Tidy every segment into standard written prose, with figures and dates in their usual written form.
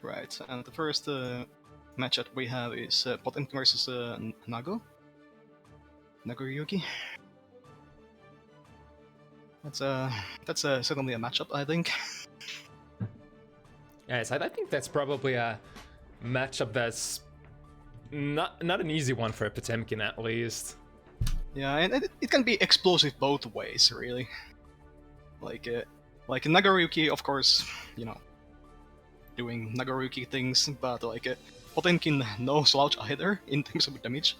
Right. And the first matchup we have is Potemkin versus Nagoriyuki. That's certainly a matchup, I think. Yes, I think that's probably a matchup that's not an easy one for Potemkin, at least. Yeah, and it can be explosive both ways, really. Like Nagoriyuki, of course, doing Nagoriyuki things, but Potemkin no slouch either in terms of damage.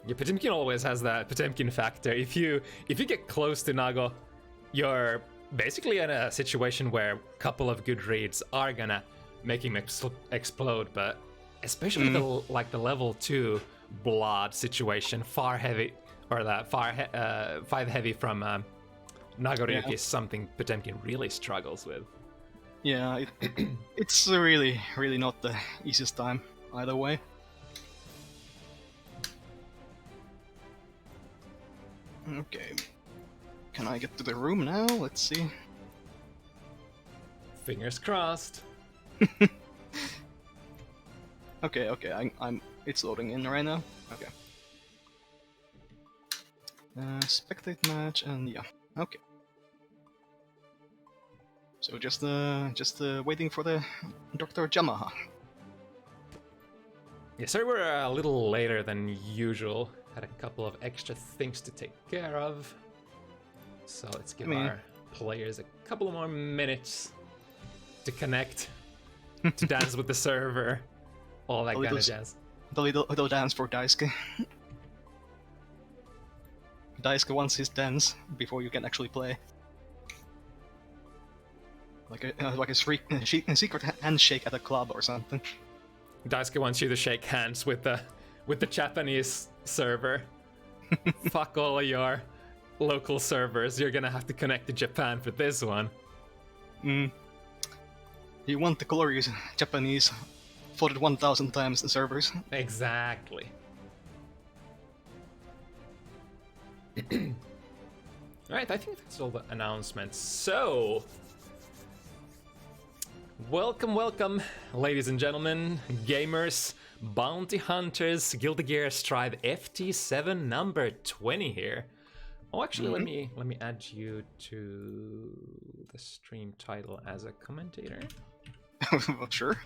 Yeah, Potemkin always has that Potemkin factor. If you get close to Nago, you're basically in a situation where a couple of good reads are gonna make him explode, but especially the level 2 blood situation, far heavy, or that 5 heavy from Nagoriyuki is something Potemkin really struggles with. Yeah, it's really not the easiest time either way. Okay, can I get to the room now? Let's see. Fingers crossed. Okay, it's loading in right now. Okay. Spectate match, and yeah, okay. So just waiting for the drJamaha. Yeah, sorry we're a little later than usual. Had a couple of extra things to take care of. So let's give our players a couple of more minutes to connect, to dance with the server, all that kind of jazz. The little dance for Daisuke. Daisuke wants his dance before you can actually play. Like a secret handshake at a club or something. Daisuke wants you to shake hands with the Japanese server. Fuck all of your local servers. You're gonna have to connect to Japan for this one. You want the glorious Japanese 41,000 times the servers. Exactly. Alright, I think that's all the announcements. So, welcome, ladies and gentlemen, gamers, bounty hunters, Guilty Gear Strive FT7 number 20 here. Oh, actually, let me add you to the stream title as a commentator. Sure.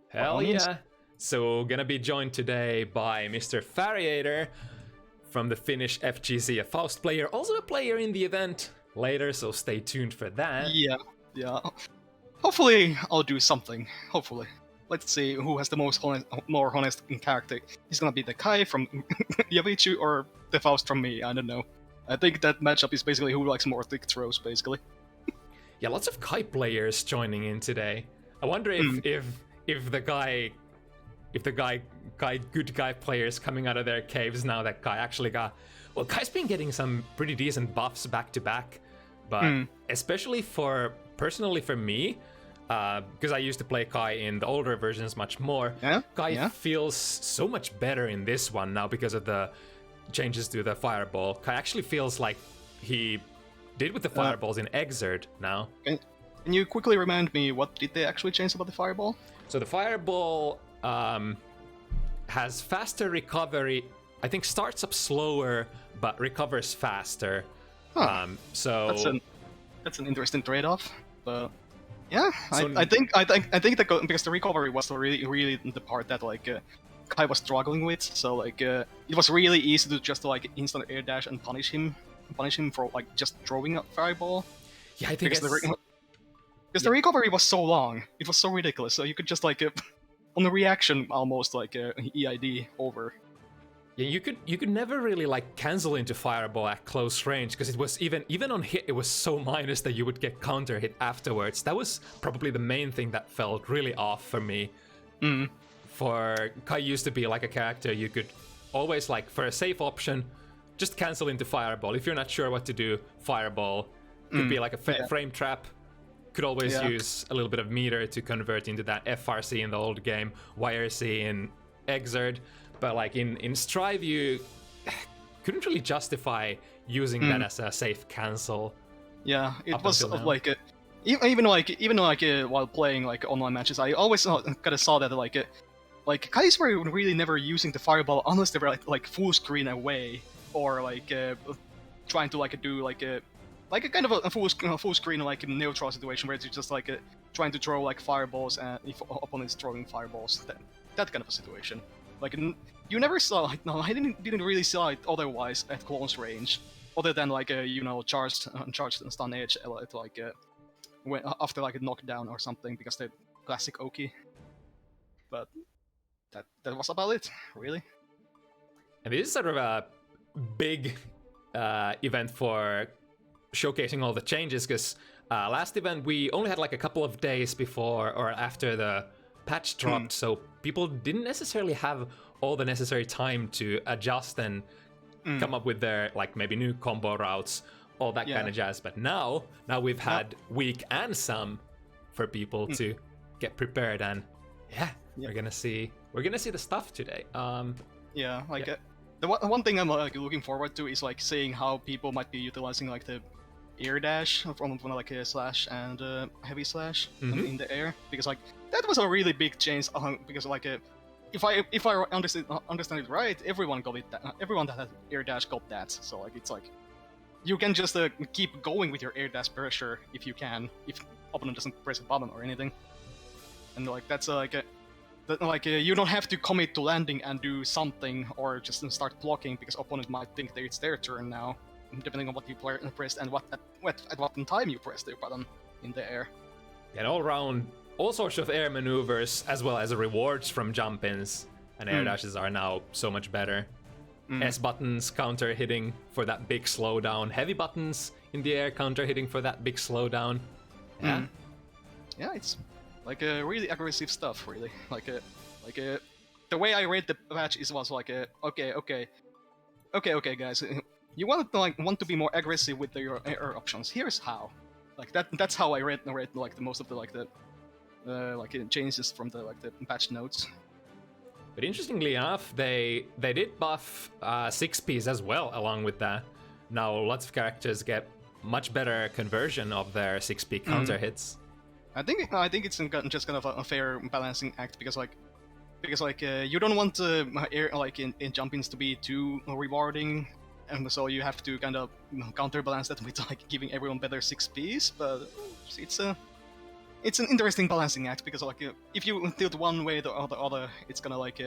Hell yeah! So, gonna be joined today by MrFariator from the Finnish FGC, a Faust player, also a player in the event later, so stay tuned for that. Yeah. Hopefully, I'll do something. Hopefully. Let's see who has the more honest character. He's gonna be the Kai from Javichu or the Faust from me, I don't know. I think that matchup is basically who likes more thick throws, basically. Yeah, lots of Kai players joining in today. I wonder if the good guy players coming out of their caves now that Kai actually got... Well, Kai's been getting some pretty decent buffs back to back, but especially personally for me, because I used to play Kai in the older versions much more, Kai feels so much better in this one now because of the changes to the fireball. Kai actually feels like he did with the fireballs in Exert now. Can you quickly remind me, what did they actually change about the fireball? So the fireball has faster recovery. I think starts up slower, but recovers faster. So that's an interesting trade-off. But yeah, so I think that because the recovery was really the part that Kai was struggling with. So it was really easy to just instant air dash and punish him for just throwing a fireball. Yeah, I think because the recovery was so long, it was so ridiculous. So you could just on the reaction almost EID over. Yeah, you could never really cancel into fireball at close range because it was even on hit it was so minus that you would get counter hit afterwards. That was probably the main thing that felt really off for me. For Kai used to be like a character you could always for a safe option just cancel into fireball. If you're not sure what to do, fireball could be like a frame trap. Could always use a little bit of meter to convert into that FRC in the old game, YRC in Exert. But in Strive, you couldn't really justify using that as a safe cancel. Yeah, it was even while playing like online matches, I always kind of saw that like guys were really never using the fireball unless they were like full screen away or like trying to like do like a kind of a full screen like neutral situation where you're just like trying to throw like fireballs and if opponent's throwing fireballs, that kind of a situation. Like you never saw like no, I didn't really see it otherwise at close range, other than like charged stun edge like when after like a knockdown or something because the classic Oki. But that was about it, really. And this is sort of a big event for showcasing all the changes, because last event we only had like a couple of days before or after the patch dropped, so people didn't necessarily have all the necessary time to adjust and come up with their like maybe new combo routes, all that kind of jazz. But now we've had week and some for people to get prepared, and we're gonna see the stuff today. The one thing I'm like looking forward to is like seeing how people might be utilizing like the air dash from like a slash and heavy slash in the air, because like that was a really big change. Because like if I understand it right, everyone got it. Everyone that had air dash got that. So like it's like you can just keep going with your air dash pressure if you can, if opponent doesn't press a button or anything, and like that's you don't have to commit to landing and do something or just start blocking because opponent might think that it's their turn now, depending on what you pressed and at what time you pressed the button in the air. And all around, all sorts of air maneuvers as well as rewards from jump-ins and air dashes are now so much better. S buttons counter hitting for that big slowdown, heavy buttons in the air counter hitting for that big slowdown. Yeah, it's like really aggressive stuff, really. Like the way I read the patch was like okay, guys, you want to be more aggressive with your air options. Here's how. Like that's how I read like the most of the changes from the patch notes. But interestingly enough, they did buff 6Ps as well along with that. Now lots of characters get much better conversion of their 6P counter hits. I think it's just kind of a fair balancing act because you don't want air in jump-ins to be too rewarding, and so you have to kind of counterbalance that with like giving everyone better 6Ps. But it's an interesting balancing act because like if you tilt one way or the other, it's gonna like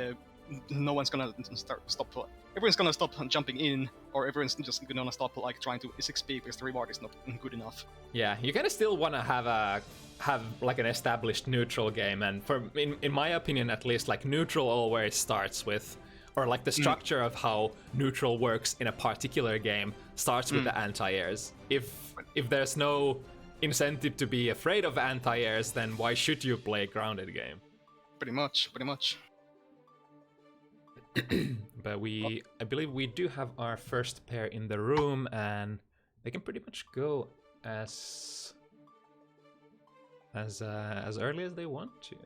no one's gonna stop. Everyone's gonna stop jumping in, or everyone's just gonna stop like trying to 6P because the reward is not good enough. Yeah, you kind of still want to have like an established neutral game, and in my opinion at least, like neutral always starts with, or like the structure of how neutral works in a particular game starts with the anti-airs. If there's no incentive to be afraid of anti-airs, then why should you play a grounded game? Pretty much. But I believe we do have our first pair in the room, and they can pretty much go as early as they want to.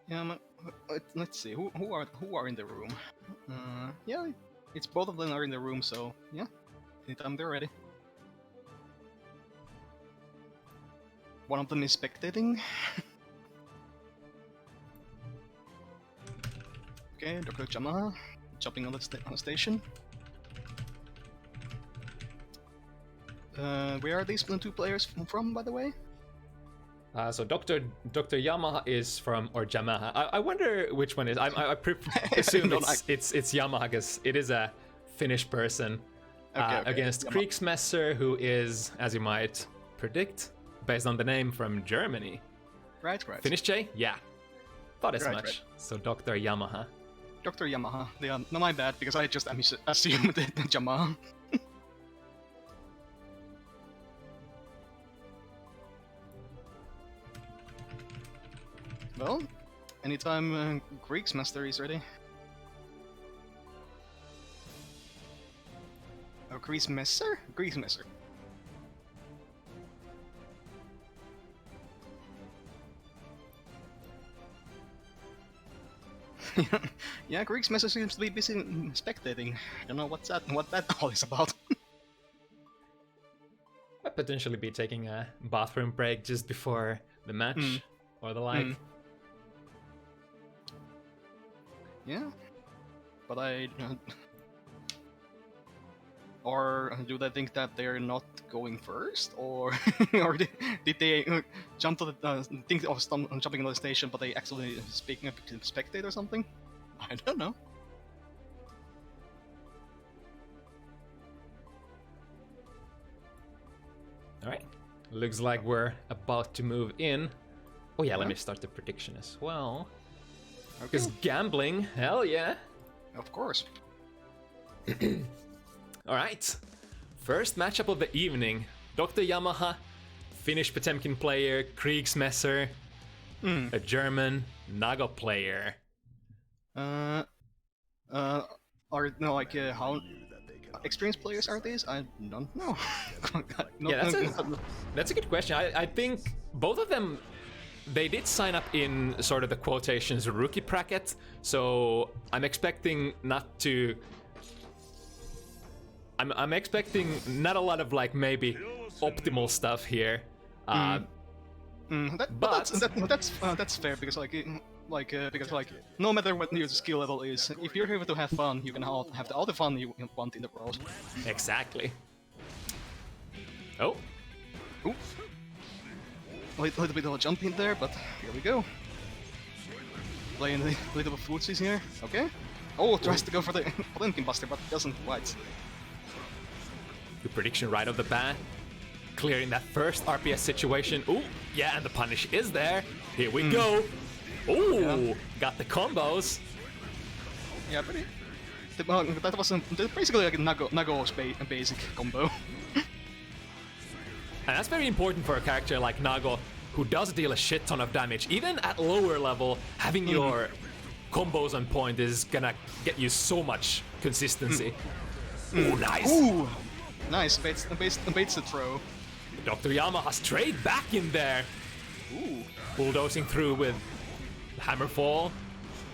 Yeah, let's see who are in the room. Yeah, it's both of them are in the room, so yeah, anytime they're ready. One of them is spectating. Okay, drJamaha jumping on the station. Where are these two players from, by the way? So drJamaha is from, or Jamaha. I wonder which one is. I assume it's Yamaha because it is a Finnish person against Kriegsmesser, who is, as you might predict, based on the name, from Germany. Right. Finnish J? Yeah. Thought as much. Right. So drJamaha. drJamaha. Yeah, no, my bad, because I just assumed that Jamaha. Well, anytime Kriegsmesser is ready. Oh, Kriegsmesser? Kriegsmesser. Yeah, Kriegsmesser seems to be busy spectating. I don't know what that all is about. potentially be taking a bathroom break just before the match or the like. Yeah, but or do they think that they're not going first, or or did they jump to the think of jumping on the station, but they actually speaking up to spectate or something? I don't know. All right, looks like we're about to move in. Oh yeah, let me start the prediction as well. Because gambling, hell yeah. Of course. All right, first matchup of the evening. drJamaha, Finnish Potemkin player, Kriegsmesser, a German Nago player. Are no like how experienced players are these? I don't know. That's a good question. I think both of them, they did sign up in sort of the quotations rookie bracket, so I'm expecting not to. I'm expecting not a lot of like maybe optimal stuff here. That's fair because because no matter what your skill level is, if you're able to have fun, you can have all the fun you want in the world. Exactly. Oh. Ooh. A little bit of a jump in there, but here we go. Playing a little bit of footsies here. Okay. Oh, tries to go for the Potemkin Buster, but doesn't quite. Good prediction right off the bat. Clearing that first RPS situation. Ooh, yeah, and the punish is there. Here we go. Ooh, got the combos. Yeah, pretty. That was basically like a Nago's basic combo. And that's very important for a character like Nago, who does deal a shit ton of damage. Even at lower level, having your combos on point is gonna get you so much consistency. Ooh, nice. Ooh, nice. Baits the throw. drJamaha straight back in there. Ooh. Bulldozing through with Hammerfall.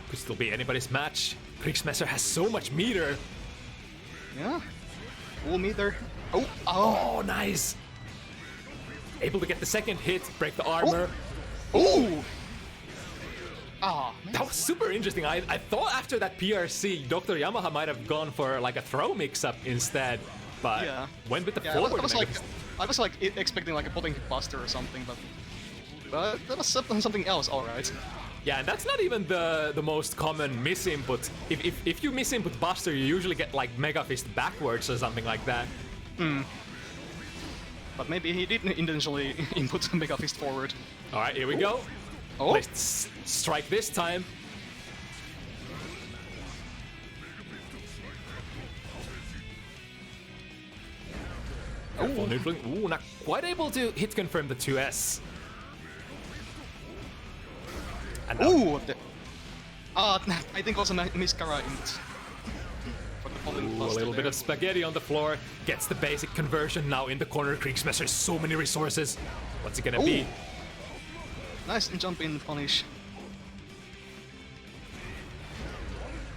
Could still be anybody's match. Kriegsmesser has so much meter. Yeah. Full meter. Oh, nice. Able to get the second hit, break the armor. Ooh. That was super interesting. I thought after that PRC, drJamaha might have gone for like a throw mix-up instead, but went with the forward. I was like expecting like a Potemkin Buster or something, but that was something else. All right. Yeah, and that's not even the most common misinput. If you misinput Buster, you usually get like Mega Fist backwards or something like that. But maybe he didn't intentionally input Mega Fist forward. All right, here we go. Oh. Let's strike this time. Careful neutral. Ooh, not quite able to hit confirm the 2S. And ooh! I think also Miskara int. A little bit of spaghetti on the floor. Gets the basic conversion now in the corner. Kriegsmesser, so many resources. What's it gonna be? Nice jump in punish.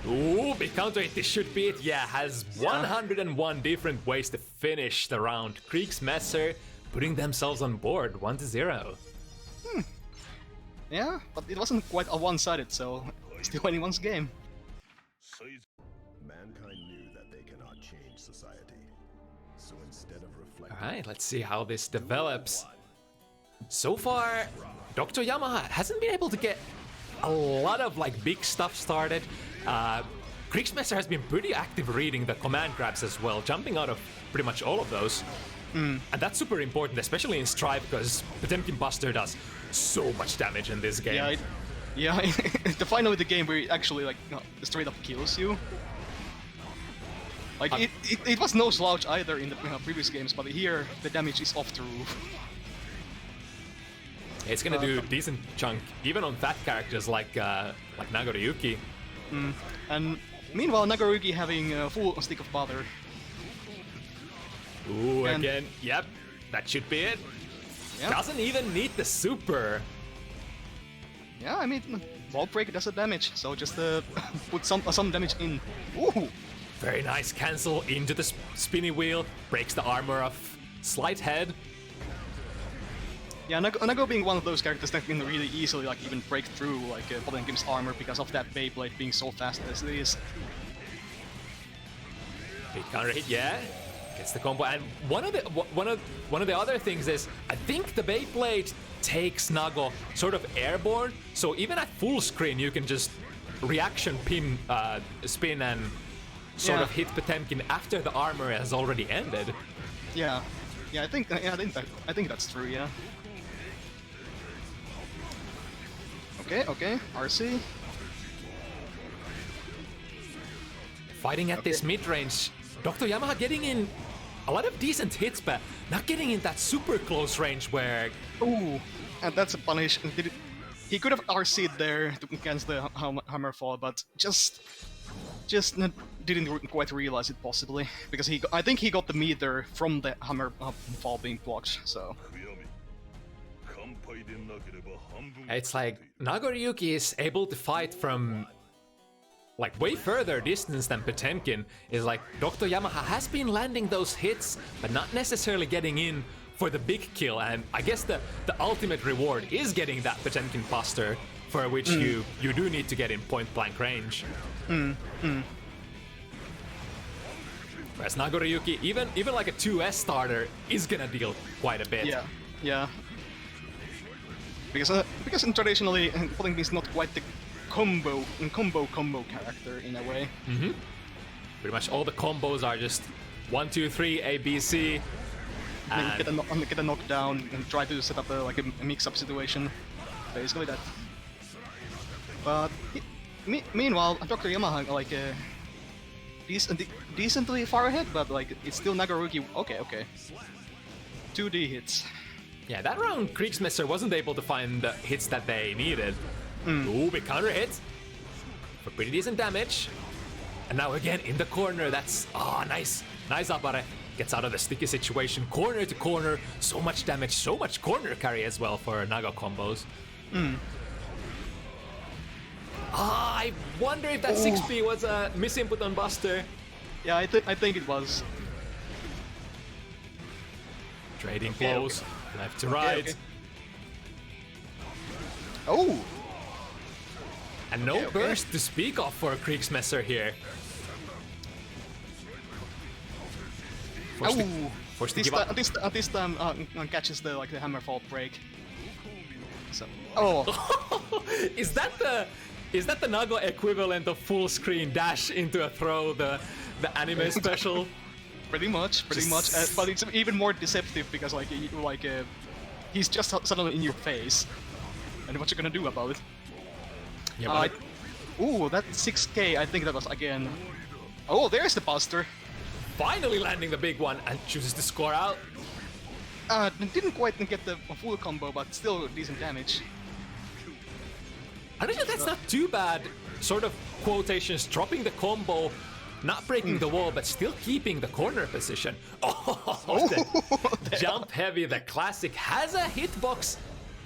Ooh, big counter hit. This should be it. Yeah, has 101 different ways to finish the round. Kriegsmesser putting themselves on board 1-0. Yeah, but it wasn't quite a one-sided, so still anyone's game. Mankind knew that they cannot change society. So instead of reflecting... Alright, let's see how this develops. So far, drJamaha hasn't been able to get a lot of like big stuff started. Kriegsmesser has been pretty active reading the command grabs as well, jumping out of pretty much all of those. And that's super important, especially in Strive, because Potemkin Buster does so much damage in this game. Yeah, the final of the game where it actually like straight up kills you. Like it was no slouch either in the previous games, but here the damage is off the roof. It's gonna do a decent chunk, even on fat characters like Nagoriyuki. And meanwhile, Nagoriyuki having a full stick of butter. Ooh, and again, yep, that should be it. Yep. Doesn't even need the super. Yeah, I mean, wall break does a damage, so just put some damage in. Ooh! Very nice cancel into the spinny wheel, breaks the armor of Slight Head. Yeah, Nago being one of those characters that can really easily like even break through like Potemkin's armor because of that Beyblade being so fast as it is. Big counter hit, yeah. Gets the combo, and one of the other things is I think the Beyblade takes Nago sort of airborne, so even at full screen you can just reaction pin, spin, and sort of hit Potemkin after the armor has already ended. Yeah, I think that's true. Yeah. Okay, RC. Fighting at this mid-range, drJamaha getting in a lot of decent hits, but not getting in that super close range where... Ooh, and that's a punish. He could have RC'd there against the Hammerfall, but just didn't quite realize it possibly, because I think he got the meter from the Hammerfall being blocked, so... It's like Nagoriyuki is able to fight from like way further distance than Potemkin. Is like drJamaha has been landing those hits, but not necessarily getting in for the big kill. And I guess the ultimate reward is getting that Potemkin buster, for which you do need to get in point blank range. Whereas Nagoriyuki, even like a 2S starter is gonna deal quite a bit. Yeah. Because traditionally, Potemkin is not quite the combo character in a way. Pretty much all the combos are just 1, 2, 3, A, B, C. And get a knockdown and try to set up like a mix-up situation. Basically that. But meanwhile, drJamaha like decently far ahead, but like it's still Nagoriyuki. Okay. 2D hits. Yeah, that round Kriegsmesser wasn't able to find the hits that they needed. Ooh, big counter hit for pretty decent damage. And now again in the corner, that's nice Abare. Gets out of the sticky situation, corner to corner, so much damage, so much corner carry as well for Nago combos. I wonder if that 6P was a misinput on Buster. Yeah, I think it was. Trading blows, left to right. Okay. Oh! And no burst to speak of for Kriegsmesser here. This time catches the Hammerfall break. So, Is that the Nago equivalent of full screen dash into a throw, the anime special? Pretty much. But it's even more deceptive because he's just suddenly in your face, and what you gonna do about it? Yeah, ooh, that 6K. I think that was again. Oh, there's the Buster. Finally landing the big one and chooses to score out. Didn't quite get the full combo, but still decent damage. Honestly, that's not too bad. Sort of quotations, dropping the combo, not breaking the wall, but still keeping the corner position. The jump heavy, the classic, has a hitbox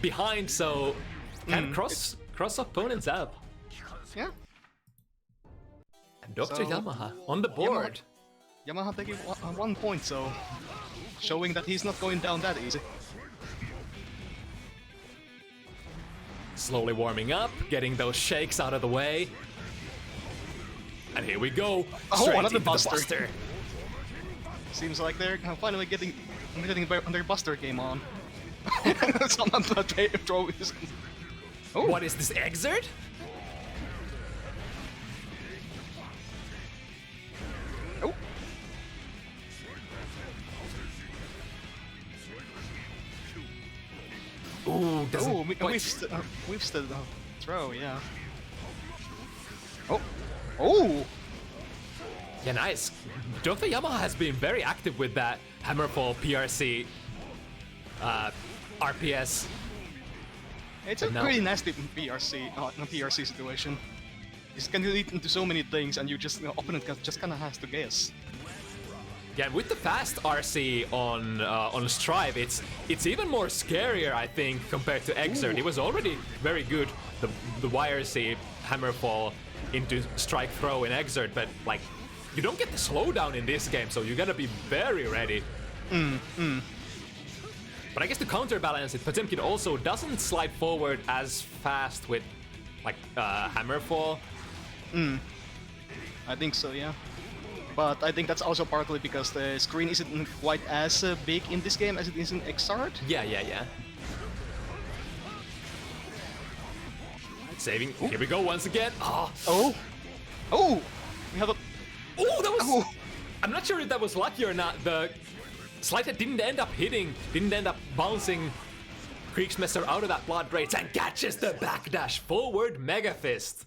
behind, so can cross opponents out. Yeah. And drJamaha on the board. Yamaha taking 1 point, so showing that he's not going down that easy. Slowly warming up, getting those shakes out of the way. And here we go. Straight another into the Buster. Seems like they're finally getting their Buster game on. Someone throw his... What is this, Exert? Ooh, doesn't we've stood the throw, yeah. Oh! Yeah, nice. drJamaha has been very active with that Hammerfall PRC RPS. It's a pretty nasty PRC situation. It can lead into so many things, and opponent just kind of has to guess. Yeah, with the fast RC on Strive, it's even more scarier, I think, compared to Exert. It was already very good, the YRC Hammerfall into strike throw in Exert, but like you don't get the slowdown in this game, so you gotta be very ready. But I guess to counterbalance it, Potemkin also doesn't slide forward as fast with like Hammerfall. I think so, yeah. But I think that's also partly because the screen isn't quite as big in this game as it is in Xrd. Yeah. Saving. Here we go once again. Oh! We have a... Oh, that was... I'm not sure if that was lucky or not. The slide head didn't end up bouncing Kriegsmesser out of that blood rage and catches the backdash forward Mega Fist.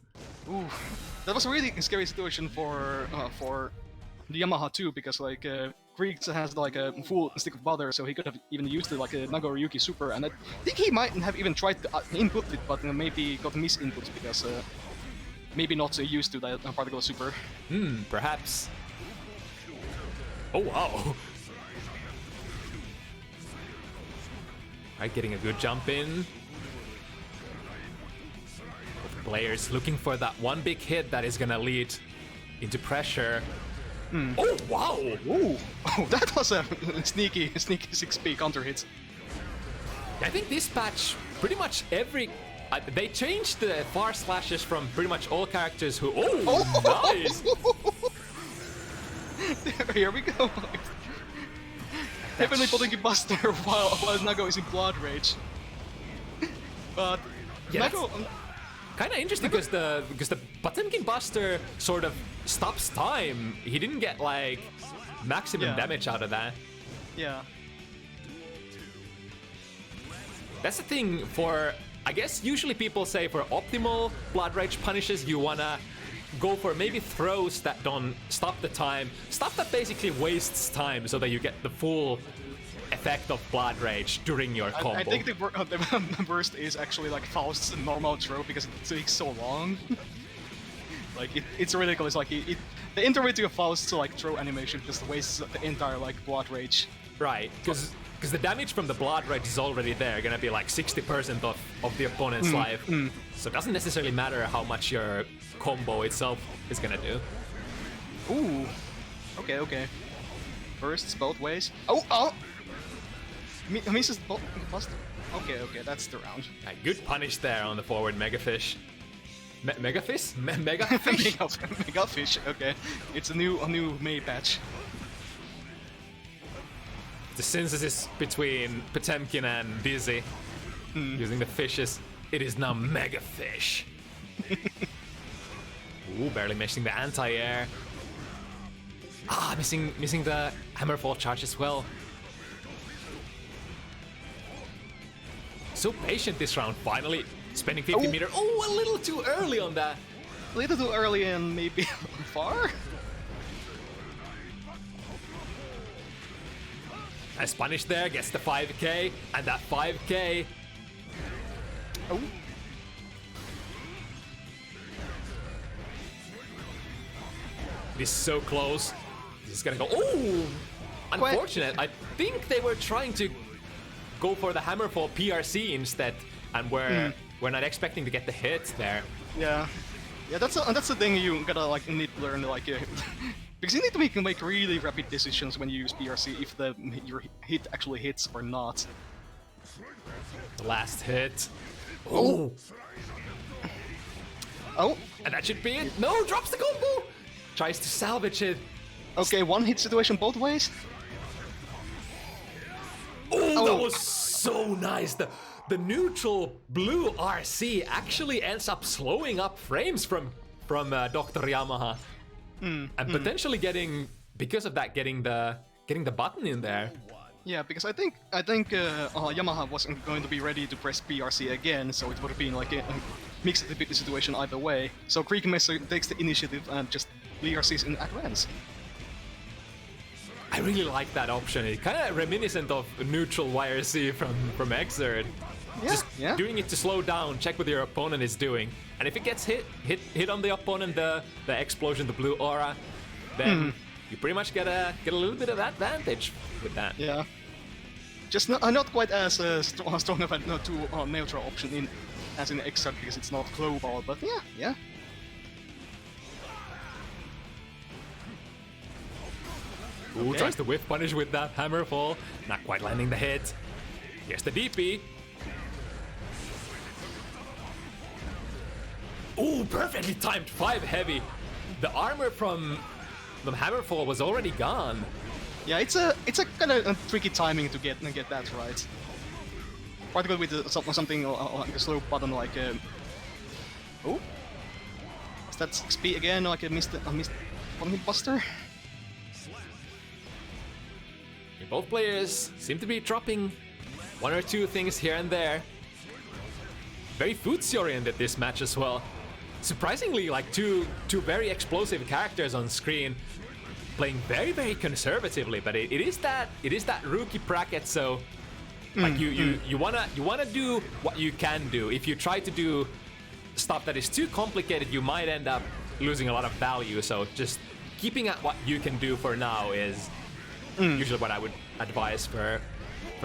Ooh. That was a really scary situation for the Yamaha too, because like Kriegs has like a full stick of butter, so he could have even used it like a Nagoriyuki Super, and I think he might have even tried to input it, but maybe got misinputs because maybe not so used to that particular Super. Perhaps. Oh wow. Alright, getting a good jump in. Both players looking for that one big hit that is gonna lead into pressure. Oh wow! Ooh! Oh, that was a sneaky 6P counter hit. I think this patch, pretty much every... they changed the far slashes from pretty much all characters who... Oh, nice! Here we go. Definitely putting a buster while Nago is in blood rage. But yeah, Nago... Kind of interesting because the Potemkin Buster sort of stops time. He didn't get like maximum damage out of that. Yeah. That's the thing for, I guess usually people say for optimal blood rage punishes you wanna go for maybe throws that don't stop the time, stuff that basically wastes time so that you get the full effect of blood rage during your combo. I think the worst is actually like Faust's normal throw because it takes so long. Like it's ridiculous. Like the intermediate to Faust's like throw animation just wastes the entire like blood rage. Right, because the damage from the blood rage is already there, gonna be like 60% of the opponent's life. So it doesn't necessarily matter how much your combo itself is gonna do. Ooh. Okay. Bursts both ways. Oh! Misses both. Okay, that's the round. Good punish there on the forward Megafish. Megafish? Megafish? Megafish, okay. It's a new May patch. The synthesis between Potemkin and Dizzy using the fishes. It is now Megafish. Ooh, barely missing the anti-air. Missing the Hammerfall charge as well. So patient this round, finally spending 50 meter. Oh, a little too early on that. A little too early and maybe far? Nice punish there, gets the 5k, and that 5k. Oh. It is so close. This is gonna go. Oh! Unfortunate. I think they were trying to go for the Hammerfall PRC instead, and we're not expecting to get the hit there. Yeah, that's the thing you gotta like need to learn like because you need to make really rapid decisions when you use PRC if your hit actually hits or not. The last hit. Oh, and that should be it. No, drops the combo. Tries to salvage it. Okay, one hit situation both ways. Oh, that was so nice. The neutral blue RC actually ends up slowing up frames from drJamaha, and potentially getting the button in there. Yeah, because I think Yamaha wasn't going to be ready to press PRC again, so it would have been like a mixed situation either way. So Kriegsmesser takes the initiative and just PRCs in advance. I really like that option. It's kind of reminiscent of neutral YRC from Xrd. Yeah, Just doing it to slow down, check what your opponent is doing, and if it gets hit on the opponent, the explosion, the blue aura, then you pretty much get a little bit of advantage with that. Yeah, just not quite as strong of a neutral option as in Xrd because it's not global, but yeah. Ooh, tries to whiff punish with that Hammerfall, not quite landing the hit. Here's the DP. Ooh, perfectly timed 5 heavy. The armor from Hammerfall was already gone. Yeah, it's a kind of tricky timing to get that right. Particularly with something like a slow button like oh, is that XP again? Like a missed one hit buster. Both players seem to be dropping 1 or 2 things here and there. Very footsie oriented this match as well. Surprisingly, like two very explosive characters on screen, playing very conservatively. But it is that rookie bracket, so like you wanna do what you can do. If you try to do stuff that is too complicated, you might end up losing a lot of value. So just keeping at what you can do for now is usually what I would advise for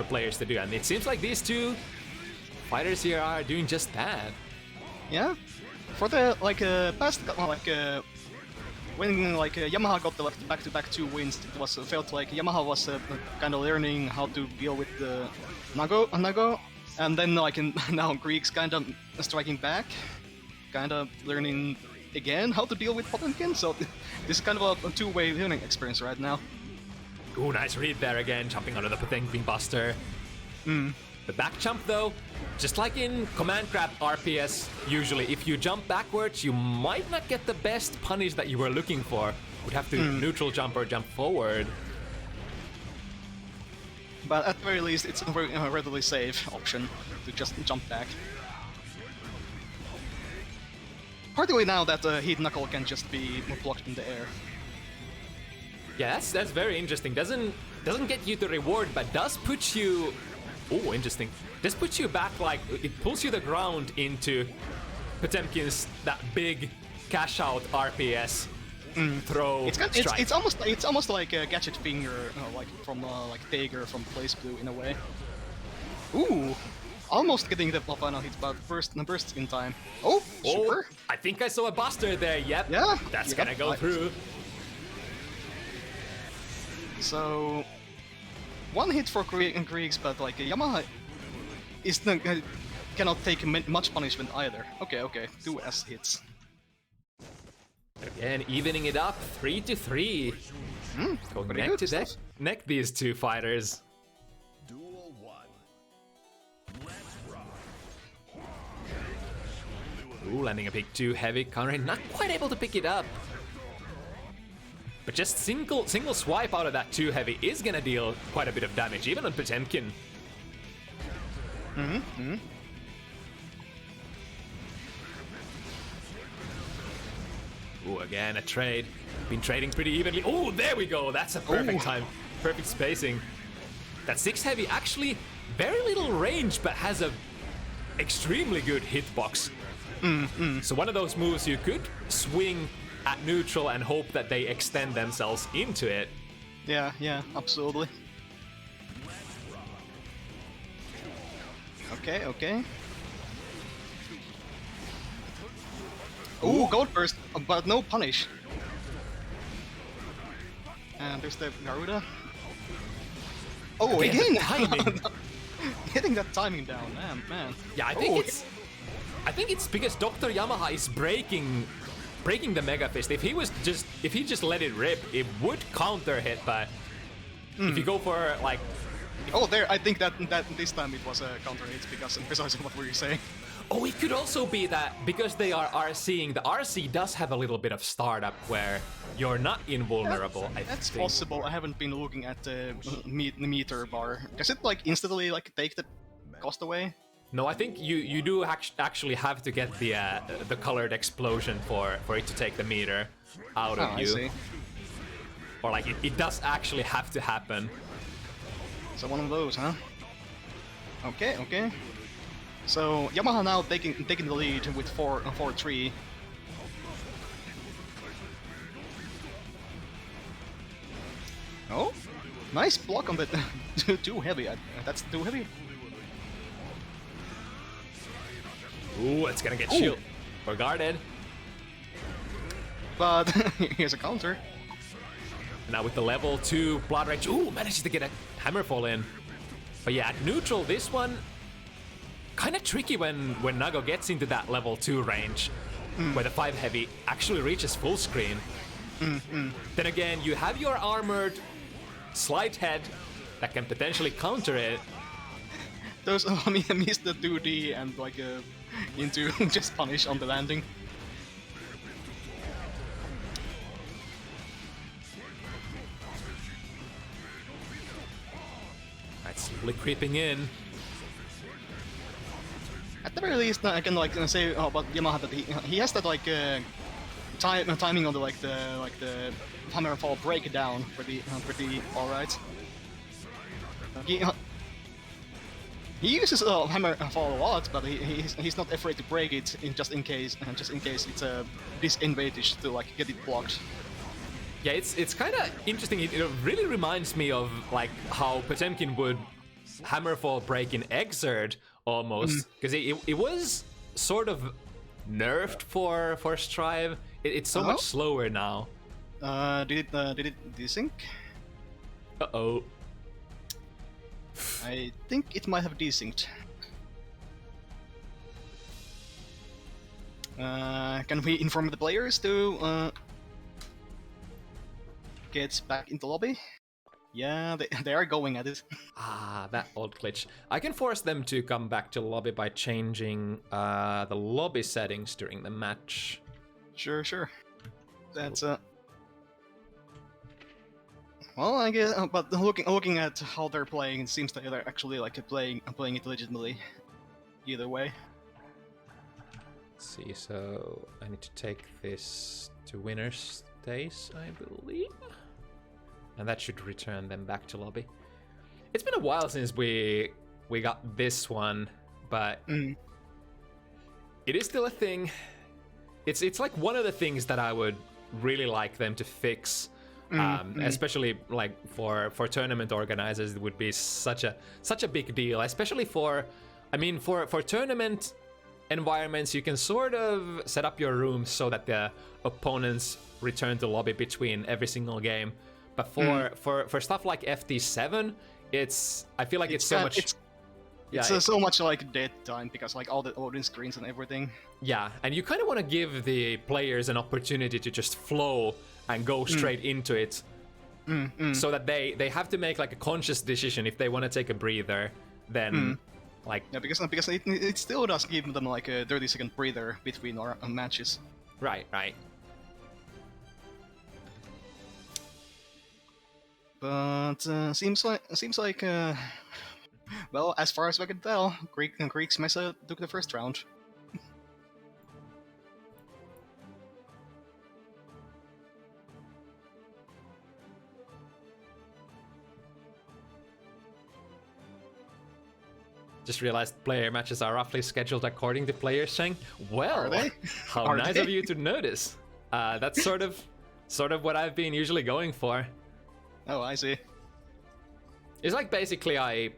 players to do. And it seems like these two fighters here are doing just that. Yeah. For the past when Yamaha got the back-to-back 2 wins, it felt like Yamaha was kind of learning how to deal with the Nago, and then now Greeks kind of striking back, kind of learning again how to deal with Potemkin. So this is kind of a two-way learning experience right now. Ooh, nice read there again, jumping onto the Potemkin Buster. The back jump though, just like in command grab RPS, usually if you jump backwards, you might not get the best punish that you were looking for. Would have to neutral jump or jump forward. But at the very least, it's a very readily safe option to just jump back. Particularly now that Heat Knuckle can just be blocked in the air. Yeah, that's very interesting. Doesn't get you the reward, but does put you... Oh, interesting. This puts you back, like, it pulls you the ground into Potemkin's that big cash out RPS throw strike. It's almost like a gadget finger, like from Tager from Blaze Blue in a way. Ooh, almost getting the final hit, but burst in time. Oh, super! I think I saw a buster there. Yep. Yeah. That's gonna go through. So. 1 hit for Greeks, but Yamaha cannot take much punishment either. Okay, 2 S hits. Again, evening it up, 3-3. Going neck to neck these two fighters. Duel 1. Let's rock. Ooh, landing a big 2 heavy counter, not quite able to pick it up. But just single swipe out of that 2 heavy is gonna deal quite a bit of damage, even on Potemkin. Ooh, again, a trade. Been trading pretty evenly. Oh, there we go. That's a perfect time. Perfect spacing. That 6 heavy actually very little range, but has a extremely good hitbox. So one of those moves you could swing at neutral and hope that they extend themselves into it. Yeah, absolutely. Okay. Ooh, gold burst, but no punish. And there's the Garuda. Oh, again! Timing. Getting that timing down, man. Yeah, I think it's because drJamaha is breaking the Mega Fist. If he just let it rip, it would counter hit, but if you go for like... Oh, there, I think that this time it was a counter hit because precisely what were you saying? Oh, it could also be that because they are RCing, the RC does have a little bit of startup where you're not invulnerable. That's possible. I haven't been looking at the meter bar. Does it instantly take the cost away? No, I think you do actually have to get the colored explosion for it to take the meter out of you. I see. Or it does actually have to happen. So one of those, huh? Okay. So Yamaha now taking the lead with 4-3. Oh, nice block on the too heavy. That's too heavy. Ooh, it's gonna get shield or guarded. But here's a counter. Now with the level 2 Blood Rage, ooh, manages to get a Hammerfall in. But yeah, at neutral, this one kind of tricky when Nago gets into that level 2 range, where the 5 heavy actually reaches full screen. Then again, you have your armored slight head that can potentially counter it. Those, I mean, I missed the 2D and like into just punish on the landing. Right, slowly creeping in. At the very least, I can like say about Yamaha that he has that like timing on the the hammer fall breakdown pretty alright. He uses hammer fall a lot, but he's not afraid to break it just in case it's a disadvantage to like get it blocked. Yeah, it's kind of interesting. It really reminds me of like how Potemkin would hammerfall break in Exerd almost, because it was sort of nerfed for Strive. It's so much slower now. Did it desync? Uh-oh. I think it might have desynced. Can we inform the players to get back into lobby? Yeah, they are going at it. Ah, that old glitch. I can force them to come back to lobby by changing the lobby settings during the match. Sure. That's well, I guess, but looking at how they're playing, it seems that they're actually like playing it legitimately. Either way. Let's see, so I need to take this to winner's days, I believe. And that should return them back to lobby. It's been a while since we got this one, but it is still a thing. It's like one of the things that I would really like them to fix. Especially like for tournament organizers, it would be such a big deal, especially for tournament environments. You can sort of set up your rooms so that the opponents return to lobby between every single game, but for stuff like FT7, I feel like it's so much. It's so much like dead time because like all the loading screens and everything. Yeah, and you kind of want to give the players an opportunity to just flow and go straight into it, so that they have to make like a conscious decision if they want to take a breather. Then, like because it still does give them like a 30-second breather between our matches. Right. But seems like well, as far as I can tell, Kriegsmesser took the first round. Just realized player matches are roughly scheduled according to players saying, well, are they? How are nice they? of you to notice. That's sort of what I've been usually going for. Oh, I see. It's like basically I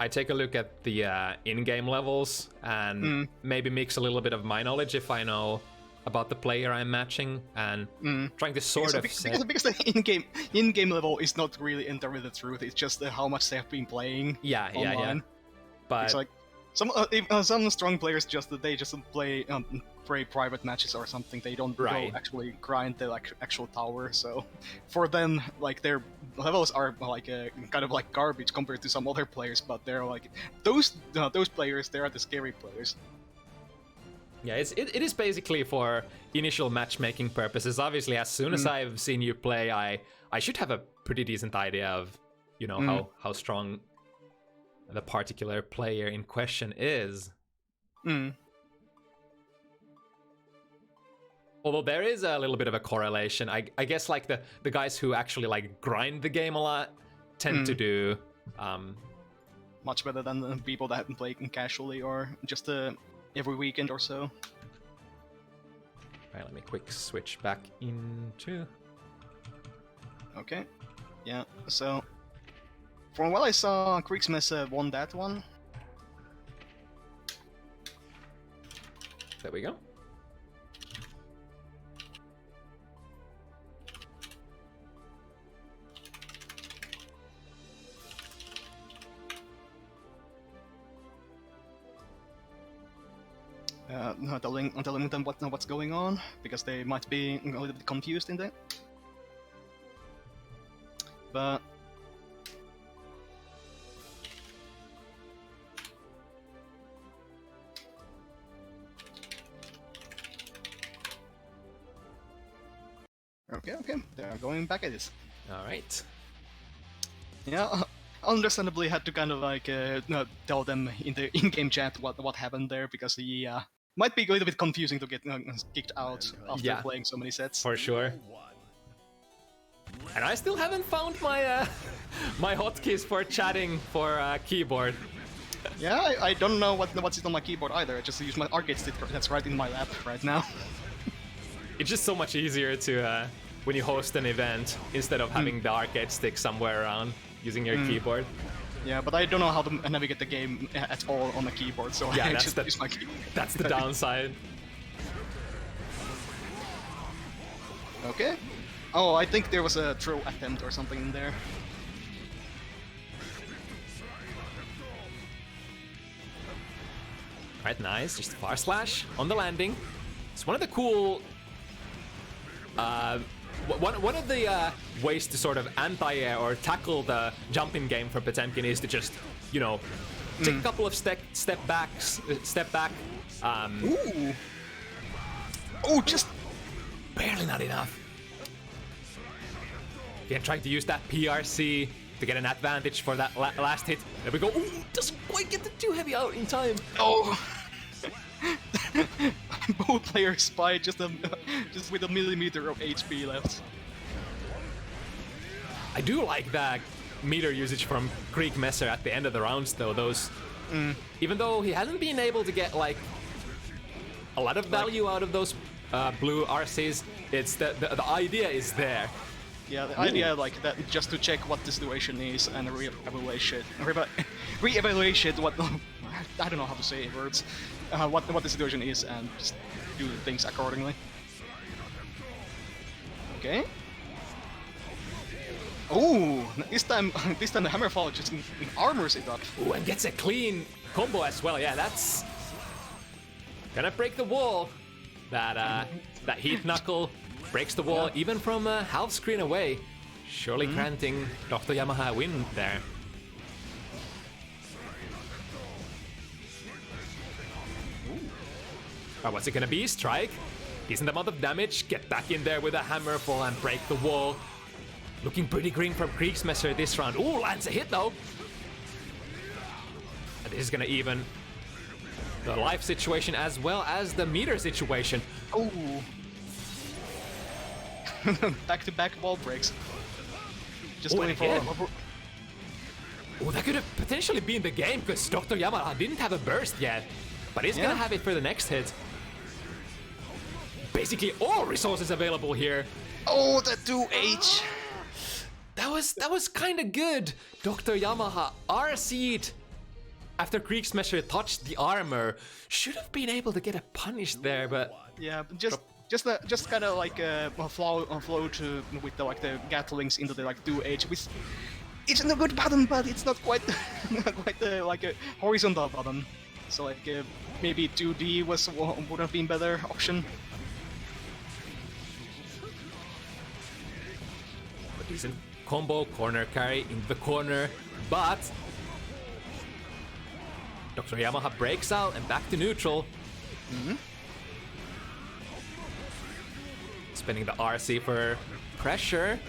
take a look at the in-game levels and maybe mix a little bit of my knowledge if I know about the player I'm matching, and trying to sort of set... because the in-game level is not really entirely the truth. It's just how much they have been playing. Online. But it's like some strong players just play private matches or something. They don't go actually grind the like actual tower. So for them, like their levels are like kind of like garbage compared to some other players. But they're like those players. They are the scary players. Yeah, it is basically for initial matchmaking purposes. Obviously, as soon as I've seen you play, I should have a pretty decent idea of how strong the particular player in question is. Although there is a little bit of a correlation. I guess like the guys who actually like grind the game a lot tend to do much better than the people that have been playing casually or just every weekend or so. Alright, let me quick switch back into... Okay. Yeah, so... From what I saw, Kriegsmesser won that one. There we go. telling them what's going on, because they might be a little bit confused in there. But okay, they're going back at this. All right. Yeah, understandably had to kind of like tell them in the in-game chat what happened there, because he might be a little bit confusing to get kicked out after playing so many sets. For sure. And I still haven't found my my hotkeys for chatting for keyboard. Yeah, I don't know what's it on my keyboard either. I just use my arcade stick that's right in my lap right now. It's just so much easier to when you host an event instead of having the arcade stick somewhere around using your keyboard. Yeah, but I don't know how to navigate the game at all on the keyboard, so yeah, I just use my keyboard. That's the downside. Okay. Oh, I think there was a throw attempt or something in there. Alright, nice. Just far slash on the landing. It's one of the cool... one of the ways to sort of anti-air or tackle the jumping game for Potemkin is to just, you know, take a couple of step back. Ooh! Oh, just barely not enough. Again, trying to use that PRC to get an advantage for that last hit. There we go. Ooh, doesn't quite get the too heavy out in time. Oh! Both players spy just with a millimeter of HP left. I do like that meter usage from Kriegsmesser at the end of the rounds, though. Those, even though he hasn't been able to get like a lot of value out of those blue RCs, it's the idea is there. Yeah, the idea like that, just to check what the situation is and reevaluate what I don't know how to say in words, what the situation is, and just do things accordingly. Okay. Oh, this time the Hammerfall just armors it up. Ooh, and gets a clean combo as well. Yeah, that's gonna break the wall. That heat knuckle breaks the wall even from half screen away. Surely granting drJamaha a win there. What's it gonna be? Strike? Decent amount of damage. Get back in there with a hammerfall and break the wall. Looking pretty green from Kriegsmesser this round. Ooh, lands a hit though. And this is gonna even the life situation as well as the meter situation. Oh. Back-to-back wall breaks. Just going for... Oh, that could have potentially been the game, because drJamaha didn't have a burst yet. But he's gonna have it for the next hit. Basically all resources available here. Oh, the 2H! That was kinda good. drJamaha RC'd after Kriegsmesser touched the armor. Should have been able to get a punish there, but... Yeah, just kind of like flow to with the the Gatlings into the 2H, which it's a good button, but it's not quite like a horizontal button. So maybe 2D would have been better option. A decent combo, corner carry in the corner, but drJamaha breaks out and back to neutral. Spinning the RC for pressure.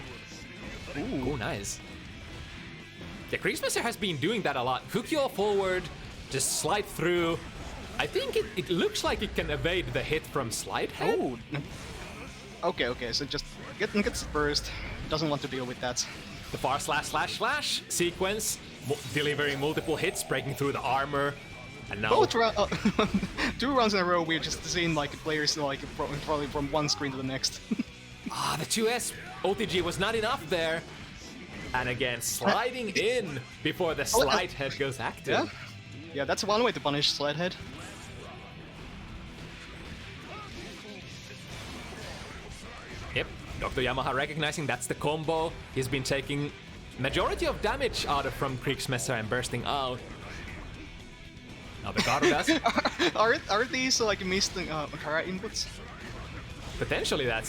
Ooh, nice. Yeah, Kriegsmesser has been doing that a lot. Hook you all forward, just slide through. I think it looks like it can evade the hit from slide head. Oh. Okay, so just gets burst. Doesn't want to deal with that. The far slash sequence, delivering multiple hits, breaking through the armor. And now both 2 rounds in a row, we're just seeing players probably from one screen to the next. The 2S OTG was not enough there. And again, sliding in before the slide head goes active. Yeah, that's one way to punish slide head. Yep, drJamaha recognizing that's the combo. He's been taking majority of damage out of from Kriegsmesser and bursting out. Now the Garudas. Are these like missed Kara inputs? Potentially that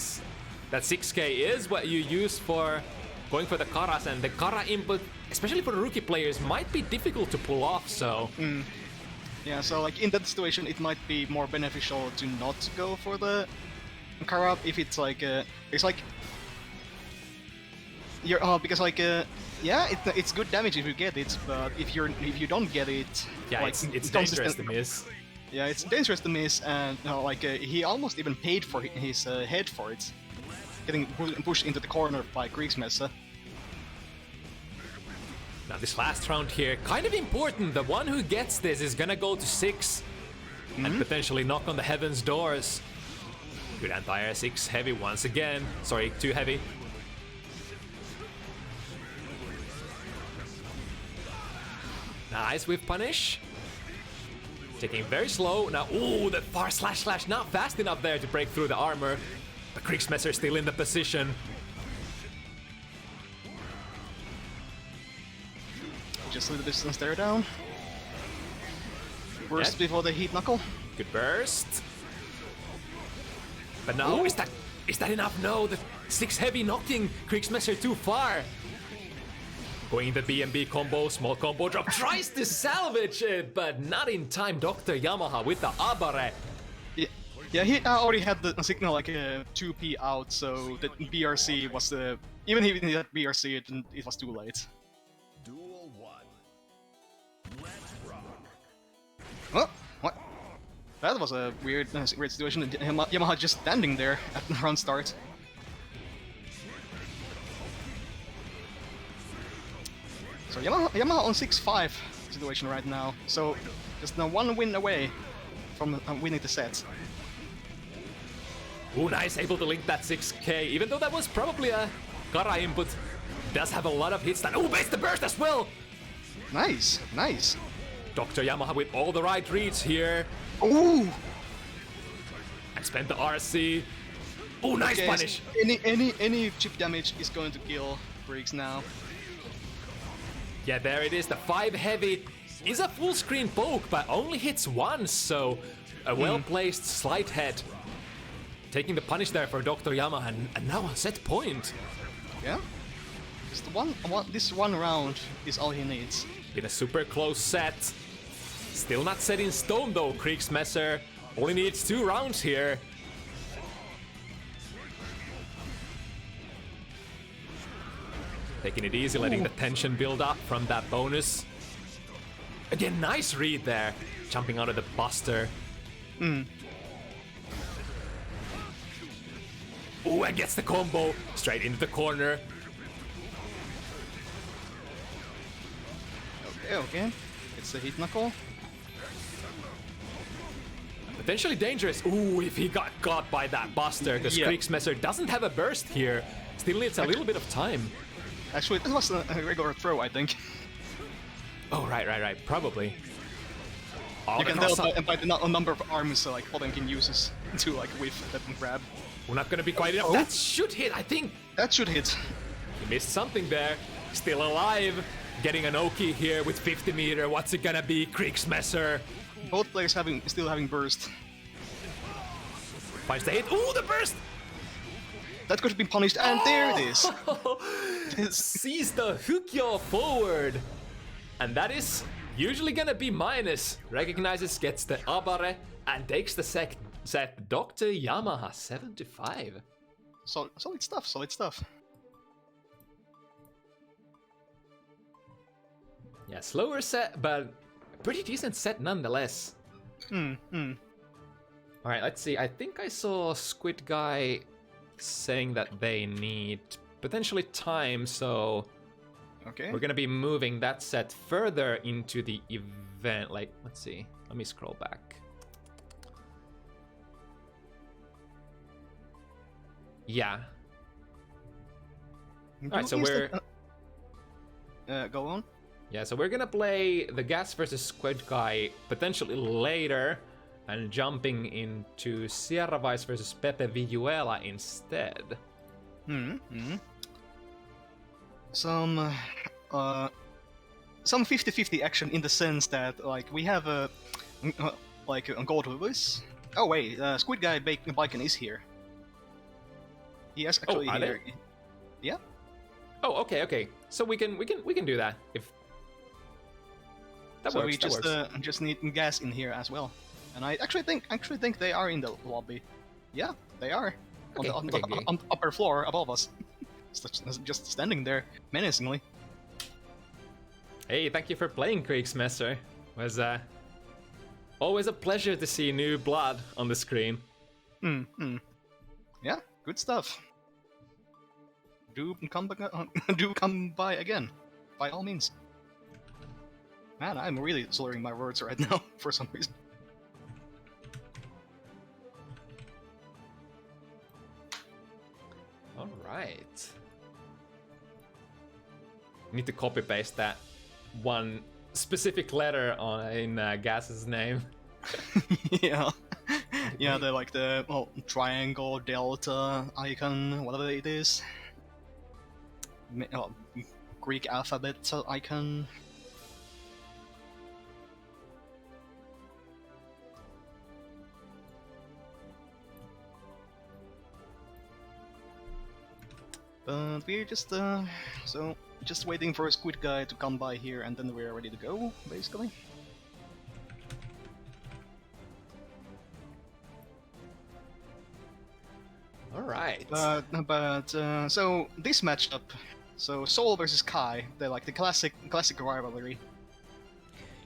6k is what you use for going for the Karas, and the Kara input, especially for the rookie players, might be difficult to pull off, so... Yeah, so like in that situation it might be more beneficial to not go for the Kara if it's like you're because like yeah, it's good damage if you get it, but if you don't get it, yeah, like, it's dangerous to miss. Yeah, it's dangerous to miss, and he almost even paid for his head for it, getting pushed into the corner by Kriegsmesser. Now this last round here, kind of important. The one who gets this is gonna go to 6 and potentially knock on the heaven's doors. Good anti-air 6 heavy once again. Sorry, 2 heavy. Nice whiff punish. Taking very slow. Now, ooh, the far slash not fast enough there to break through the armor. But Kriegsmesser still in the position. Just leave the distance there down. Burst before the heat knuckle. Good burst. But no, is that enough? No, the 6 heavy knocking Kriegsmesser too far. Going the B&B combo, small combo drop, tries to salvage it, but not in time. drJamaha with the Abare. Yeah, he already had the signal like a 2p out, so the BRC was even if he had BRC, it was too late. Duel 1. Let's rock. Oh, what? That was a weird situation. Yamaha just standing there at the round start. So Yamaha on 6-5 situation right now. So just now 1 win away from winning the set. Ooh, nice, able to link that 6k, even though that was probably a Kara input. Does have a lot of hits that. Oh, base the burst as well! Nice, nice. drJamaha with all the right reads here. Ooh! And spent the RC. Oh, nice punish! Any chip damage is going to kill Briggs now. Yeah, there it is. The 5 heavy is a full screen poke, but only hits once, so a well-placed slight head. Taking the punish there for drJamaha, and now a set point. Yeah. Just this one round is all he needs. In a super close set. Still not set in stone though, Kriegsmesser. Only needs 2 rounds here. Taking it easy, letting the tension build up from that bonus. Again, nice read there. Jumping out of the buster. Ooh, and gets the combo straight into the corner. Okay. It's the heat knuckle. Potentially dangerous. Ooh, if he got caught by that buster, because Kriegsmesser doesn't have a burst here. Still needs a little bit of time. Actually, this was a regular throw, I think. Oh, right. Probably. Oh, you can tell by the number of arms like Potemkin uses to like whiff that and grab. We're not gonna be quite enough. That should hit, I think. That should hit. He missed something there. Still alive. Getting an Oki here with 50 meter. What's it gonna be? Kriegsmesser. Both players still having burst. Finds the hit. Ooh, the burst! That could have been punished, and there it is. Sees the Hukyo forward. And that is usually gonna be minus. Recognizes, gets the Abare, and takes the set. drJamaha 7-5. Solid stuff. Yeah, slower set, but pretty decent set nonetheless. Alright, let's see. I think I saw SquidGuy saying that they need potentially time, so okay. We're gonna be moving that set further into the event. Like, let's see. Let me scroll back. Yeah. Alright, so we're... go on. Yeah, so we're gonna play the Gas versus SquidGuy potentially later, and jumping into Sierra Vice versus Pepe Viyuela instead. Some 50-50 action in the sense that like we have like go to this. Oh wait, SquidGuy Bacon is here. He is actually here. Yeah. Oh, okay. So we can do that if that so works. we just need gas in here as well. And I actually think they are in the lobby. Yeah, they are on the upper floor above us. Just standing there menacingly. Hey, thank you for playing, Kriegsmesser. It was always a pleasure to see new blood on the screen. Yeah, good stuff. Do come by again, by all means. Man, I'm really slurring my words right now for some reason. All right. Need to copy paste that one specific letter in Gas's name. Yeah. Yeah, they're like the triangle, delta, icon, whatever it is. Greek alphabet icon. But we're just just waiting for a SquidGuy to come by here, and then we're ready to go, basically. All right. So this matchup, so Soul versus Kai, they're like the classic rivalry.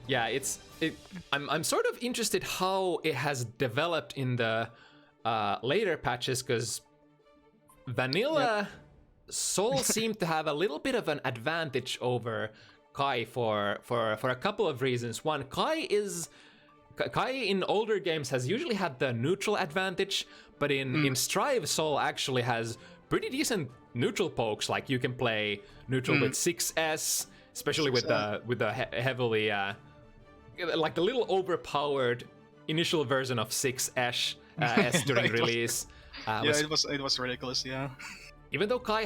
Yeah, I'm sort of interested how it has developed in the later patches, because vanilla Soul seemed to have a little bit of an advantage over Kai for a couple of reasons. One, Kai in older games has usually had the neutral advantage, but in Strive, Soul actually has pretty decent neutral pokes. Like you can play neutral with 6S, especially with the heavily like the little overpowered initial version of 6S during release. It was ridiculous. Yeah. Even though Kai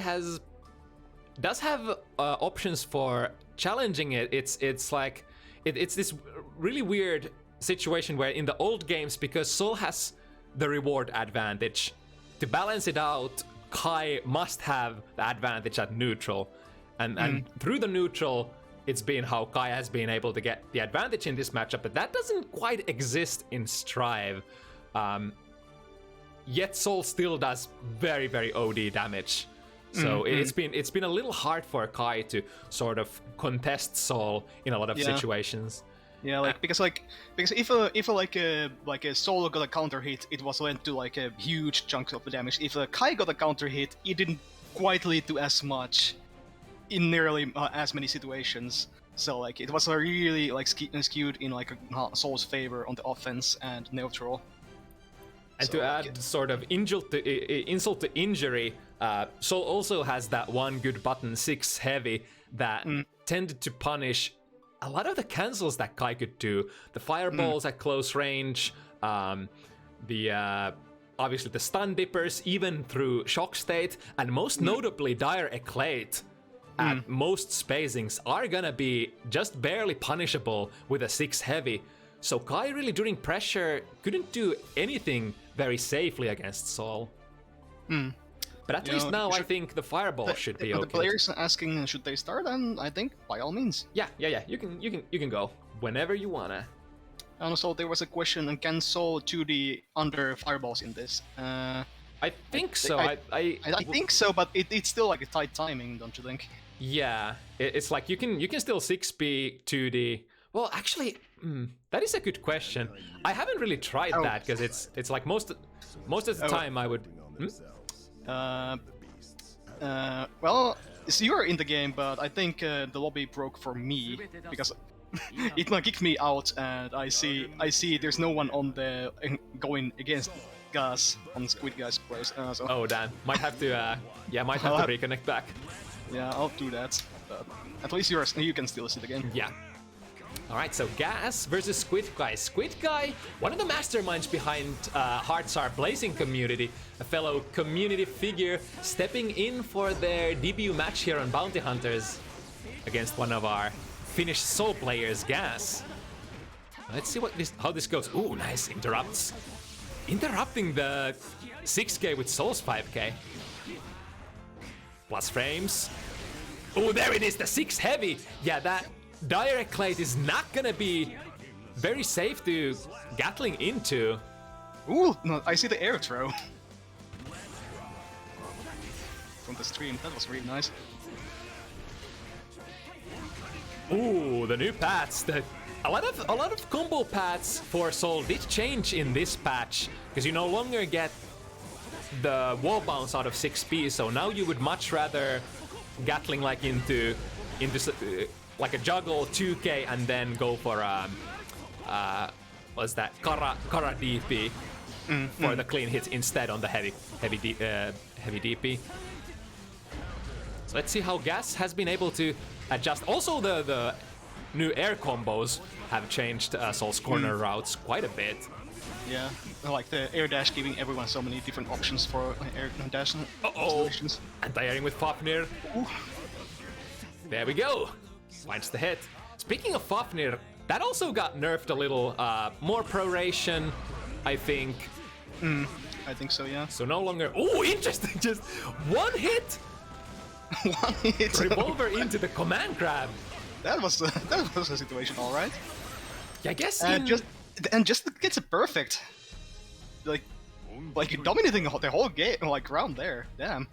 does have options for challenging it, it's like it's this really weird situation where in the old games, because Soul has the reward advantage, to balance it out, Kai must have the advantage at neutral, and through the neutral, it's been how Kai has been able to get the advantage in this matchup, but that doesn't quite exist in Strive. Yet Soul still does very, very OD damage. So it's been a little hard for Kai to sort of contest Soul in a lot of situations. Yeah, because if a Soul got a counter hit, it was led to like a huge chunk of the damage. If a Kai got a counter hit, it didn't quite lead to as much in nearly as many situations. So like it was really like skewed in like Soul's favor on the offense and neutral. And to add sort of insult to injury, Soul also has that one good button, 6 heavy, that tended to punish a lot of the cancels that Kai could do. The fireballs at close range, obviously the stun dippers, even through shock state, and most notably Dire Eclate at most spacings are gonna be just barely punishable with a 6 heavy. So Kai really during pressure couldn't do anything very safely against Soul. But at least now I think the fireball should be okay. The players asking should they start, and I think by all means. Yeah. You can go whenever you wanna. And also there was a question: can Soul 2D under fireballs in this? I think so. I think so, but it's still like a tight timing, don't you think? Yeah, it's like you can still 6B 2D. Well, actually, that is a good question. I haven't really tried that because it's like most of the time I would. Well, so you're in the game, but I think the lobby broke for me because it kicked me out, and I see there's no one on the going against Gas on SquidGuy's place. So. Oh damn! Might have to reconnect back. Yeah, I'll do that. But at least you can still see the game. Yeah. Alright, so Gas versus SquidGuy. SquidGuy, one of the masterminds behind Hearts Are Blazing community, a fellow community figure stepping in for their debut match here on Bounty Hunters against one of our Finnish Soul players, Gas. Let's see how this goes. Ooh, nice interrupts. Interrupting the 6k with Soul's 5k. Plus frames. Oh, there it is, the 6 heavy. Yeah, that direct clade is not gonna be very safe to Gatling into. Ooh, no, I see the air throw. From the stream, that was really nice. Ooh, the new paths. A lot of combo paths for Soul did change in this patch, because you no longer get the wall bounce out of 6p, so now you would much rather Gatling like into like a juggle 2k and then go for what's that, Kara DP for the clean hits instead on the heavy DP. So let's see how Gas has been able to adjust. Also the new air combos have changed Soul's corner routes quite a bit. Yeah, like the air dash giving everyone so many different options for air dash situations. Anti-airing with Fafnir. Ooh. There we go. Finds the hit. Speaking of Fafnir, that also got nerfed a little. More proration, I think. I think so, yeah. So no longer. Oh, interesting. Just one hit. One hit. Revolver into the command grab. That was a situation, all right. Yeah, I guess. Just gets it perfect. Like dominating the whole game, like round there. Damn.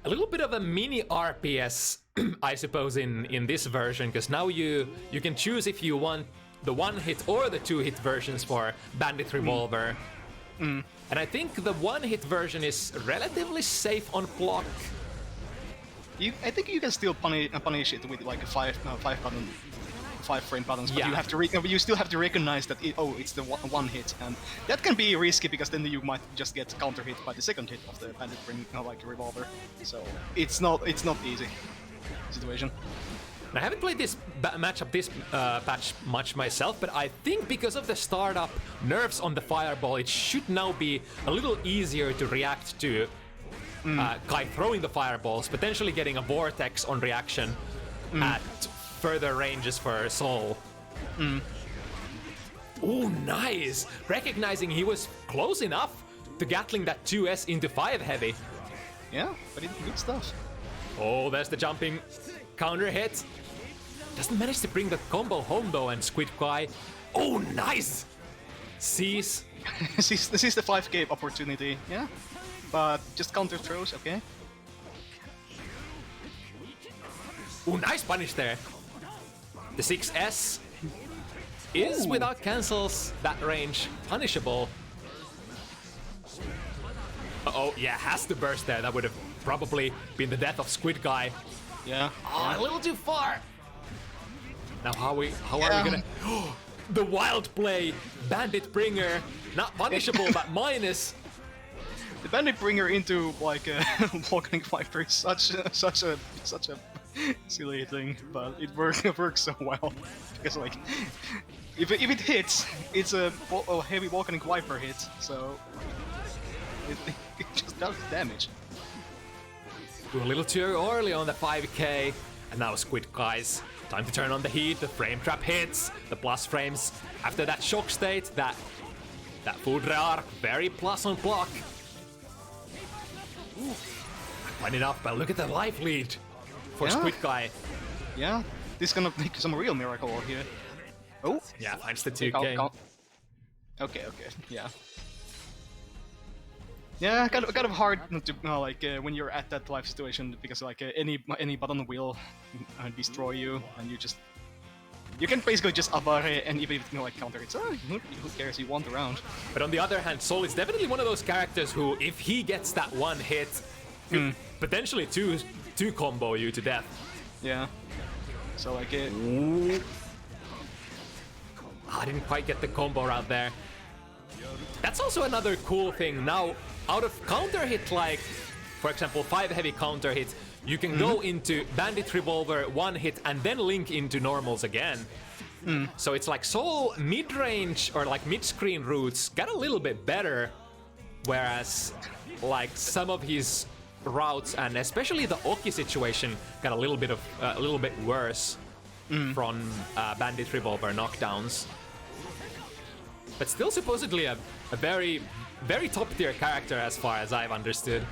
A little bit of a mini RPS, I suppose, in this version, because now you can choose if you want the 1-hit or the 2-hit versions for Bandit Revolver. And I think the 1-hit version is relatively safe on block. I think you can still punish it with like a 5-frame buttons, but yeah. you still have to recognize that it's the one hit, and that can be risky because then you might just get counter hit by the second hit of the Bandit Revolver. So it's not easy situation. I haven't played this matchup this patch much myself, but I think because of the startup nerfs on the Fireball, it should now be a little easier to react to Kai throwing the fireballs, potentially getting a vortex on reaction at further ranges for Soul. Ooh, nice! Recognizing he was close enough to Gatling that 2S into 5 heavy. Yeah, but it's good stuff. Oh, there's the jumping counter hit. Doesn't manage to bring the combo home though, and SquidGuy. Oh, nice! Sees. This is the 5k opportunity, yeah? But just counter throws, okay? Ooh, nice punish there. The 6S is without cancels that range punishable. Uh-oh, yeah, has to burst there. That would have probably been the death of SquidGuy. Yeah. Oh, a little too far. Now how are we gonna... The wild play, Bandit Bringer, not punishable but minus. The Bandit Bringer into like a Volcanic Viper is such a silly thing, but it works so well because like if it hits, it's a heavy Volcanic Viper hit, so it just does damage. We're a little too early on the 5k, and now SquidGuy's time to turn on the heat. The frame trap hits, the plus frames after that shock state, that food rearc, very plus on block. Ooh. Not enough, but look at the life lead for SquidGuy. Yeah, this is gonna make some real miracle here. Oh, yeah, finds the 2k. Okay, yeah. Yeah, kind of hard to when you're at that life situation, because like any button will destroy you, and you can basically just abare and even counter it. So who cares? You want the round. But on the other hand, Soul is definitely one of those characters who, if he gets that one hit, could potentially two combo you to death. Yeah. So like I didn't quite get the combo out there. That's also another cool thing. Now, out of counter hit, like, for example, 5 heavy counter hit, you can go into Bandit Revolver 1 hit and then link into normals again. So it's like Soul mid-range or like mid-screen routes got a little bit better, whereas like some of his routes and especially the Oki situation got a little bit worse. from Bandit Revolver knockdowns. But still supposedly a very, very top tier character as far as I've understood.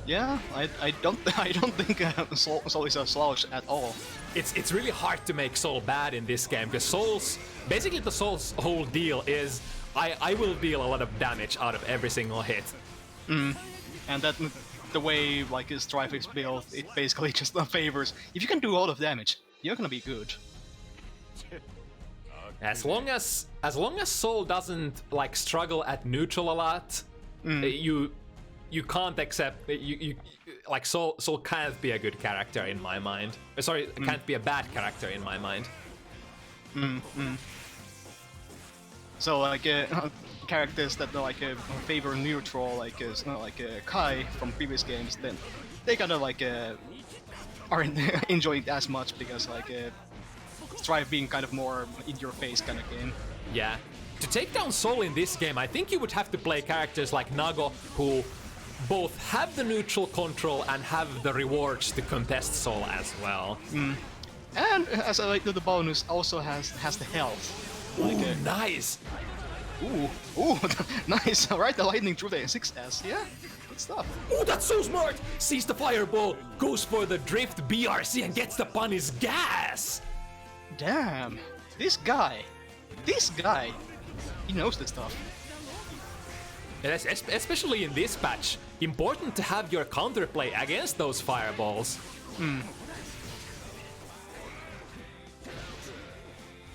Yeah, I don't think Soul is a slouch at all. It's really hard to make Soul bad in this game because basically the Soul's whole deal is I will deal a lot of damage out of every single hit. And that the way like his Strife is built, it basically just favors. If you can do a lot of damage, you're gonna be good. As long as Soul doesn't like struggle at neutral a lot, you can't accept you like Soul can't be a good character in my mind. Sorry, can't be a bad character in my mind. So like characters that like favor neutral, like Kai from previous games, then they kind of like aren't enjoying it as much because like Strife being kind of more in your face kind of game. Yeah. To take down Soul in this game, I think you would have to play characters like Nago, who both have the neutral control and have the rewards to contest Soul as well. And as a like the bonus, also has the health. Like, ooh, nice! Ooh, nice! Right, the lightning through the 6S, yeah, good stuff. Oh, that's so smart! Sees the fireball, goes for the drift BRC and gets the punish gas! Damn, this guy, he knows this stuff. Especially in this patch, important to have your counterplay against those fireballs.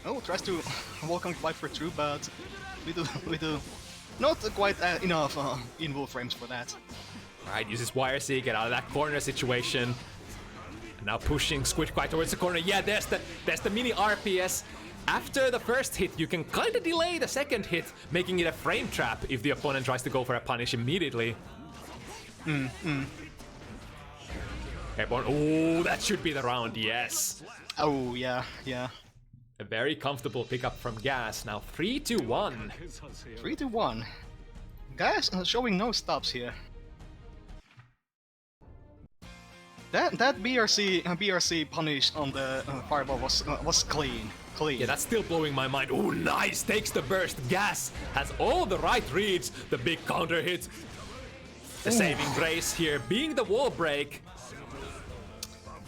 Oh, tries to welcome Viper through, but little not quite enough invul frames for that. Alright, uses YRC, get out of that corner situation. And now pushing SquidGuy towards the corner. Yeah, there's the mini RPS. After the first hit, you can kind of delay the second hit, making it a frame trap if the opponent tries to go for a punish immediately. Airborne. Oh, that should be the round, yes. Oh, yeah. A very comfortable pickup from Gas. Now 3-1. 3-1. Gas showing no stops here. That BRC punish on the fireball was clean. Yeah, that's still blowing my mind. Oh, nice! Takes the burst. Gas has all the right reads. The big counter hit. The saving grace here being the wall break.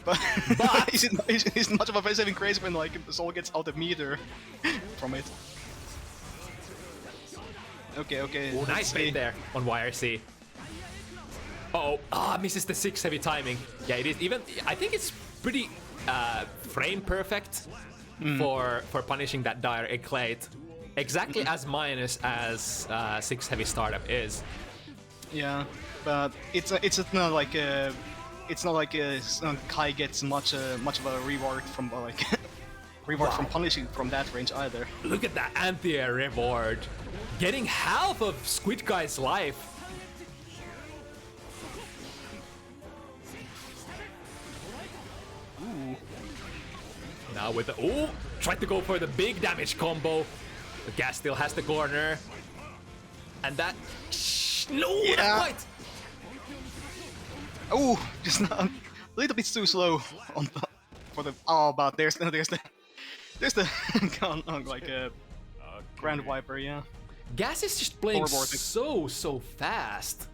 But it's much of a saving grace when like Soul gets out of meter from it. Okay. Oh, nice bait there on YRC. Misses the 6 heavy timing. Yeah, it is even. I think it's pretty frame perfect for punishing that dire Eclate. Exactly as minus as 6 heavy startup is. Yeah, but it's not like Kai gets much of a reward from from punishing from that range either. Look at that anti-air reward, getting half of SquidGuy's life. Ooh. Now with the tried to go for the big damage combo. The Gas still has the corner, and that not quite. Oh, just a little bit too slow on the, for the. Oh, but there's the Grand Viper, yeah. Gas is just playing so fast.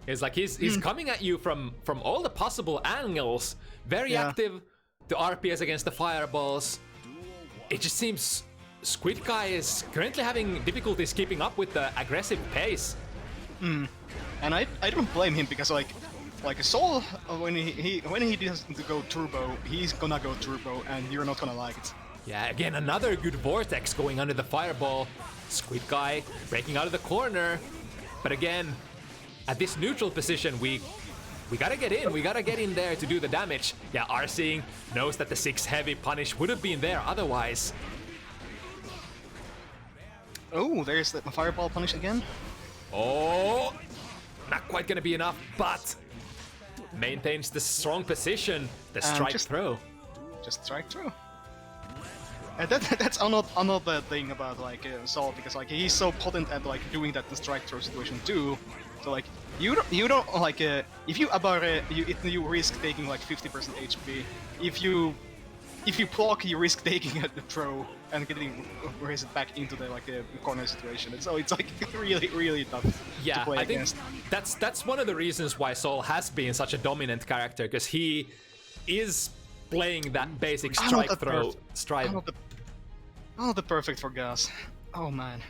It's like he's coming at you from all the possible angles. Very active. The RPS against the fireballs. It just seems SquidGuy is currently having difficulties keeping up with the aggressive pace. And I don't blame him because like Soul when he does to go turbo, he's gonna go turbo and you're not gonna like it. Yeah, again another good vortex going under the fireball. SquidGuy breaking out of the corner, but again at this neutral position we gotta get in. We gotta get in there to do the damage. Yeah, RCing knows that the 6 heavy punish would have been there otherwise. Oh, there's the fireball punish again. Oh, not quite gonna be enough, but maintains the strong position. The strike throw. Just strike throw. And that's another thing about like Soul, because like he's so potent at like doing that the strike throw situation too. So like you don't like if you abare you risk taking like 50% HP. If you if you block, you risk taking a throw and getting raised back into the like a corner situation. And so it's like really tough to play against. That's one of the reasons why Sol has been such a dominant character, because he is playing that basic strike throw. Oh, the perfect for gas. Oh man.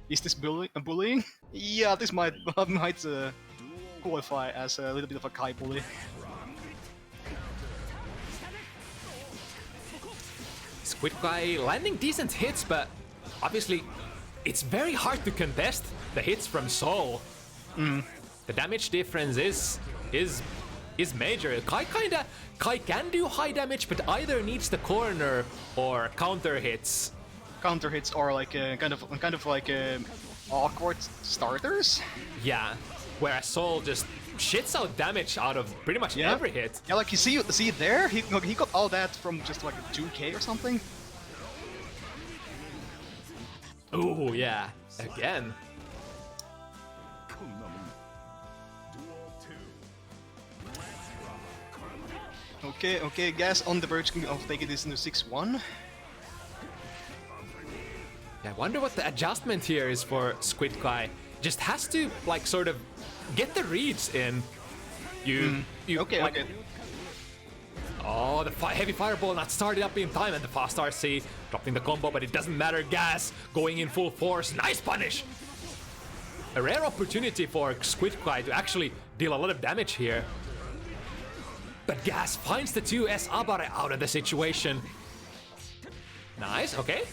Is this bullying? Yeah, this might qualify as a little bit of a Kai bully. SquidGuy landing decent hits, but obviously it's very hard to contest the hits from Sol. The damage difference is major. Kai can do high damage, but either needs the corner or counter hits. Counter hits or like kind of like awkward starters. Yeah, whereas Sol just shits out damage out of pretty much every hit. Yeah, like you see it there. He got all that from just like a 2K or something. Ooh, yeah, again. Okay, Gas on the verge of taking this into 6-1. I wonder what the adjustment here is for SquidGuy. Just has to like sort of get the reads in. Okay. Oh, the heavy fireball not started up in time, and the fast RC dropping the combo, but it doesn't matter. Gas going in full force. Nice punish. A rare opportunity for SquidGuy to actually deal a lot of damage here. But Gas finds the 2S Abare out of the situation. Nice, okay.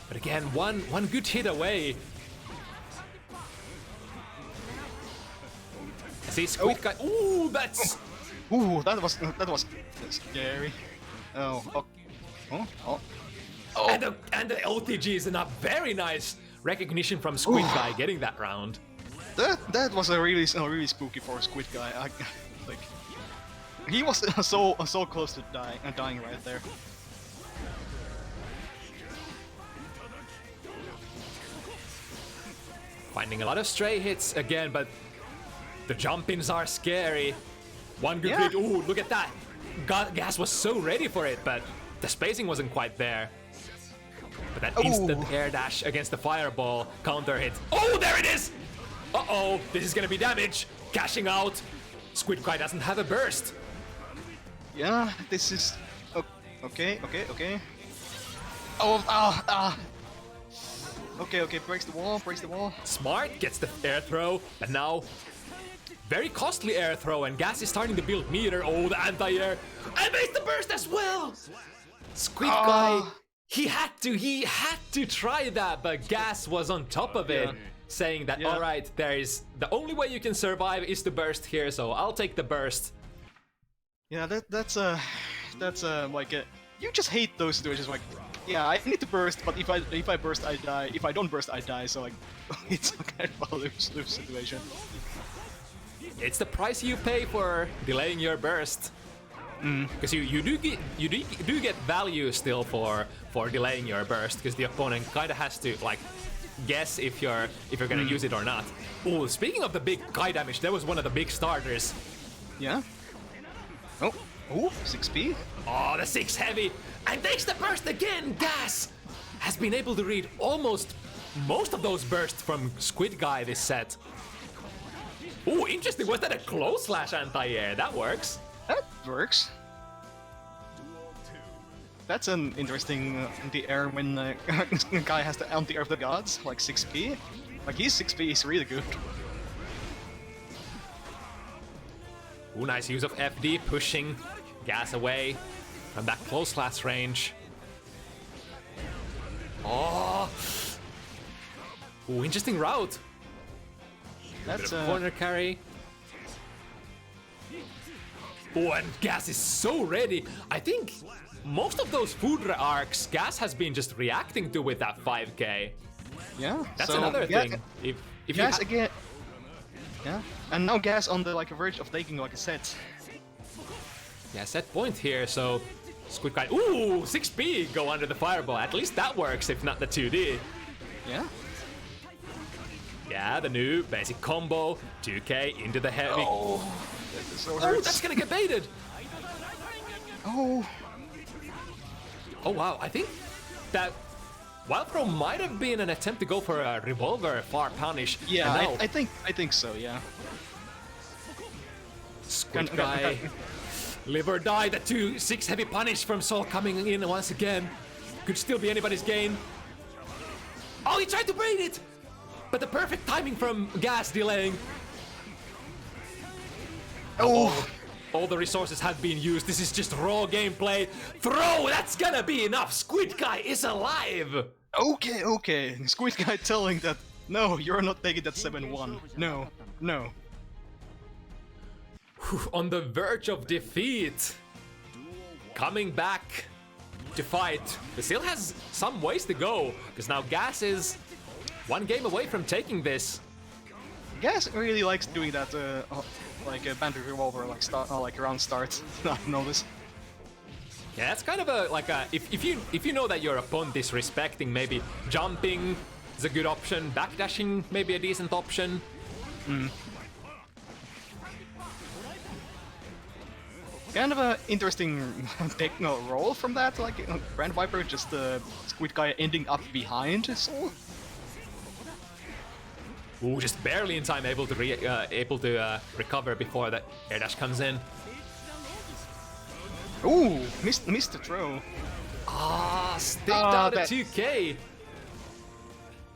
But again, one good hit away. I see SquidGuy. Ooh, that's. Ooh, that was scary. Oh. And the OTG is enough. Very nice recognition from SquidGuy getting that round. That was a really spooky for SquidGuy. Like he was so close to dying right there. Finding a lot of stray hits again, but the jump-ins are scary. One good hit. Ooh, look at that. Gas was so ready for it, but the spacing wasn't quite there. But that instant air dash against the fireball counter hit. Oh, there it is! Uh-oh, this is gonna be damage. Cashing out. SquidGuy doesn't have a burst. Yeah, this is... Okay. Okay, breaks the wall. Smart, gets the air throw, and now very costly air throw, and Gas is starting to build meter. Oh, the anti-air, and makes the burst as well. SquidGuy, he had to try that, but Gas was on top of it, saying that all right, the only way you can survive is to burst here, so I'll take the burst. Yeah, that's like you just hate those situations. Like, yeah, I need to burst, but if I burst, I die. If I don't burst, I die. So like, it's kind of a lose situation. It's the price you pay for delaying your burst, because you do get value still for delaying your burst, because the opponent kind of has to like guess if you're gonna use it or not. Oh, speaking of the big Kai damage, that was one of the big starters. Yeah. Oh, 6P. Oh, the 6 heavy, and takes the burst again. Gas has been able to read almost most of those bursts from SquidGuy this set. Oh, interesting. Was that a close slash anti-air? That works. That works. That's an interesting anti-air when guy has the anti-air of the gods, like 6P. Like his 6P is really good. Ooh, nice use of FD, pushing Gas away from that close slash range. Oh! Ooh, interesting route. That's a corner carry. Oh, and Gas is so ready. I think most of those food arcs, Gas has been just reacting to with that 5k. Yeah, that's another thing. If Gas again. Yeah, and now Gas on the verge of taking like a set. Yeah, set point here, so SquidGuy. Ooh, 6P go under the fireball. At least that works, if not the 2D. Yeah. Yeah, the new basic combo, 2k into the heavy. Oh, that so hurts. Oh, that's gonna get baited. Oh. Oh wow, I think that wild throw might have been an attempt to go for a revolver far punish. Yeah, and now I think so. Yeah. SquidGuy, live or die. The 2-6 heavy punish from Sol coming in once again. Could still be anybody's gain. Oh, he tried to bait it, but the perfect timing from Gas delaying. Oh. All the resources have been used. This is just raw gameplay. Throw! That's gonna be enough. SquidGuy is alive. Okay, okay. SquidGuy telling that no, you're not taking that 7-1. No, no. On the verge of defeat. Coming back to fight. But still has some ways to go, because now Gas is one game away from taking this. Gas really likes doing that, like a bandit revolver, like round start. I've noticed. Yeah, that's kind of if you know that your opponent is respecting, maybe jumping is a good option, backdashing maybe a decent option. Kind of a interesting techno roll from that, like Grand Viper, just SquidGuy ending up behind Sol. Ooh, just barely in time, able to recover before that air dash comes in. Ooh, missed the throw. Ah, staked out a that- 2K.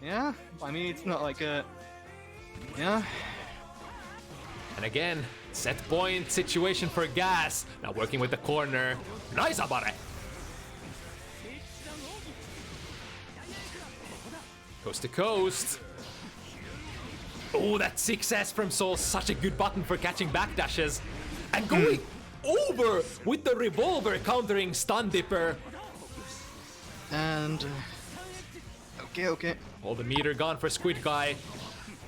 Yeah, I mean it's not like a. Yeah. And again, set point situation for Gas. Now working with the corner. Nice abare. Coast to coast. Oh, that 6S from Sol, such a good button for catching backdashes. And going over with the revolver countering Stun Dipper. And okay. All the meter gone for SquidGuy.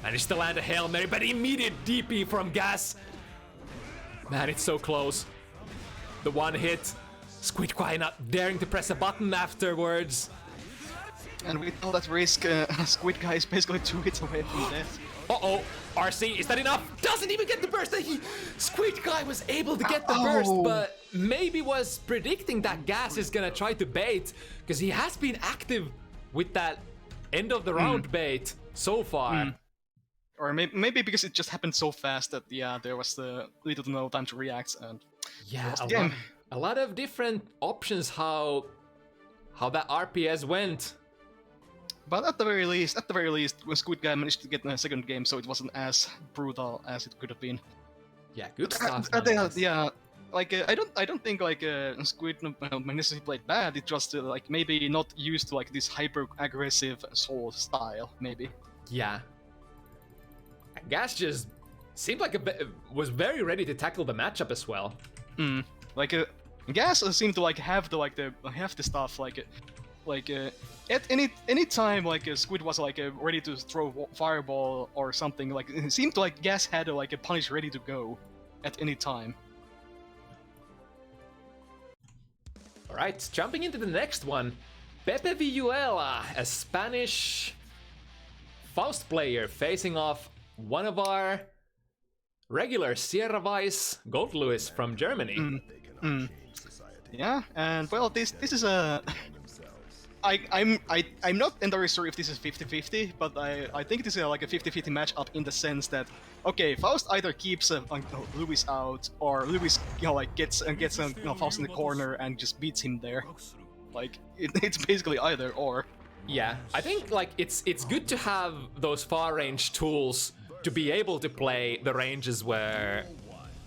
Managed to land a Hail Mary, but immediate DP from Gas. Man, it's so close. The one hit. SquidGuy not daring to press a button afterwards. And with all that risk, SquidGuy is basically 2 hits away from death. Uh-oh, RC, is that enough? Doesn't even get the burst. SquidGuy was able to get the burst, but maybe was predicting that Gas is gonna try to bait, because he has been active with that end of the round bait so far. Or maybe because it just happened so fast that, yeah, there was little to no time to react, and Yeah, game. a lot of different options how that RPS went. But at the very least, SquidGuy managed to get a second game, so it wasn't as brutal as it could have been. Yeah, good stuff. Yeah, like I don't think like Squid necessarily played bad. It just like maybe not used to like this hyper aggressive Sol style, maybe. Yeah. Gas just seemed like was very ready to tackle the matchup as well. Like Gas seemed to like have the stuff at any time like Squid was like ready to throw fireball or something, like it seemed like Gas had like a punish ready to go at any time. Alright, jumping into the next one. Pepe Viyuela, a Spanish Faust player facing off one of our regular Sierra Vice Gold Lewis from Germany. Yeah, and well, this is a. I'm not entirely sure if this is 50-50, but I think this is like a 50-50 matchup in the sense that, okay, Faust either keeps Lewis out, or Lewis like gets Faust in the corner and just beats him there. Like it's basically either or. Yeah, I think like it's good to have those far range tools to be able to play the ranges where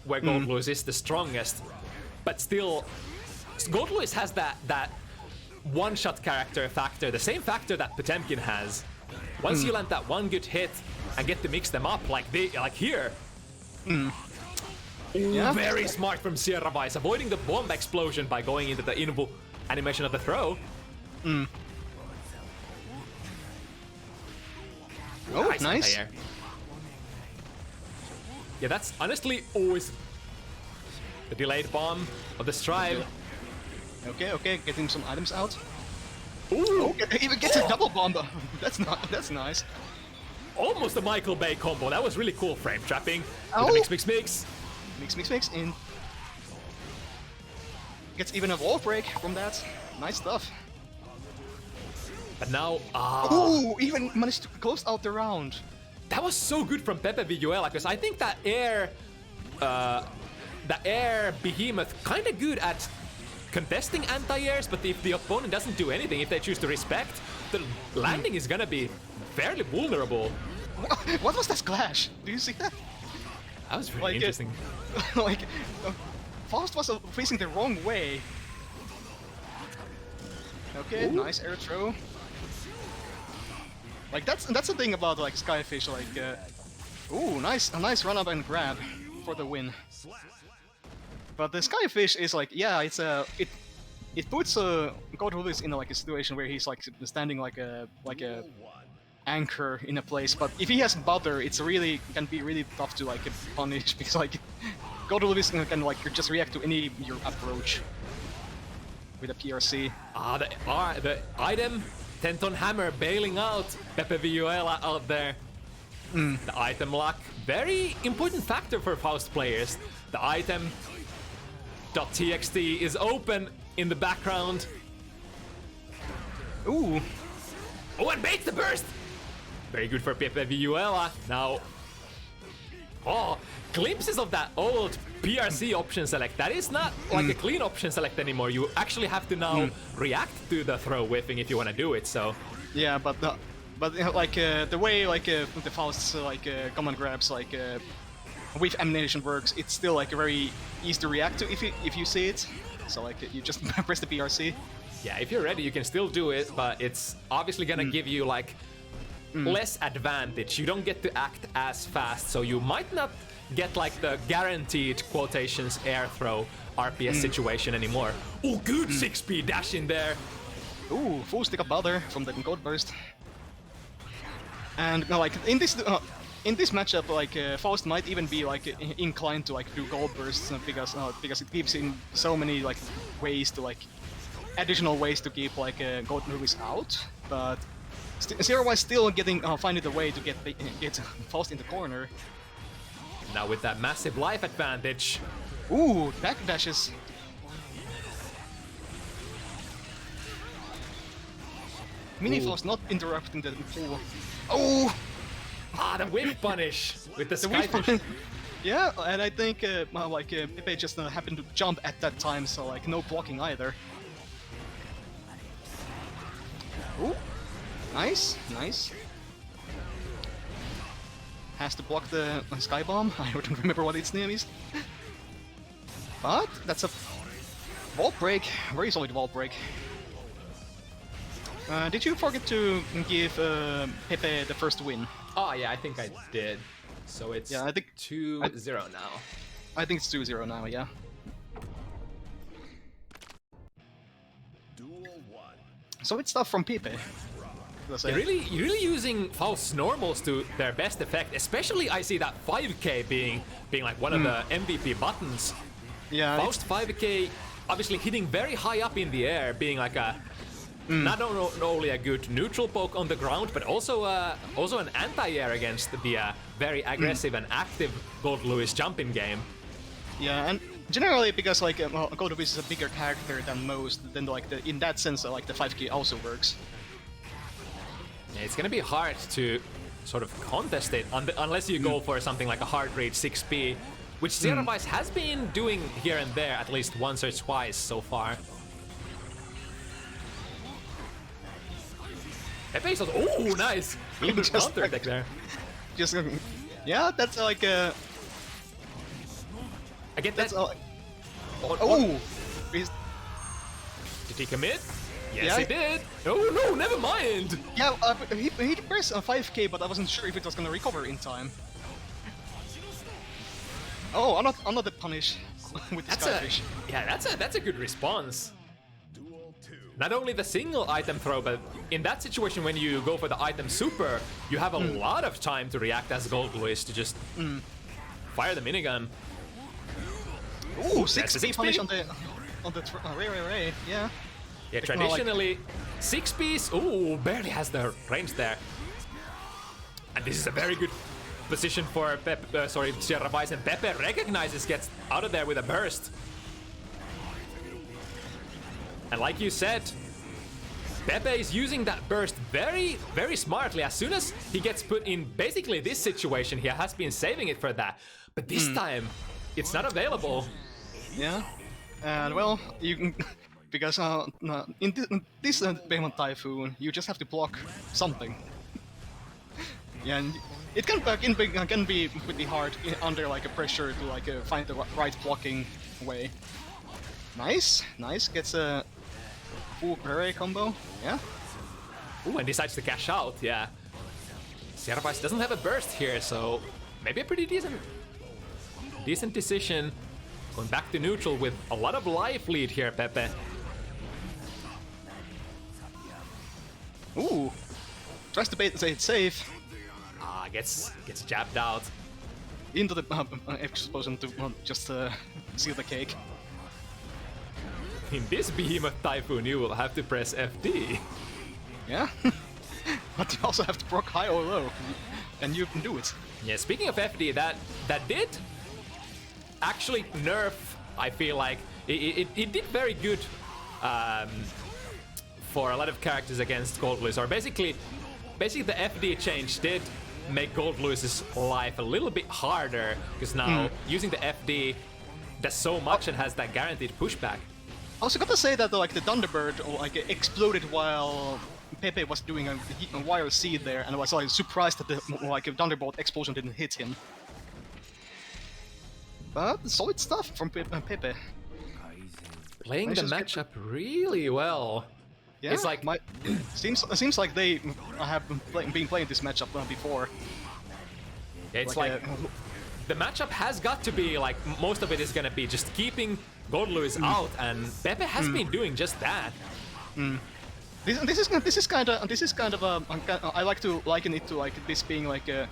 Gold Lewis is the strongest, but still, Gold Lewis has that one-shot character factor, the same factor that Potemkin has. Once you land that one good hit and get to mix them up like here. Ooh, Yeah. very smart from Sierra Vice, avoiding the bomb explosion by going into the invo animation of the throw. Oh, nice. anti-air. Yeah, that's honestly always the delayed bomb of the Strive. Okay, getting some items out. Ooh, He even gets a double bomb. That's nice. almost a Michael Bay combo. That was really cool. Frame trapping. With Oh. the mix. Mix in. gets even a wall break from that. Nice stuff. But now, Ooh, even managed to close out the round. that was so good from Pepe Viyuela, because I think that air behemoth kind of good at contesting anti-airs, but if the opponent doesn't do anything, if they choose to respect, the landing is gonna be fairly vulnerable. What was that splash? Do you see that? That was really interesting. Like, Faust was facing the wrong way. Okay, Ooh. nice air throw. Like that's the thing about like Skyfish. Like, ooh, a nice run up and grab for the win. But the Skyfish is like, yeah, it puts GGST in like a situation where he's like standing like a anchor in a place. But if he has bother, can be really tough to like punish because like GGST can like just react to any your approach with a PRC. The item, 10-ton hammer bailing out Pepe Viyuela out there. The item luck, very important factor for Faust players. The item .txt is open in the background. Ooh. Oh, and baits the burst! Very good for Pepe Viyuela. Now, glimpses of that old PRC option select. That is not like a clean option select anymore. You actually have to now react to the throw whiffing if you want to do it. So yeah, but you know, like the way like the Faust's like command grabs like with ammunition works, it's still like very easy to react to if you see it. So like you just press the PRC. yeah, if you're ready, you can still do it, but it's obviously gonna give you like less advantage. You don't get to act as fast, so you might not get like the guaranteed quotations air throw RPS situation anymore. Oh, good 6p dash in there. Ooh, full stick of bother from the gold burst. And like in this matchup, like Faust might even be like inclined to like do gold bursts because it gives him so many like ways to like additional ways to keep like gold movies out. But Zero was still finding the way to get Faust in the corner. Now with that massive life advantage. Ooh, back dashes. Mini Faust not interrupting the pool. Oh! The whip punish with the Skyfish. Yeah, and I think Pepe just happened to jump at that time, so like no blocking either. Ooh, nice. Has to block the Sky Bomb. I don't remember what its name is. But that's a wall break, very solid wall break. Did you forget to give Pepe the first win? Oh yeah, I think I did. So it's 2-0 now. I think it's 2-0 now, yeah. So it's stuff from Pepe. You're really using Faust's normals to their best effect. Especially I see that 5k being like one of the MVP buttons. Yeah. Faust 5k obviously hitting very high up in the air, being like a not only a good neutral poke on the ground, but also an anti-air against the very aggressive and active Gold Lewis jumping game. Yeah, and generally because like Gold Lewis is a bigger character than most, then like in that sense like the 5k also works. Yeah, it's gonna be hard to sort of contest it unless you go for something like a hard read 6p, which Zerabais has been doing here and there at least once or twice so far. Pepe is also, oh, nice! Little bit of counter attack there. Just, yeah, that's like a... I get that. Oh! Did he commit? Yes, Yeah, he did! Oh no, never mind! Yeah, he pressed a 5k, but I wasn't sure if it was gonna recover in time. Oh, another punish with the Skyfish. That's a good response. Not only the single item throw, but in that situation when you go for the item super, you have a lot of time to react as Gold Lewis to just fire the minigun. Ooh, 6p punish on the Ray, yeah. Yeah, traditionally 6p's, ooh, barely has the range there. And this is a very good position for Zerabais, and Pepe recognizes, gets out of there with a burst. And like you said, Pepe is using that burst very, very smartly. As soon as he gets put in basically this situation, he has been saving it for that. But this time, it's not available. Yeah, and well, you can, because in this Behemoth Typhoon, you just have to block something. Yeah, and it can be pretty hard under like a pressure to like find the right blocking way. Nice, gets a full parry combo. Yeah. Ooh, and decides to cash out. Yeah. SquidGuy doesn't have a burst here, so maybe a pretty decent decision. Going back to neutral with a lot of life lead here, Pepe. Ooh, tries to play it safe. Gets jabbed out. Into the explosion to just seal the cake. In this Behemoth Typhoon, you will have to press FD. Yeah, but you also have to proc high or low, and you can do it. Yeah, speaking of FD, that did actually nerf. I feel like it did very good for a lot of characters against Gold Luis. Or basically the FD change did make Gold Luis's life a little bit harder, because now using the FD does so much and has that guaranteed pushback. I also gotta say that like the Thunderbird like exploded while Pepe was doing a wire seed there, and I was like surprised that the like Thunderbolt explosion didn't hit him. But solid stuff from Pepe. Playing the matchup really well. Yeah, it's like seems like they have been playing this matchup before. Yeah, it's like the matchup has got to be like most of it is gonna be just keeping Gold Luis out, and Pepe has been doing just that. This is kind of I like to liken it to like this being like a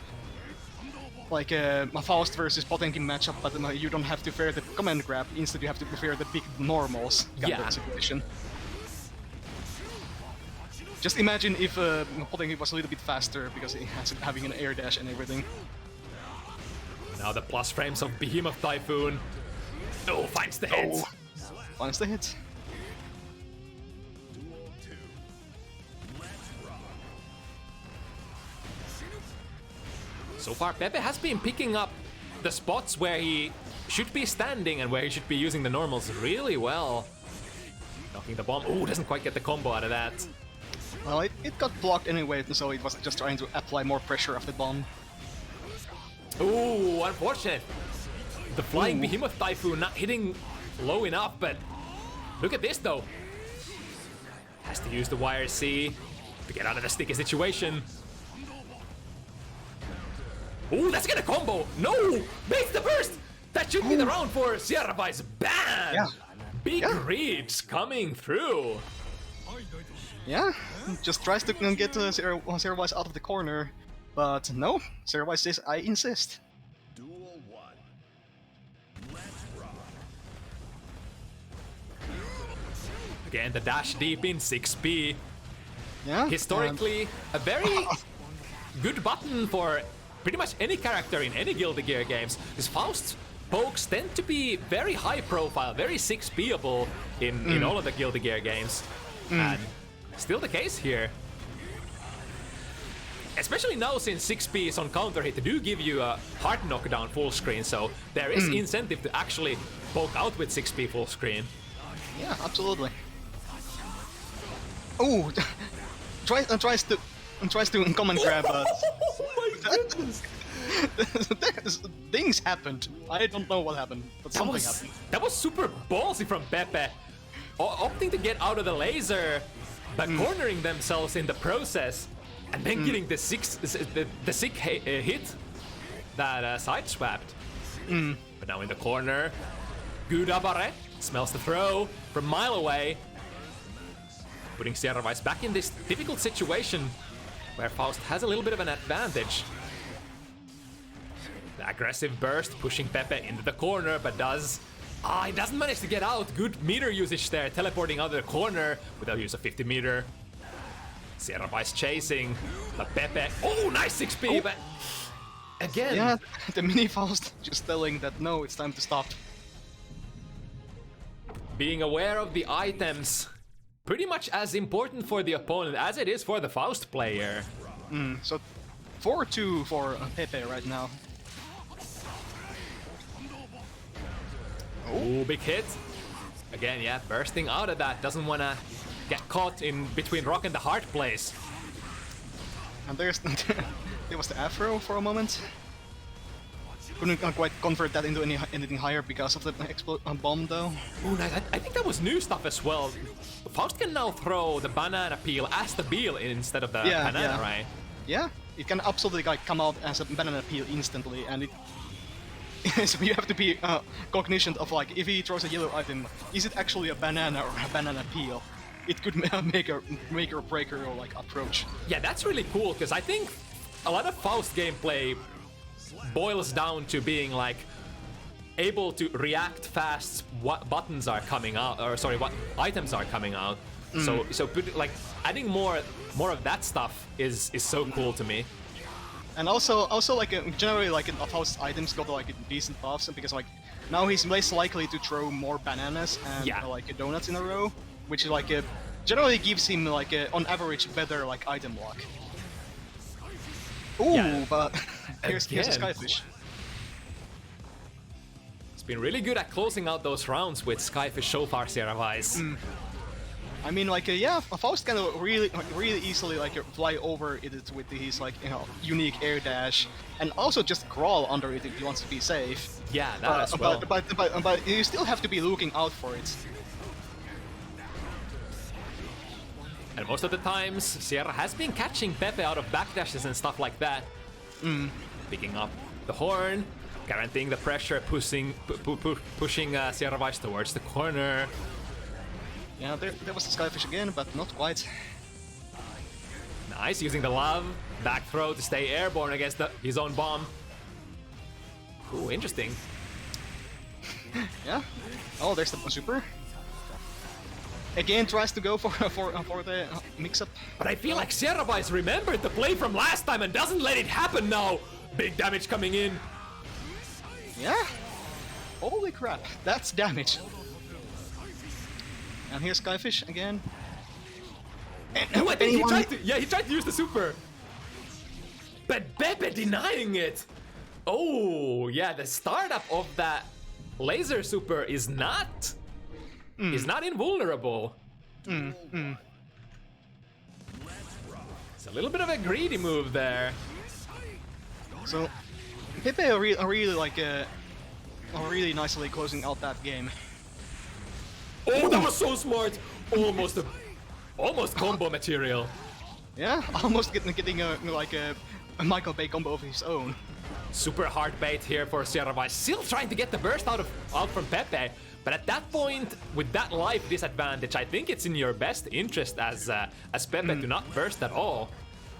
Faust versus Potenkin matchup, but you don't have to fear the command grab. Instead, you have to fear the big normals kind of situation. Just imagine if Potenkin was a little bit faster because he has having an air dash and everything. Now the plus frames of Behemoth Typhoon. Oh, finds the hit. Finds the hit. So far, Pepe has been picking up the spots where he should be standing and where he should be using the normals really well. Knocking the bomb. Oh, doesn't quite get the combo out of that. Well, it got blocked anyway, so it was just trying to apply more pressure off the bomb. Ooh, unfortunate. The flying Behemoth Typhoon not hitting low enough, but look at this though. Has to use the wire C to get out of the sticky situation. Ooh, that's gonna combo! No! Makes the burst! That should be the round for SquidGuy's ban! Yeah. Big reads coming through. Yeah, just tries to get SquidGuy out of the corner, but no, SquidGuy says, I insist. Duel 1. Let's rock. Again, the dash deep in 6P. Yeah. Historically, a very good button for pretty much any character in any Guilty Gear games. His Faust pokes tend to be very high profile, very 6P-able in all of the Guilty Gear games. And still the case here. Especially now since 6P is on counter hit, they do give you a hard knockdown full screen, so there is incentive to actually poke out with 6P full screen. Yeah, absolutely. Oh, tries to command grab. Oh my goodness! Things happened. I don't know what happened, but something happened. That was super ballsy from Pepe, opting to get out of the laser, but cornering themselves in the process, and then getting the sick hit that side swapped. But now in the corner, Gudabare smells the throw from a mile away, putting SquidGuy back in this difficult situation where Faust has a little bit of an advantage. The aggressive burst pushing Pepe into the corner, but he doesn't manage to get out. Good meter usage there, teleporting out of the corner without use of 50 meter. SquidGuy's chasing, but Pepe, nice 6P, but again. Yeah, the mini Faust just telling that no, it's time to stop. Being aware of the items pretty much as important for the opponent as it is for the Faust player. So 4-2 for Pepe right now. Oh, big hit. Again, yeah, bursting out of that. Doesn't want to get caught in between rock and the hard place. And there's there was the Afro for a moment. Couldn't quite convert that into anything higher because of the bomb though. Ooh, nice. I think that was new stuff as well. Faust can now throw the banana peel as the peel instead of the banana, right? Yeah, it can absolutely like come out as a banana peel instantly, and it. So you have to be cognizant of like if he throws a yellow item, is it actually a banana or a banana peel? It could make or break your like approach. Yeah, that's really cool because I think a lot of Faust gameplay boils down to being like able to react fast what buttons are coming out, or sorry, what items are coming out. So like adding more of that stuff is so cool to me. And also like generally like Faust's items got like decent buffs because like now he's less likely to throw more bananas and like donuts in a row, which like generally gives him like on average better like item luck. Ooh, but here's a Skyfish. It's been really good at closing out those rounds with Skyfish so far, Sierra Vice. I mean, like, yeah, Faust can really easily like fly over it with his like unique air dash, and also just crawl under it if he wants to be safe. Yeah, that as well. But you still have to be looking out for it. And most of the times, Sierra has been catching Pepe out of backdashes and stuff like that. Picking up the horn, guaranteeing the pressure, pushing Sierra Vice towards the corner. Yeah, there was the Skyfish again, but not quite. Nice, using the love, back throw to stay airborne against his own bomb. Ooh, interesting. Yeah. Oh, there's the super. Again, tries to go for the mix-up. But I feel like Sierra Vice remembered the play from last time and doesn't let it happen now. Big damage coming in. Yeah. Holy crap, that's damage. And here's Skyfish again. And I think he tried to use the super. But Pepe denying it. Oh, yeah, the startup of that laser super is not invulnerable. It's a little bit of a greedy move there. So Pepe are really like really nicely closing out that game. Oh, that was so smart! Almost combo material. Yeah, almost getting like a Michael Bay combo of his own. Super hard bait here for Sierra Vice, still trying to get the burst out from Pepe. But at that point, with that life disadvantage, I think it's in your best interest as Pepe to not burst at all.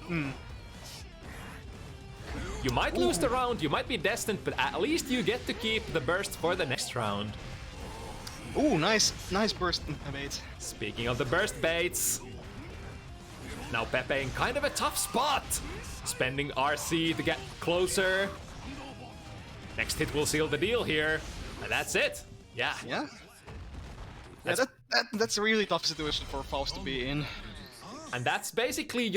You might lose the round, you might be destined, but at least you get to keep the burst for the next round. Ooh, nice burst bait. Speaking of the burst baits, now Pepe in kind of a tough spot. Spending RC to get closer. Next hit will seal the deal here, and that's it. Yeah. That's a really tough situation for Faust to be in. And that's basically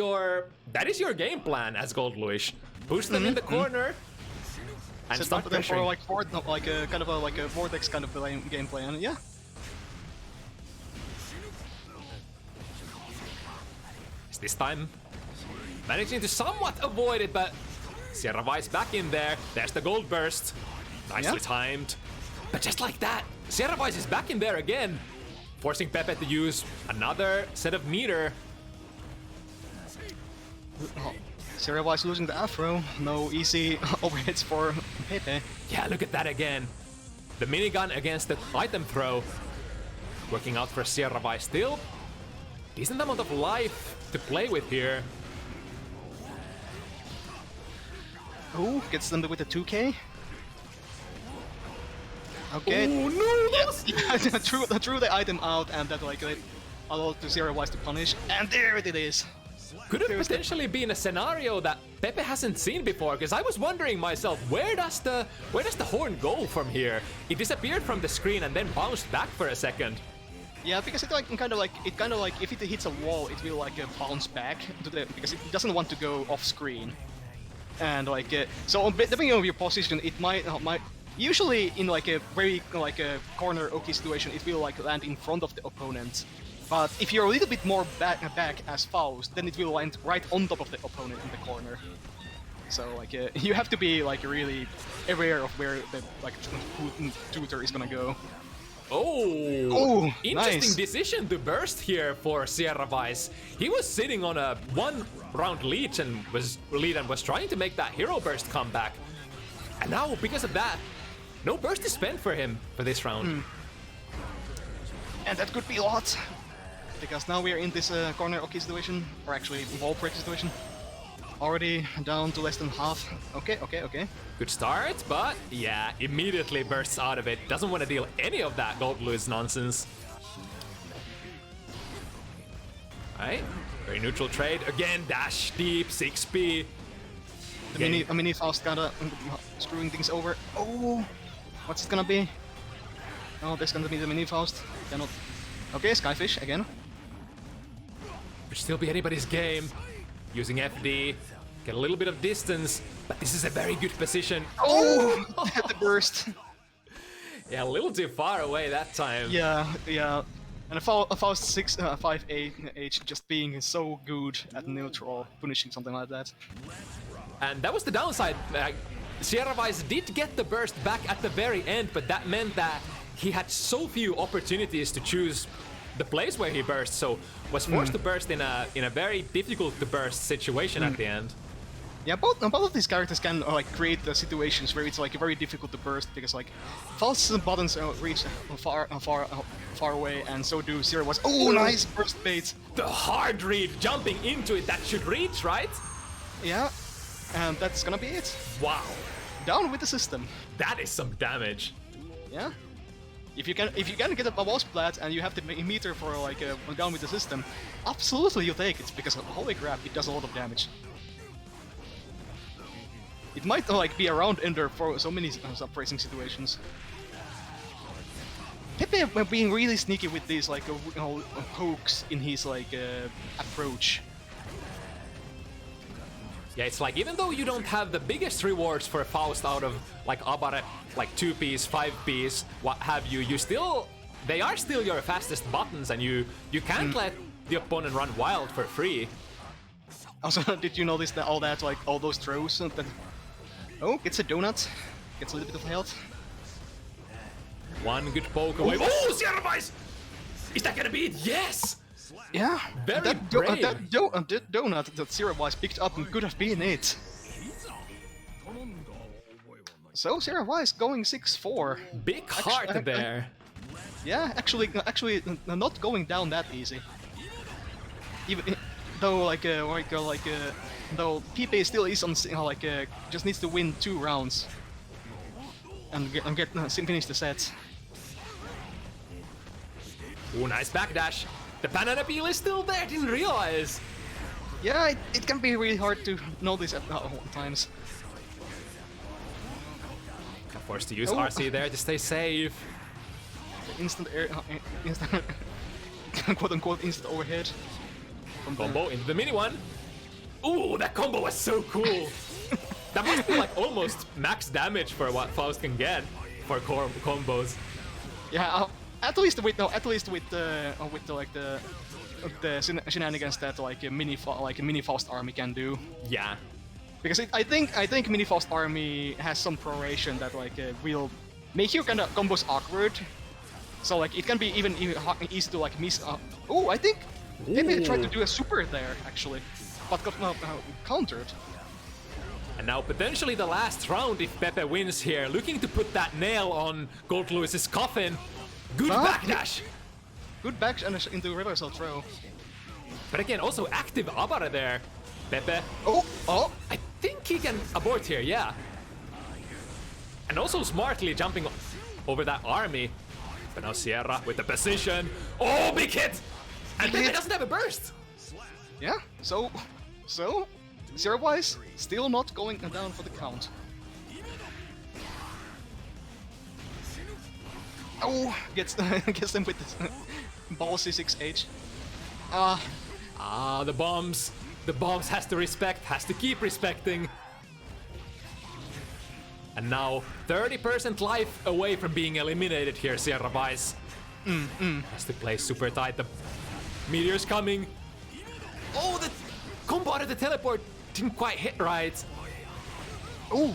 that is your game plan as Goldluish. Push them in the corner and set start up them pressuring. for like a vortex kind of gameplay, and yeah. This time managing to somewhat avoid it, but Sierra Vice back in there. There's the gold burst. Nicely timed. But just like that, Sierra Vice is back in there again, forcing Pepe to use another set of meter. Oh, Sierra Vice losing the Afro. No easy overhits for Pepe. Yeah, look at that again. The minigun against the item throw. Working out for Sierra Vice still. Decent amount of life to play with here. Ooh, gets them with a 2K. Okay. Oh no! Yes. Threw the item out, and that like allowed to Sierra Vice to punish. And there it is. Could have potentially been a scenario that Pepe hasn't seen before, because I was wondering myself, where does the horn go from here? It disappeared from the screen and then bounced back for a second. Yeah, because it kind of like if it hits a wall, it will like bounce back to the because it doesn't want to go off screen, and like so depending on your position, it might usually in like a very like a corner okay situation, it will like land in front of the opponent. But if you're a little bit more back as Faust, then it will land right on top of the opponent in the corner. So like you have to be like really aware of where the like tutor is gonna go. Oh, interesting nice. decision to burst here for Sierra Vice. He was sitting on a one-round lead and was trying to make that hero burst come back. And now, because of that, no burst is spent for him for this round. And that could be a lot, because now we're in this corner okay situation, or actually wall break situation. Already down to less than half. Okay. Good start, but yeah, immediately bursts out of it. Doesn't want to deal any of that Gold Blues nonsense. Right, very neutral trade. Again, dash deep, 6p. A mini Faust kinda screwing things over. Oh, what's it gonna be? Oh, there's gonna be the mini Faust. Cannot. Okay, Skyfish again. Could still be anybody's game. Using FD, get a little bit of distance, but this is a very good position. Oh, at the burst. Yeah, a little too far away that time. Yeah. And a Faust 5H just being so good at neutral, punishing something like that. And that was the downside. Sierra Vice did get the burst back at the very end, but that meant that he had so few opportunities to choose the place where he burst, so was forced to burst in a very difficult to burst situation at the end. Yeah, both of these characters can like create the situations where it's like very difficult to burst because like Faust's buttons reach far away, and so do Sierra Vice. Oh, nice burst bait! The hard read, jumping into it, that should reach, right? Yeah, and that's gonna be it. Wow, Down with the system. that is some damage. Yeah. If you can get a wall splat and you have the meter for like down with the system, absolutely you take it because holy crap, it does a lot of damage. It might like be a round ender for so many sub-racing situations. Pepe being really sneaky with these like hooks in his like approach. Yeah, it's like even though you don't have the biggest rewards for Faust out of like Abare, like 2Ps, 5Ps, what have you, they are still your fastest buttons, and you can't let the opponent run wild for free. Also, did you notice that all those throws that... Oh, gets a donut, gets a little bit of health. One good poke away. Oh, Sierra Vice! Is that gonna be it? Yes! Yeah, Very that brave. donut that Sierra Vice picked up could have been it. So Sierra Vice going 6-4. Big heart there. Yeah, actually, not going down that easy. Even though though Pepe still is on just needs to win 2 rounds and finish the set. Oh, nice backdash. The banana peel is still there, didn't realize. Yeah, it can be really hard to notice at times. Forced to use RC there to stay safe. Instant quote-unquote instant overhead. Combo into the mini one. Ooh, that combo was so cool. That must be like almost max damage for what Faust can get for combos. Yeah, at least with the shenanigans that like a mini Faust army can do. Yeah. Because I think mini Faust army has some proration that like will make your kind of combos awkward. So like it can be even easy to like miss. Oh, I think Pepe tried to do a super there actually, but got countered. And now potentially the last round if Pepe wins here, looking to put that nail on Gold Lewis's coffin. Good backdash. Good back and into reversal throw. But again, also active Abara there. Pepe. Oh! I think he can abort here, yeah. And also smartly jumping over that army. But now Sierra with the position. Oh, big hit! And Pepe doesn't have a burst! Yeah, so Sierra Vice still not going down for the count. Oh, gets them with this. Ball C6H. The bombs. The bombs has to respect, has to keep respecting. And now 30% life away from being eliminated here, Sierra Vice. Has to play super tight. The meteor's coming. Oh, the combo out of the teleport didn't quite hit right. Ooh.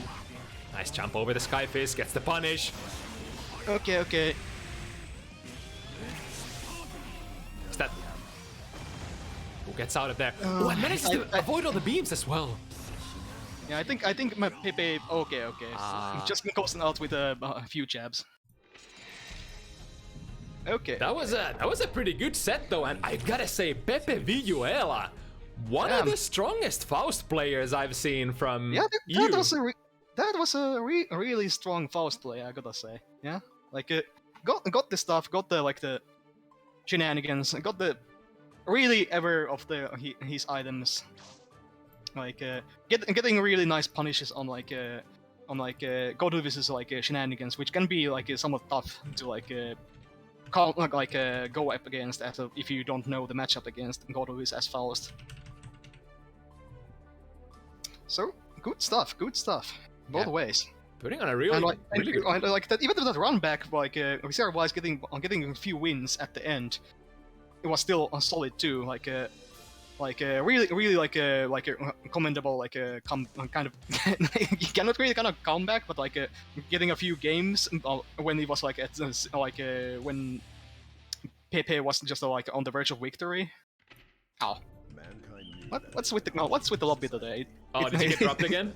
Nice jump over the Skyfish, gets the punish. Okay, okay. Is that... Who gets out of there? Oh, and manages to avoid all the beams as well. Yeah, I think my Pepe. Okay, okay. So just goes out with a few jabs. Okay. That was a pretty good set though, and I gotta say, Pepe Viyuela, one of the strongest Faust players I've seen from you. That was a really strong Faust play, I gotta say. Yeah, like got the stuff, got the like the shenanigans, got the really ever of his items. Like getting really nice punishes on Godwiz's shenanigans, which can be like somewhat tough to go up against if you don't know the matchup against Godwiz as Faust. So good stuff, both ways. Putting on a really good. Like that, even though that run back, Sierra Vice getting a few wins at the end, it was still solid too. Really commendable kind of you cannot really kind of comeback, but getting a few games when it was when Pepe was just on the verge of victory. Ow. What's with the lobby today? Oh, did he get dropped again?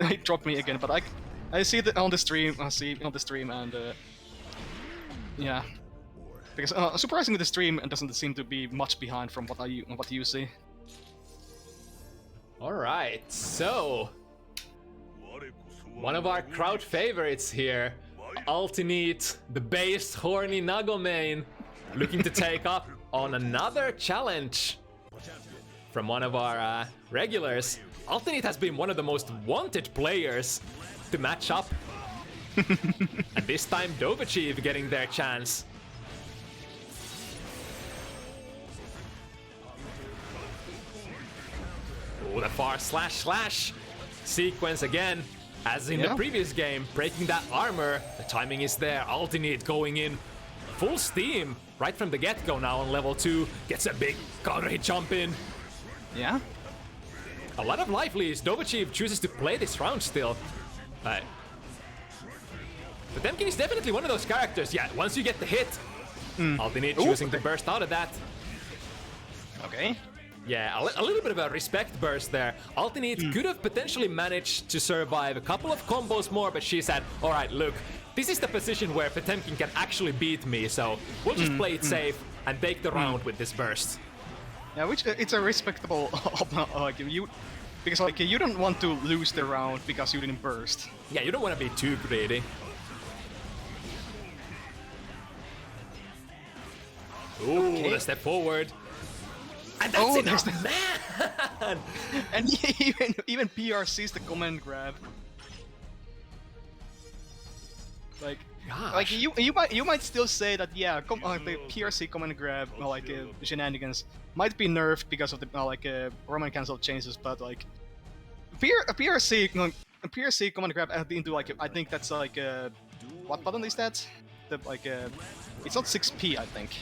He dropped me again, but I see it on the stream. And yeah. Because surprisingly, the stream doesn't seem to be much behind from what you see. All right, so one of our crowd favorites here, ULTINEET, the based horny Nago main, looking to take up on another challenge from one of our regulars. ULTINEET has been one of the most wanted players to match up, and this time DovahChief getting their chance. Oh, the far slash sequence again, as in the previous game, breaking that armor. The timing is there. ULTINEET going in full steam right from the get-go now on level 2. Gets a big counter hit jump in. Yeah. A lot of life leads. DovahChief chooses to play this round still. But Temkin is definitely one of those characters. Yeah, once you get the hit, ULTINEET choosing to burst out of that. Okay. Yeah, a little bit of a respect burst there. ULTINEET could have potentially managed to survive a couple of combos more, but she said, alright, look, this is the position where Potemkin can actually beat me, so we'll just play it safe and take the round with this burst. Yeah, which it's a respectable because you don't want to lose the round because you didn't burst. Yeah, you don't want to be too greedy. Ooh, the step forward. And that's enough, man! And even PR sees the command grab. You might still say that the PRC command grab shenanigans might be nerfed because of the Roman cancel changes, but PRC command grab into I think that's what button is that? It's not 6P, I think.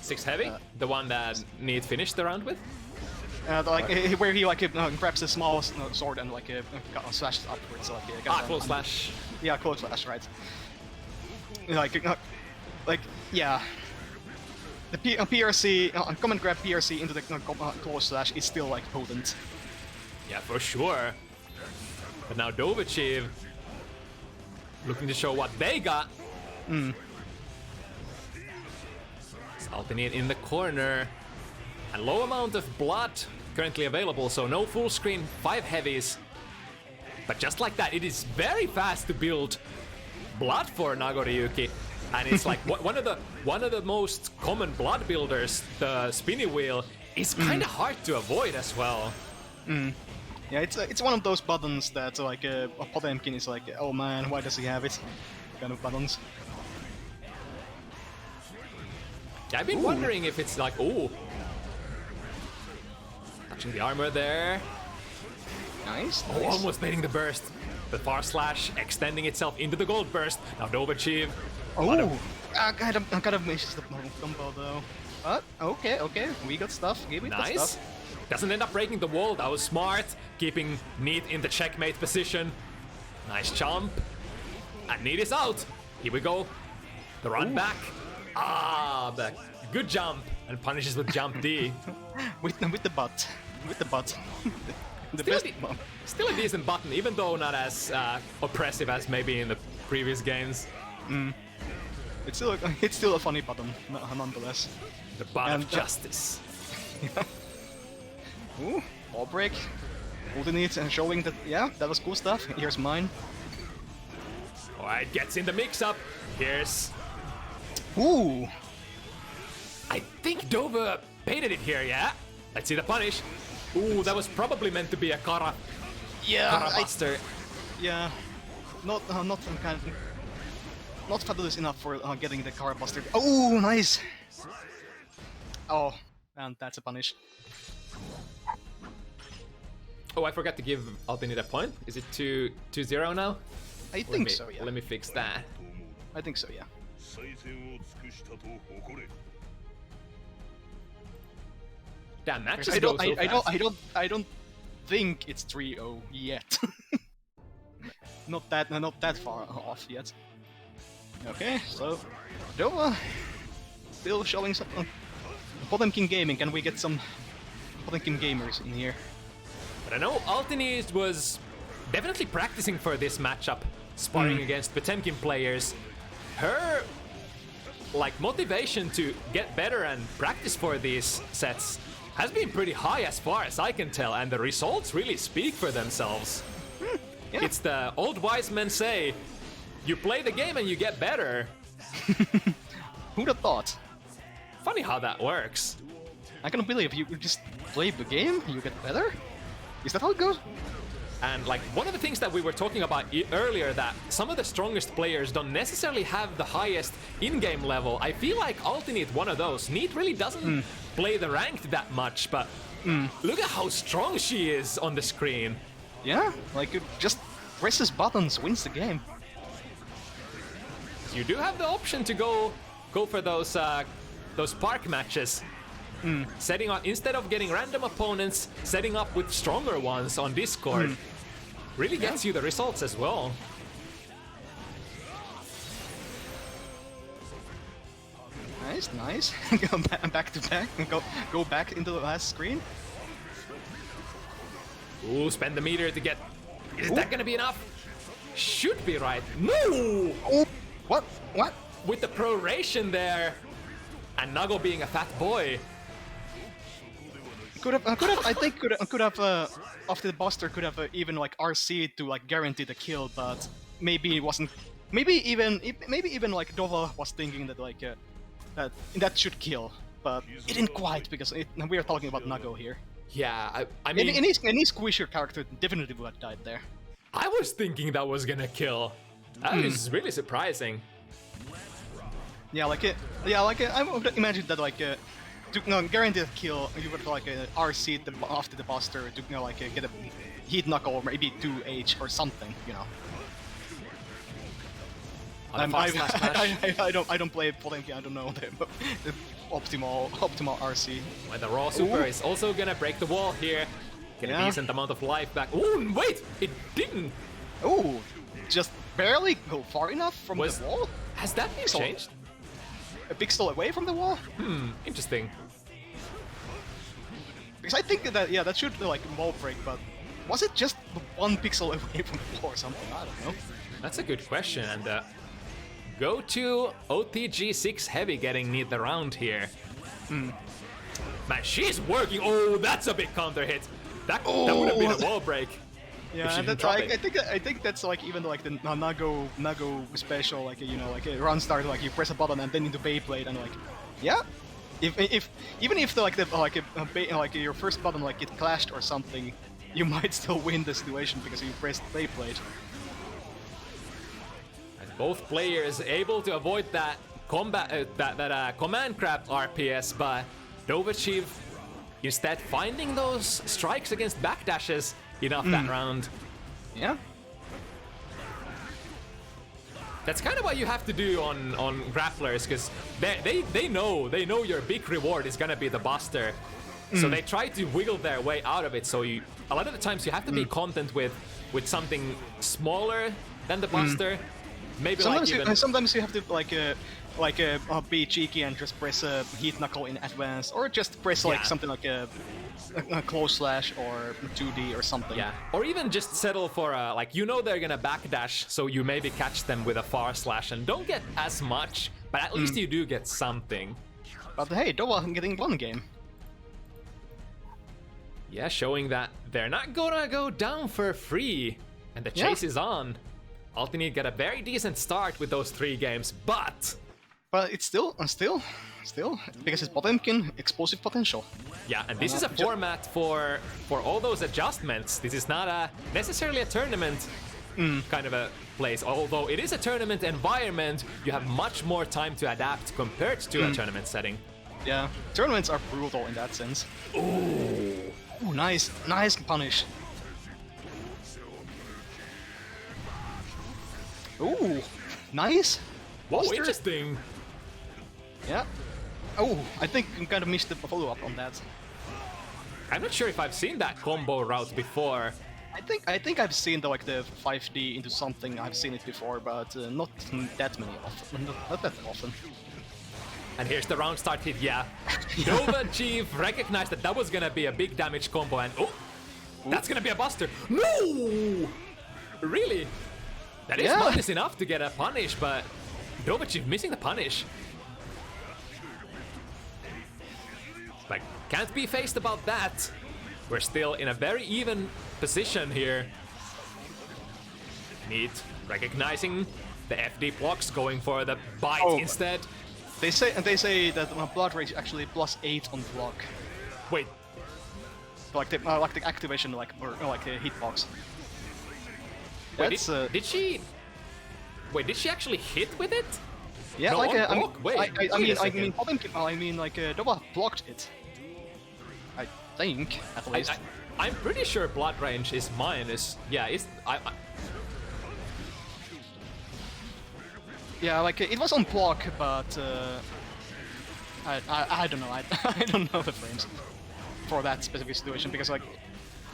6 heavy? The one that Need finished the round with? Where he grabs a small sword and slashes upwards. Close slash. Yeah, close slash, right. Yeah. The PRC, command grab PRC into the close slash is still potent. Yeah, for sure. But now DovahChief looking to show what they got. ULTINEET in the corner. A low amount of blood currently available, so no full screen 5 heavies. But just like that, it is very fast to build blood for Nagoriyuki. And it's one of the most common blood builders, the spinny wheel, is kind of hard to avoid as well. Yeah, it's one of those buttons that Potemkin is oh man, why does he have it? Kind of buttons. Yeah, I've been wondering if it's like, ooh. Touching the armor there. Nice. Oh, almost baiting the burst. The far slash extending itself into the gold burst. Now DovahChief. Oh, I kind of misses the combo though. But okay, we got stuff. Give me the Nice. stuff. Doesn't end up breaking the wall. That was smart. Keeping Neat in the checkmate position. Nice jump. And Neat is out. Here we go. The run back. Ah, the good jump. And punishes with jump D. with the butt. With the butt. The Still, best bump. still a decent button, even though not as oppressive as maybe in the previous games. It's still a funny button, nonetheless. The butt of justice. Ooh, wall break. ULTINEET and showing that, yeah, that was cool stuff. Here's mine. Alright, gets in the mix-up. Here's... Ooh! I think Dova baited it here, yeah? Let's see the punish. Ooh, that was probably meant to be a Kara Buster. Yeah, not fabulous enough for getting the Kara Buster. Oh, nice! Oh, and that's a punish. Oh, I forgot to give ULTINEET a point. Is it 2-0 now? I think so, yeah. Let me fix that. I think so, yeah. Damn, matches I go so fast. I don't think it's 3-0 yet. not that far off yet. Okay, so Dova still showing some Potemkin Gaming. Can we get some Potemkin gamers in here? But I know ULTINEET was definitely practicing for this matchup, sparring against Potemkin players. Her like motivation to get better and practice for these sets has been pretty high as far as I can tell, and the results really speak for themselves. Yeah. It's the old wise men say, you play the game and you get better. Who'd have thought? Funny how that works. I cannot believe you just play the game, you get better? Is that how it goes? And like one of the things that we were talking about earlier, that some of the strongest players don't necessarily have the highest in-game level. I feel like ULTINEET one of those. Neat really doesn't play the ranked that much, but look at how strong she is on the screen. Yeah, like it just presses buttons, wins the game. You do have the option to go for those park matches. Setting up, instead of getting random opponents, setting up with stronger ones on Discord really gets you the results as well. Nice. Go back to back and go back into the last screen. Ooh, spend the meter to get. Is that gonna be enough? Should be right. No! Oh, what? With the proration there, and Nago being a fat boy. Could have. After the Buster, could have even like RC to like guarantee the kill, but maybe it wasn't. Maybe even like Dova was thinking that like that should kill, but it didn't quite, because we are talking about Nago here. Yeah, I mean, any squisher character definitely would have died there. I was thinking that was gonna kill. That is really surprising. Yeah, I would imagine that like to guarantee a kill, you would like RC after the Buster to get a heat knuckle or maybe 2H or something, you know. I don't play Potemkin. I don't know the optimal RC. Well, the raw super is also gonna break the wall here. Get a decent amount of life back. Oh wait, it didn't. Oh, just barely go far enough from the wall. Has that been changed? A pixel away from the wall? Interesting. Because I think that that should be like wall break, but was it just 1 pixel away from the wall or something? I don't know. That's a good question, and go to OTG6 Heavy getting Neat the round here. Man, she's working. Oh, that's a big counter hit. That would have been a wall break. Yeah, and that's, I think that's like even like the Nago special, like like a run start, like you press a button and then into Beyblade, and like even if your first button like it clashed or something, you might still win the situation because you pressed Beyblade. And both players able to avoid that command grab RPS, but DovahChief instead finding those strikes against backdashes enough that round. Yeah. That's kind of what you have to do on grapplers, because they know your big reward is gonna be the buster, so they try to wiggle their way out of it. So a lot of the times you have to be content with something smaller than the buster. Maybe sometimes you have to be cheeky and just press a heat knuckle in advance, or just press like something like a close slash or 2D or something. Yeah, or even just settle for they're gonna backdash, so you maybe catch them with a far slash and don't get as much, but at least you do get something. But hey, Dovah getting one game. Yeah, showing that they're not gonna go down for free, and the chase is on. ULTINEET got a very decent start with those 3 games, but it's still, because it's Potemkin, explosive potential. Yeah, and this is a format for all those adjustments. This is not necessarily a tournament kind of a place. Although it is a tournament environment, you have much more time to adapt compared to a tournament setting. Yeah, tournaments are brutal in that sense. Ooh, nice punish. Ooh, nice. Whoa, Buster. interesting. Yeah. Oh, I think I kind of missed the follow-up on that. I'm not sure if I've seen that combo route before. I think I've seen the 5D into something. I've seen it before, but not that often. And here's the round start hit. Yeah, DovahChief recognized that was gonna be a big damage combo, and that's gonna be a buster. No, really? That is minus enough to get a punish, but DovahChief missing the punish. Like, can't be faced about that. We're still in a very even position here. Neat, recognizing the FD blocks, going for the bite instead. They say that blood rage actually +8 on block. Wait, like the activation or like a hitbox. Wait, did she actually hit with it? Yeah, no, like I mean, Dovah blocked it. I think, at least. I'm pretty sure blood range is minus. Yeah, yeah, like it was on block, but I don't know. I don't know the frames for that specific situation, because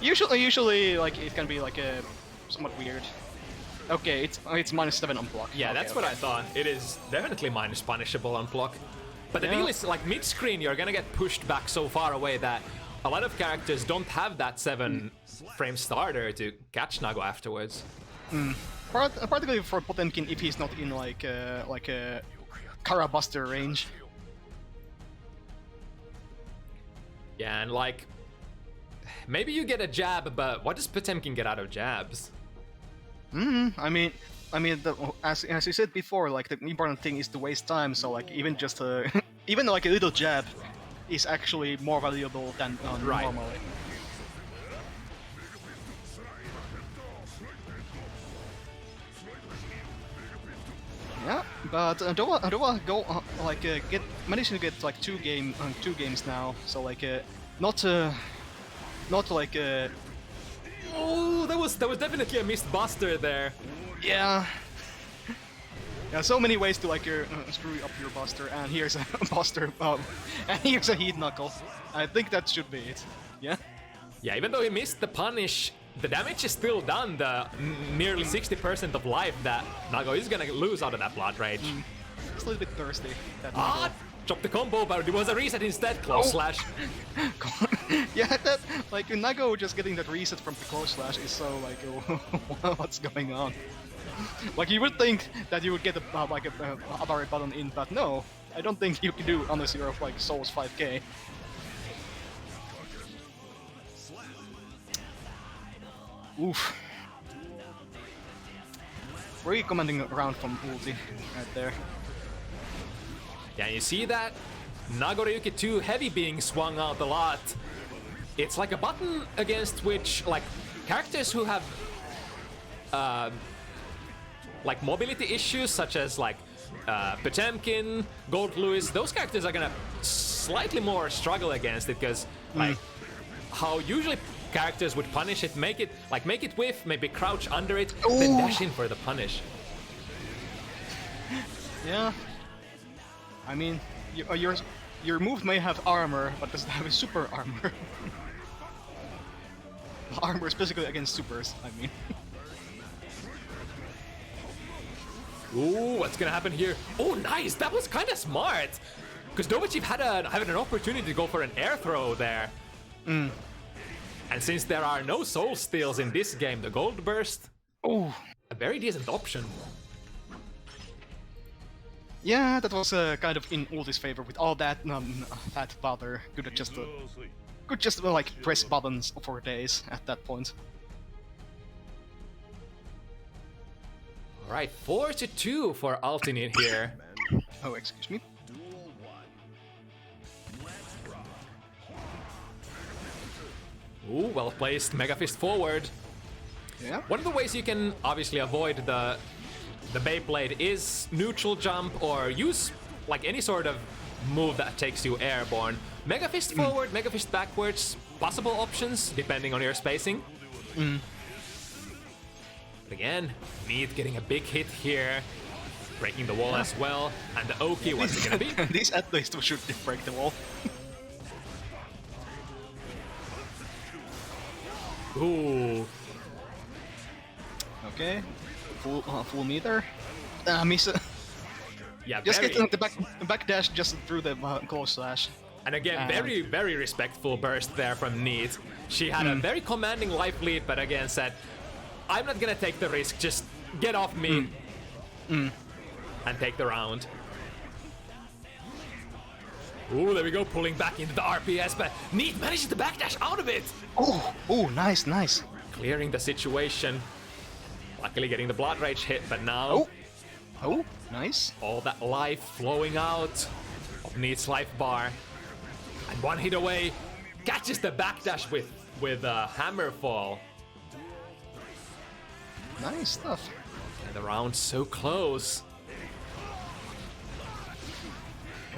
usually like it can be like a somewhat weird. Okay, it's -7 on block. Yeah, okay, that's what I thought. It is definitely minus punishable on block. But the deal is, like, mid-screen, you're gonna get pushed back so far away that a lot of characters don't have that 7-frame starter to catch Nago afterwards. Particularly for Potemkin if he's not in like a Karabuster range. Yeah, and like, maybe you get a jab, but what does Potemkin get out of jabs? I mean, as you said before, like the important thing is to waste time. So like even just even like a little jab is actually more valuable than normally. Yeah, but Dovah managed to get like 2 games now. So like not like Oh, that was definitely a missed buster there. Yeah. Yeah, so many ways to like screw up your buster, and here's a buster, and here's a heat knuckle. I think that should be it. Yeah. Yeah, even though he missed the punish, the damage is still done. The nearly 60% of life that Nago is gonna lose out of that blood rage. It's a little bit thirsty. Chopped the combo, but it was a reset instead. Close slash. Yeah, that like Nago just getting that reset from the close slash is so like, what's going on? Like you would think that you would get a Atari button in, but no, I don't think you can do unless you're like Souls 5K. Oof. Really commanding around from ulti right there. Yeah, you see that? Nagoriyuki 2 heavy being swung out a lot. It's like a button against which, like, characters who have like mobility issues, such as like Potemkin, Gold Lewis, those characters are gonna slightly more struggle against it, because like how usually characters would punish it, make it whiff, maybe crouch under it, then dash in for the punish. Yeah. I mean, your move may have armor, but doesn't have a super armor. Armor specifically against supers, I mean. Ooh, what's gonna happen here? Oh, nice! That was kind of smart! Because DovahChief had an opportunity to go for an air throw there. And since there are no soul steals in this game, the Gold Burst, a very decent option. Yeah, that was kind of in Ulti's favor with all that that bother. Could just like press buttons for days at that point. All right, 4-2 for ULTINEET here. Oh, excuse me. Ooh, well placed, Mega Fist forward. Yeah. One of the ways you can obviously avoid the Beyblade is neutral jump, or use like any sort of move that takes you airborne. Mega Fist forward, Mega Fist backwards, possible options depending on your spacing. But again, Neat getting a big hit here, breaking the wall as well. And the Oki, what's it gonna be? These at least should break the wall. Ooh. Okay. Full meter. Miss. Yeah, Just very... getting the back dash just through the close slash. And again, very respectful burst there from Neat. She had a very commanding life lead, but again said, I'm not gonna take the risk, just get off me and take the round. Ooh, there we go, pulling back into the RPS, but Neat manages to backdash out of it! Oh, nice, nice. Clearing the situation. Luckily getting the Blood Rage hit, but now... Oh, nice. All that life flowing out of Neat's life bar. And one hit away, catches the backdash with a hammer fall. Nice stuff. And the round's so close.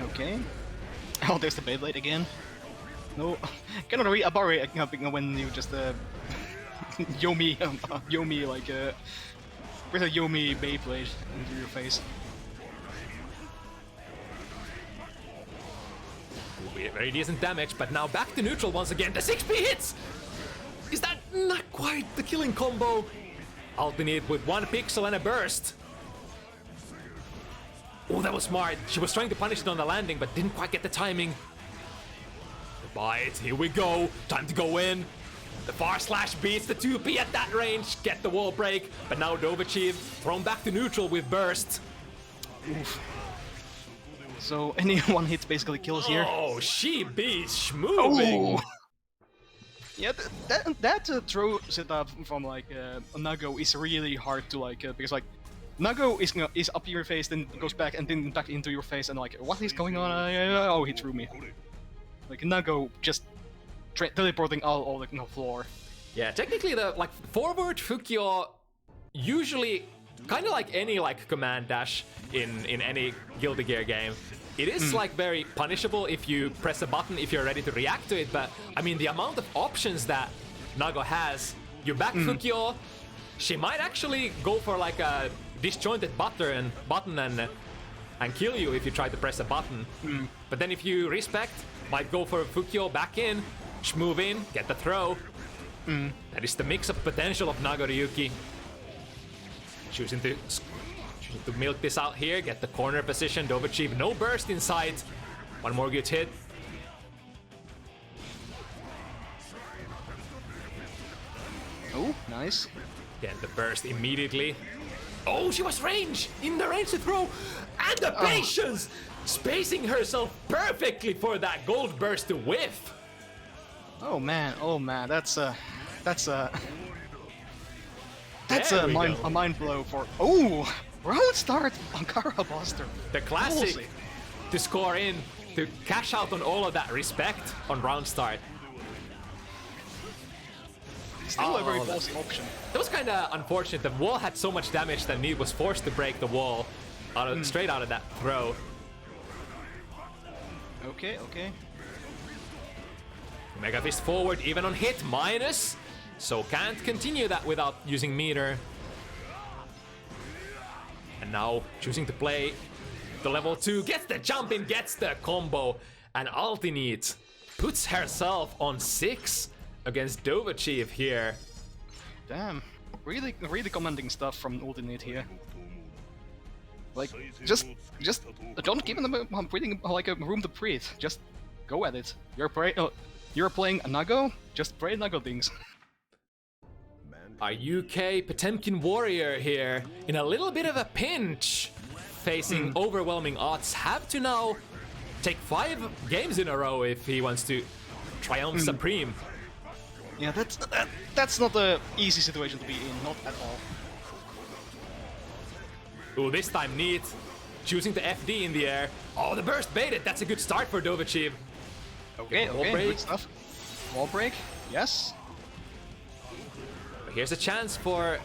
Okay. Oh, there's the Beyblade again. No, cannot reabari when you just Yomi like with a Yomi Beyblade into your face. Very decent damage, but now back to neutral once again. The 6P hits! Is that not quite the killing combo? ULTINEET with 1 pixel and a burst. Oh, that was smart. She was trying to punish it on the landing, but didn't quite get the timing. The bite, here we go. Time to go in. The far slash beats the 2P at that range. Get the wall break, but now DovahChief thrown back to neutral with burst. Oof. So any one hit basically kills here. Oh, she be schmoving. Oh. Yeah, that throw setup from like Nago is really hard to like because like Nago is up your face, then goes back and then back into your face, and like what is going on? Oh, he threw me. Like Nago just teleporting all the floor. Yeah, technically the like forward Fukyo usually kind of like any like command dash in any Guilty Gear game. It is like very punishable if you press a button if you're ready to react to it, but I mean the amount of options that Nago has, you back Fukyo, she might actually go for like a disjointed button and kill you if you try to press a button. But then if you respect, might go for Fukyo back in, move in, get the throw. That is the mix-up potential of Nagoriyuki. Choosing to milk this out here, get the corner position. DovahChief, no burst in sight. One more good hit. Oh, nice. Get the burst immediately. Oh, she was in the range to throw. And the patience! Spacing herself perfectly for that gold burst to whiff. Oh man, that's a mind blow for. Oh, round start Ankara Buster. The classic to score in, to cash out on all of that respect on round start. Still a very ballsy option. That was kind of unfortunate. The wall had so much damage that Need was forced to break the wall straight out of that throw. Okay, okay. Mega Fist forward, even on hit, minus. So can't continue that without using meter. And now choosing to play the level 2, gets the jump in, gets the combo. And ULTINEET puts herself on 6 against DovahChief here. Damn, really commanding stuff from ULTINEET here. Like, just don't give them breathing like a room to breathe. Just go at it. You're playing a Nago. Just pray Nago things. Our UK Potemkin warrior here in a little bit of a pinch, facing overwhelming odds. Have to now take 5 games in a row if he wants to triumph supreme. Yeah, that's not an easy situation to be in, not at all. Ooh, this time Neat choosing the FD in the air. Oh, the burst baited. That's a good start for DovahChief. Okay, wall okay, break. good stuff. Wall break, yes. But here's a chance for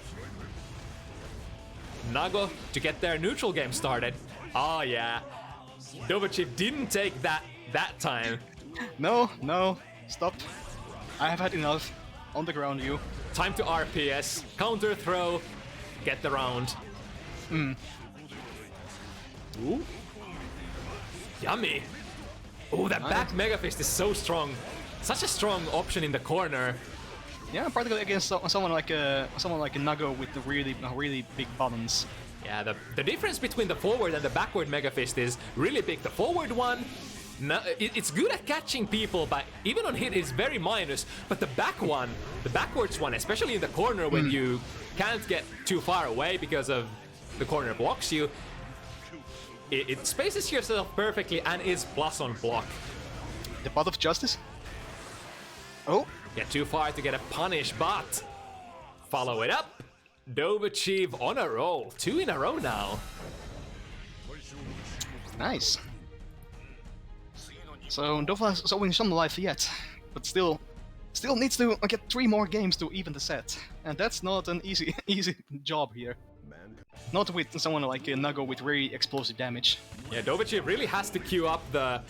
Nago to get their neutral game started. Oh yeah, DovahChief didn't take that time. No, stop. I have had enough. On the ground, you. Time to RPS, counter throw, get the round. Ooh. Yummy. Ooh, that back Mega Fist is so strong. Such a strong option in the corner. Yeah, particularly against someone like a Nago with the really big buttons. Yeah, the difference between the forward and the backward Mega Fist is really big. The forward one, it's good at catching people, but even on hit it's very minus. But the backwards one, especially in the corner when you can't get too far away because of the corner blocks you, it spaces yourself perfectly and is plus on block. The path of justice? Oh. Yeah, too far to get a punish, but follow it up. DovahChief on a roll. 2 in a row now. Nice. So Dovah's showing some life yet, but still needs to get 3 more games to even the set, and that's not an easy job here. Not with someone like Nago with very explosive damage. Yeah, DovahChief really has to queue up the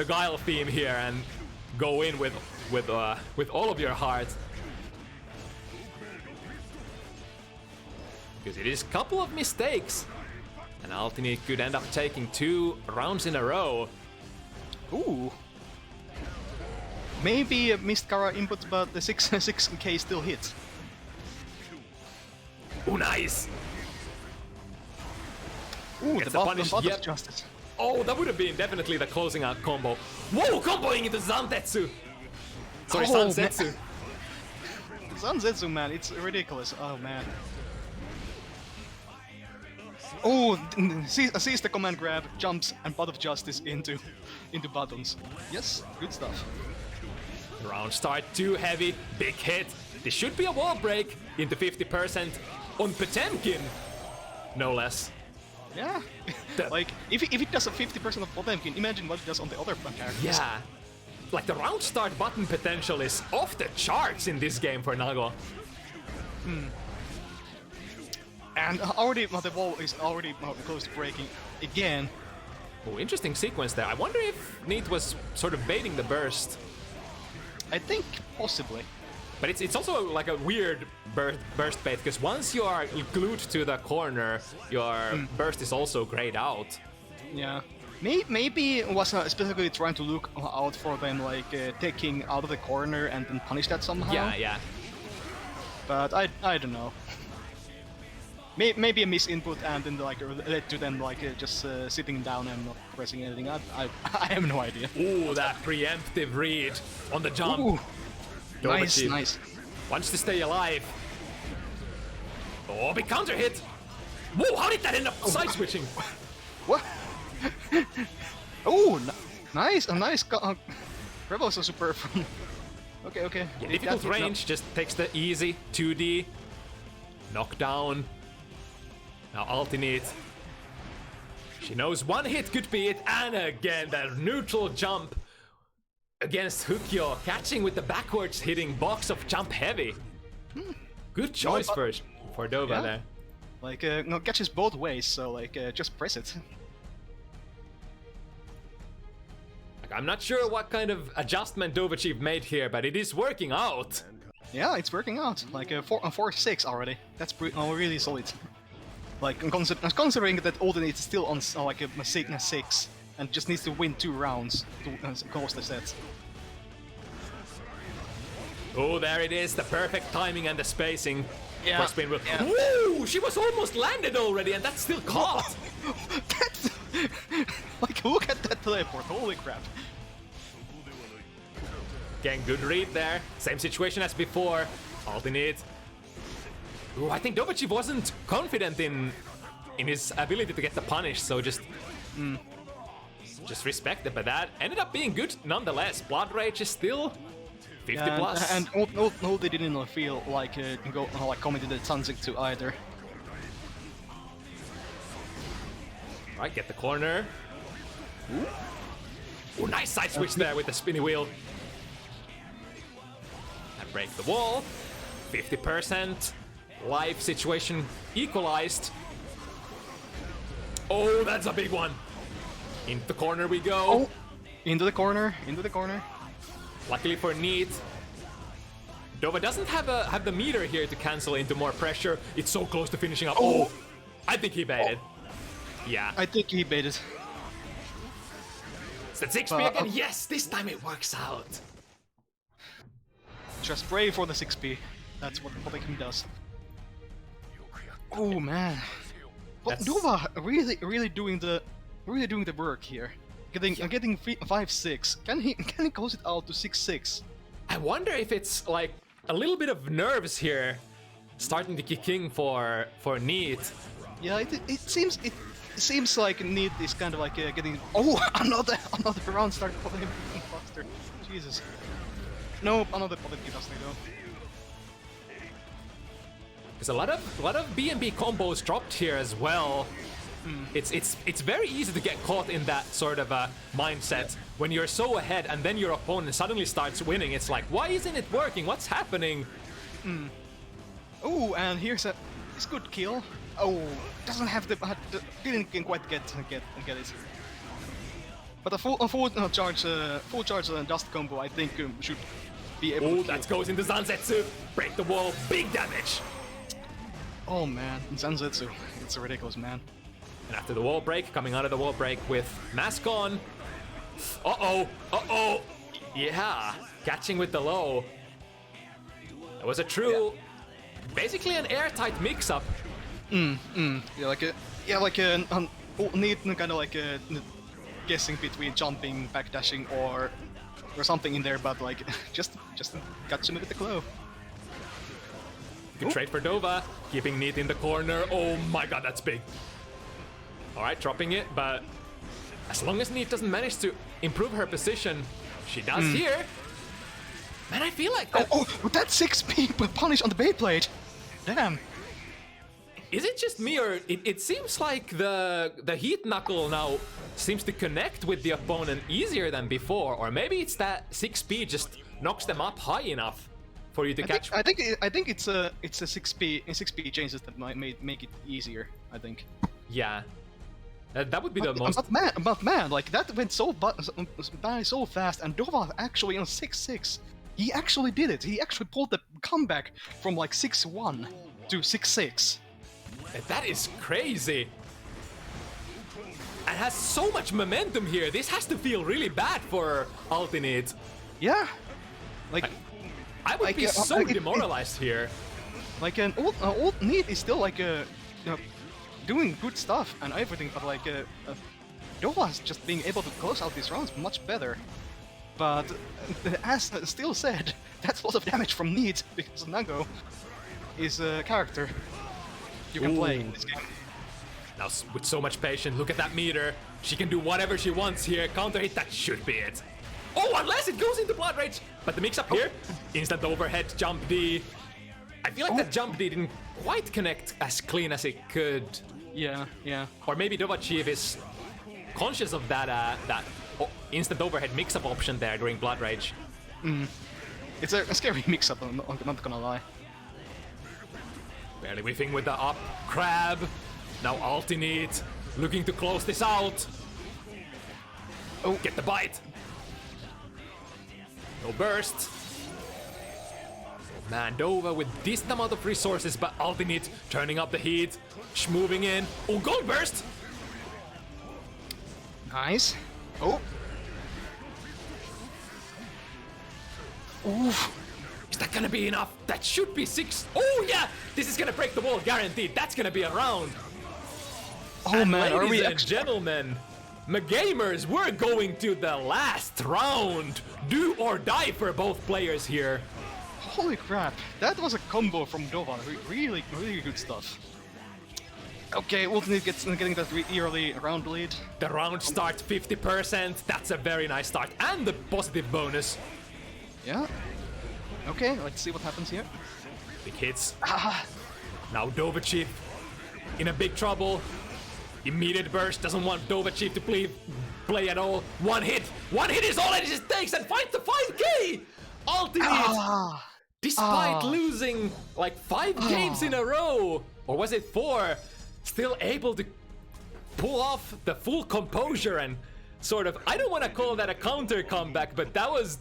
Guile theme here and go in with all of your heart. Because it is a couple of mistakes, and ULTINEET could end up taking 2 rounds in a row. Ooh. Maybe a missed Kara input, but the 6K still hits. Ooh, nice! Ooh, Gets the punish, path yep. of justice. Oh, that would have been definitely the closing out combo. Whoa, comboing into Zantetsu! Sorry, Sansetsu. Sansetsu, man, it's ridiculous. Oh, man. Oh, sees the command grab, jumps, and path of justice into buttons. Yes, good stuff. Round start too heavy, big hit. This should be a wall break into 50% on Potemkin, no less. Yeah, like if it does a 50% of Potemkin, imagine what it does on the other characters. Yeah, like the round start button potential is off the charts in this game for Nago. And already the wall is already close to breaking again. Oh, interesting sequence there. I wonder if Neat was sort of baiting the burst. I think possibly. But it's also like a weird burst bait, because once you are glued to the corner, your burst is also grayed out. Yeah. Maybe it was specifically trying to look out for them, like taking out of the corner and then punish that somehow. Yeah. But I don't know. Maybe a misinput and then like led to them like just sitting down and not pressing anything. I have no idea. Ooh, that preemptive read on the jump. Ooh. Nice. Wants to stay alive. Oh, big counter hit. Whoa, how did that end up side switching? What? Oh, nice. A nice. Rebels are superb. Okay. Yeah, difficult range, just takes the easy 2D. Knockdown. Now ULTINEET. She knows one hit could be it, and again that neutral jump against Hukyo, catching with the backwards hitting box of jump heavy. Good choice but- for Dova Yeah. there. Like, no, catches both ways, so like, just press it. Like, I'm not sure what kind of adjustment DovahChief made here, but it is working out. Yeah, it's working out. Like, 4-6 already. That's really solid. Like, considering that ULTINEET is still on like a 6, and just needs to win 2 rounds to close the set. Oh, there it is, the perfect timing and the spacing. Yeah, For spin wheel. yeah. Woo! She was almost landed already, and that's still caught. That's... like, look at that teleport, holy crap. Again, good read there. Same situation as before. ULTINEET. Ooh, I think DovahChief wasn't confident in his ability to get the punish, so just respect it. But that ended up being good nonetheless. Blood Rage is still 50 plus. And no, they didn't feel like committed the Tanzik to either. Right, get the corner. Ooh, nice side switch there with the spinny wheel. And break the wall. 50% life situation equalized. Oh, that's a big one. Into the corner we go. Oh, into the corner. Luckily for Neat, Dova doesn't have the meter here to cancel into more pressure. It's so close to finishing up. Oh, I think he baited. Yeah. I think he baited. It's that 6P again. Yes, this time it works out. Just pray for the 6P. That's what the king does. Oh man. But Dova really doing the work here. Getting 5-6. Can he close it out to 6-6? I wonder if it's like a little bit of nerves here starting to kick in for Neat. Yeah, it seems like Need is kind of like getting another round started for him faster. Jesus. No, another positive doesn't though. There's a lot of B&B combos dropped here as well. It's very easy to get caught in that sort of mindset when you're so ahead and then your opponent suddenly starts winning. It's like, why isn't it working? What's happening? Oh, and here's a good kill. Oh, doesn't have didn't quite get it. But a full charge dust combo, I think should be able. Oh, that goes into Zanzetsu. Break the wall, big damage. Oh man, Zanzetsu, it's ridiculous, man. And after the wall break, coming out of the wall break with mask on. Uh-oh. Yeah, catching with the low. That was a true, basically an airtight mix-up. Yeah, like Neat kind of like guessing between jumping, backdashing, or something in there, but like just got him with the glow. Good trade for Dova, keeping Neat in the corner. Oh my god, that's big. Alright, dropping it, but as long as Neat doesn't manage to improve her position, she does here. Man, I feel like that... Oh, that 6P punish on the Beyblade! Damn! Is it just me, or it seems like the heat knuckle now seems to connect with the opponent easier than before, or maybe it's that 6P just knocks them up high enough for you to catch. I think it's a 6P changes that might make it easier. I think. Yeah, that would be the most. But man, like that went so by so fast, and Dova actually on 6-6. He actually did it. He actually pulled the comeback from like 6-1 to 6-6. That is crazy. And has so much momentum here. This has to feel really bad for ULTINEET. Yeah. Like I would be so demoralized here. Like an ULTINEET is still like doing good stuff and everything, but like Dova's just being able to close out these rounds much better. But as still said, that's a lot of damage from Neat because Nago is a character you can play in this game. Now with so much patience, look at that meter. She can do whatever she wants here. Counter hit, that should be it. Oh, unless it goes into Blood Rage. But the mix-up here, instant overhead, jump D. I feel like that jump D didn't quite connect as clean as it could. Yeah. Or maybe DovahChief is conscious of that instant overhead mix-up option there during Blood Rage. It's a scary mix-up, I'm not gonna lie. Barely whiffing with the up crab. Now ULTINEET, looking to close this out. Oh, get the bite. No burst. Man, Dova with decent amount of resources, but ULTINEET turning up the heat. Moving in. Oh, gold burst! Nice. Oh. Oof. Is that gonna be enough? That should be 6. Oh yeah! This is gonna break the wall, guaranteed. That's gonna be a round. Oh and man, ladies and gentlemen, gamers, we're going to the last round. Do or die for both players here. Holy crap, that was a combo from Dova. Really, really good stuff. Okay, ULTINEET getting that early round lead. The round starts 50%. That's a very nice start. And the positive bonus. Yeah. Okay, let's see what happens here. Big hits. Now DovahChief in a big trouble. Immediate burst, doesn't want DovahChief to play at all. One hit is all it takes and finds the 5k! ULTINEET! Despite losing like 5 games in a row, or was it 4, still able to pull off the full composure and sort of, I don't want to call that a counter comeback, but that was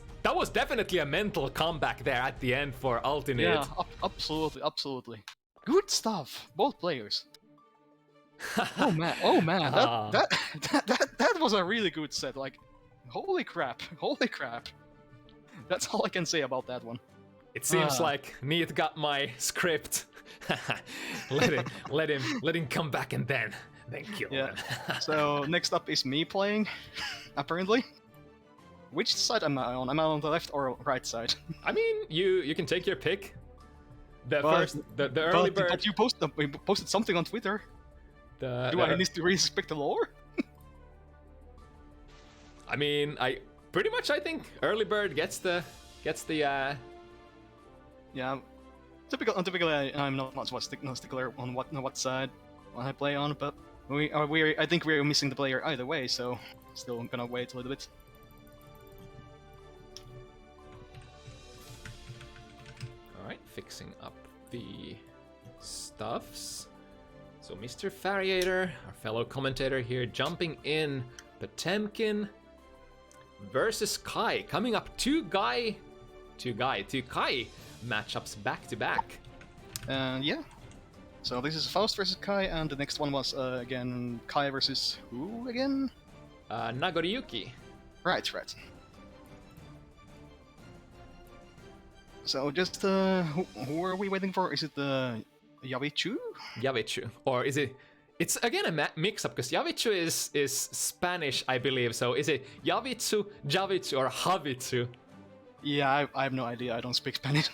definitely a mental comeback there at the end for ULTINEET. Yeah, absolutely, absolutely. Good stuff, both players. Oh man, that was a really good set. Like, holy crap, holy crap. That's all I can say about that one. It seems like Neat got my script. let him come back and then kill him. So next up is me playing, apparently. Which side am I on? Am I on the left or right side? I mean, you can take your pick. The early bird. But you posted something on Twitter. Do I need to respect the lore? I mean, I think early bird gets the. Yeah, typically I'm not much stickler on what side I play on, but I think we're missing the player either way, so still gonna wait a little bit. All right, fixing up the stuffs. So MrFariator, our fellow commentator here, jumping in. Potemkin versus Kai, coming up two Kai matchups back to back. Yeah. So this is Faust versus Kai, and the next one was again Kai versus who again? Nagoriyuki. Right. So just who are we waiting for? Is it the Javichu? Javichu, or is it? It's again a mix-up because Javichu is Spanish, I believe. So is it Javichu, or Javichu? Yeah, I have no idea. I don't speak Spanish.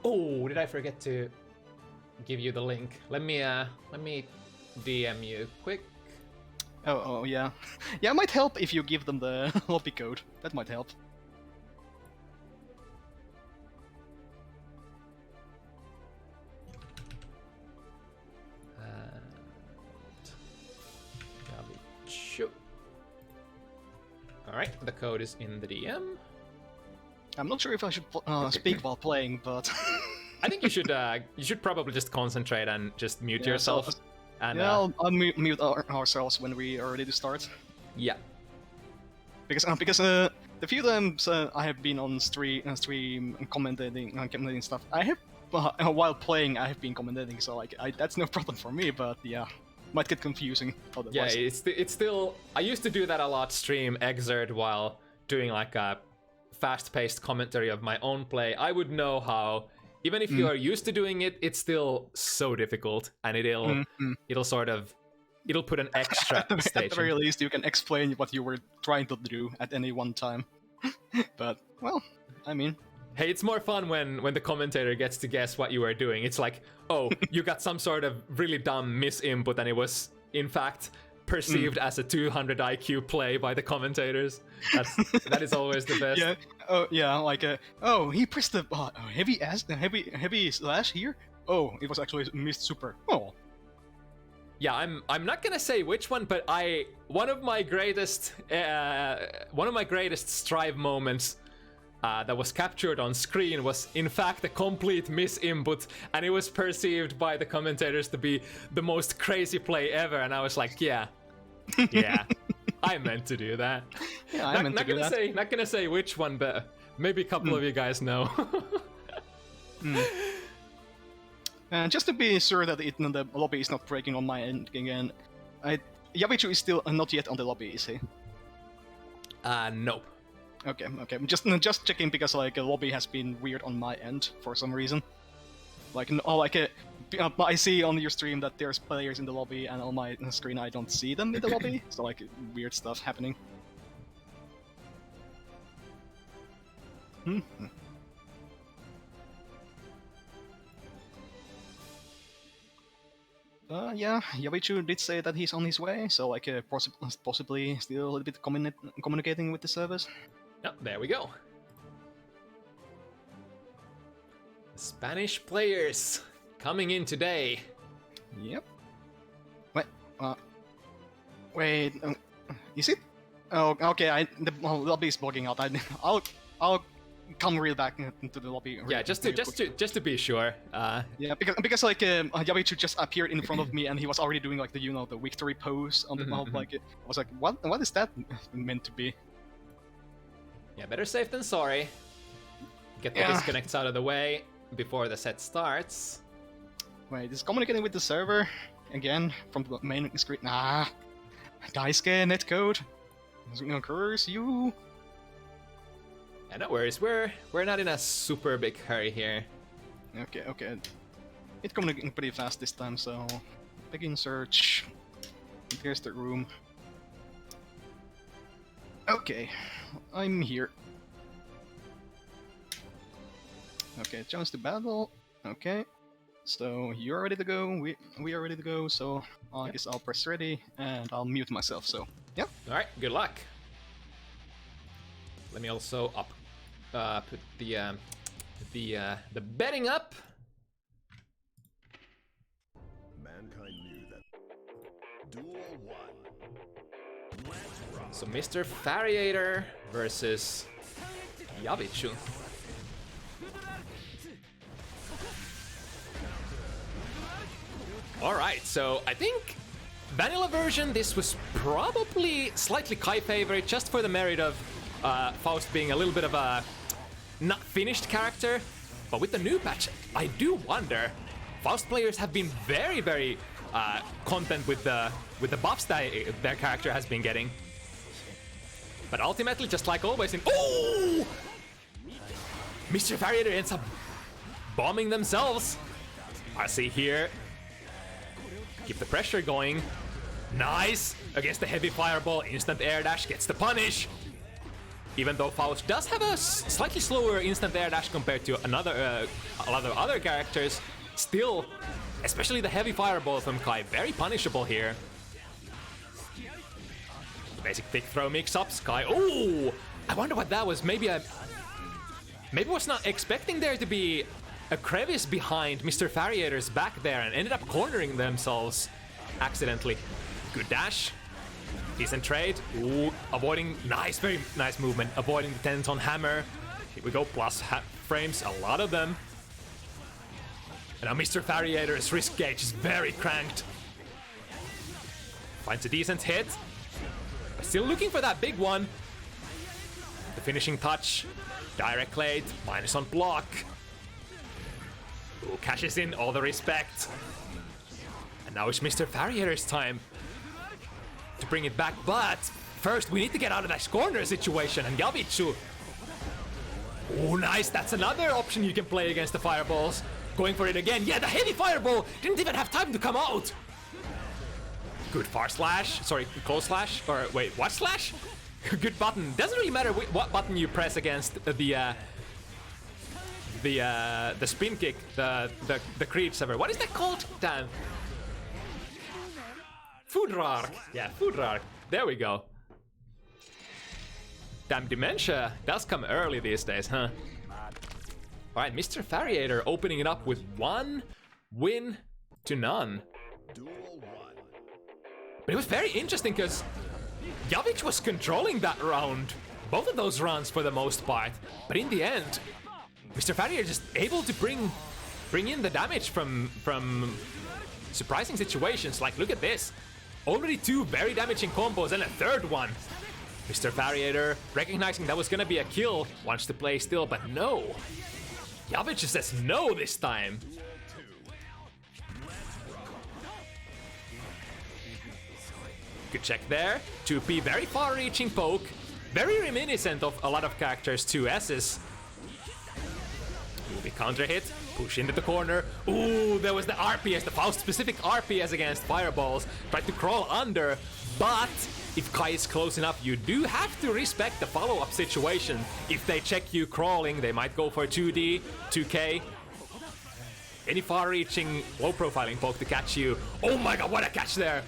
Oh, did I forget to give you the link? Let me DM you quick. Oh yeah. Yeah, it might help if you give them the lobby code. That might help. Alright, the code is in the DM. I'm not sure if I should speak while playing, but... I think you should probably just concentrate and just mute yourself. And, I'll mute ourselves when we are ready to start. Yeah. Because the few times I have been on stream commentating stuff, I have while playing I have been commentating, so like that's no problem for me. But yeah. Might get confusing otherwise. Yeah, it's still... I used to do that a lot, stream Exert while doing like a fast-paced commentary of my own play. I would know how, even if you are used to doing it, it's still so difficult, and it'll put an extra stage. At the very least, you can explain what you were trying to do at any one time. But, well, I mean... Hey, it's more fun when the commentator gets to guess what you were doing. It's like, oh, you got some sort of really dumb misinput, and it was, in fact, perceived as a 200 IQ play by the commentators. That is always the best. Yeah. Oh, yeah. Like, he pressed the heavy slash here. Oh, it was actually missed super. Oh. Yeah, I'm not gonna say which one, but one of my greatest Strive moments that was captured on screen was in fact a complete misinput, and it was perceived by the commentators to be the most crazy play ever, and I was like, yeah, I meant to do that. Yeah, I meant to do that. Not gonna say which one, but maybe a couple of you guys know. And just to be sure that the lobby is not breaking on my end again, Javichu is still not yet on the lobby, is he? No. Okay. Just checking because like the lobby has been weird on my end for some reason. Like I see on your stream that there's players in the lobby, and on my screen I don't see them in the lobby. So like weird stuff happening. Yeah, Javichu did say that he's on his way, so like possibly still a little bit communicating with the servers. Yep, there we go. Spanish players coming in today. Yep. Wait, is it? Oh, okay. The lobby is bugging out. I'll come real back into the lobby. Yeah, just to be sure. Yeah, because like Javichu just appeared in front of me, and he was already doing like the victory pose on the like I was like, what is that meant to be? Yeah, better safe than sorry. Get the disconnects out of the way before the set starts. Wait, is communicating with the server again from the main screen? Nah, Daisuke netcode. Curse you. Yeah, no worries. We're not in a super big hurry here. Okay. It's communicating pretty fast this time, so begin search. Here's the room. Okay, I'm here. Okay, chance to battle. Okay, so you're ready to go. We are ready to go. So I guess I'll press ready and I'll mute myself. So yeah. All right. Good luck. Let me also put the betting up. Mankind knew that. Duel 1. Let's rock. So MrFariator versus Javichu. Alright, so I think vanilla version, this was probably slightly Kai favorite just for the merit of Faust being a little bit of a not finished character. But with the new patch, I do wonder, Faust players have been very, very content with the buffs that their character has been getting. But ultimately, just like always in... Oh! MrFariator ends up bombing themselves. I see here. Keep the pressure going. Nice! Against the heavy fireball, instant air dash gets the punish. Even though Faust does have a slightly slower instant air dash compared to a lot of other characters, still, especially the heavy fireball from Kai, very punishable here. Basic thick throw mix-ups, Kai. Oh! I wonder what that was. Maybe was not expecting there to be a crevice behind MrFariator's back there and ended up cornering themselves accidentally. Good dash. Decent trade. Ooh, avoiding. Nice, very nice movement. Avoiding the 10-ton hammer. Here we go. Plus frames. A lot of them. And now MrFariator's risk gauge is very cranked. Finds a decent hit. Still looking for that big one. The finishing touch. Direct late. Minus on block. Ooh, cashes in all the respect. And now it's MrFariator's time to bring it back, but first we need to get out of that corner situation, and Javichu. Oh, nice, that's another option you can play against the fireballs. Going for it again. Yeah, the heavy fireball didn't even have time to come out. Good far slash, sorry, close slash, or wait, what slash? Good button. Doesn't really matter what button you press against the spin kick, the Kriegsmesser. What is that called? Damn. Foodrark. Yeah, Foodrark. There we go. Damn, dementia does come early these days, huh? Alright, MrFariator opening it up with 1 win to none. Duel 1. But it was very interesting because Javichu was controlling that round both of those runs for the most part. But in the end, MrFariator just able to bring in the damage from surprising situations. Like, look at this. Already 2 very damaging combos and a third one. MrFariator, recognizing that was gonna be a kill, wants to play still, but no. Javichu says no this time. Good check there. 2P, very far-reaching poke. Very reminiscent of a lot of characters' 2S's. Big counter hit, push into the corner. Ooh, there was the RPS, the Faust-specific RPS against fireballs. Tried to crawl under, but if Kai is close enough, you do have to respect the follow-up situation. If they check you crawling, they might go for 2D, 2K. Any far-reaching, low-profiling poke to catch you. Oh my god, what a catch there!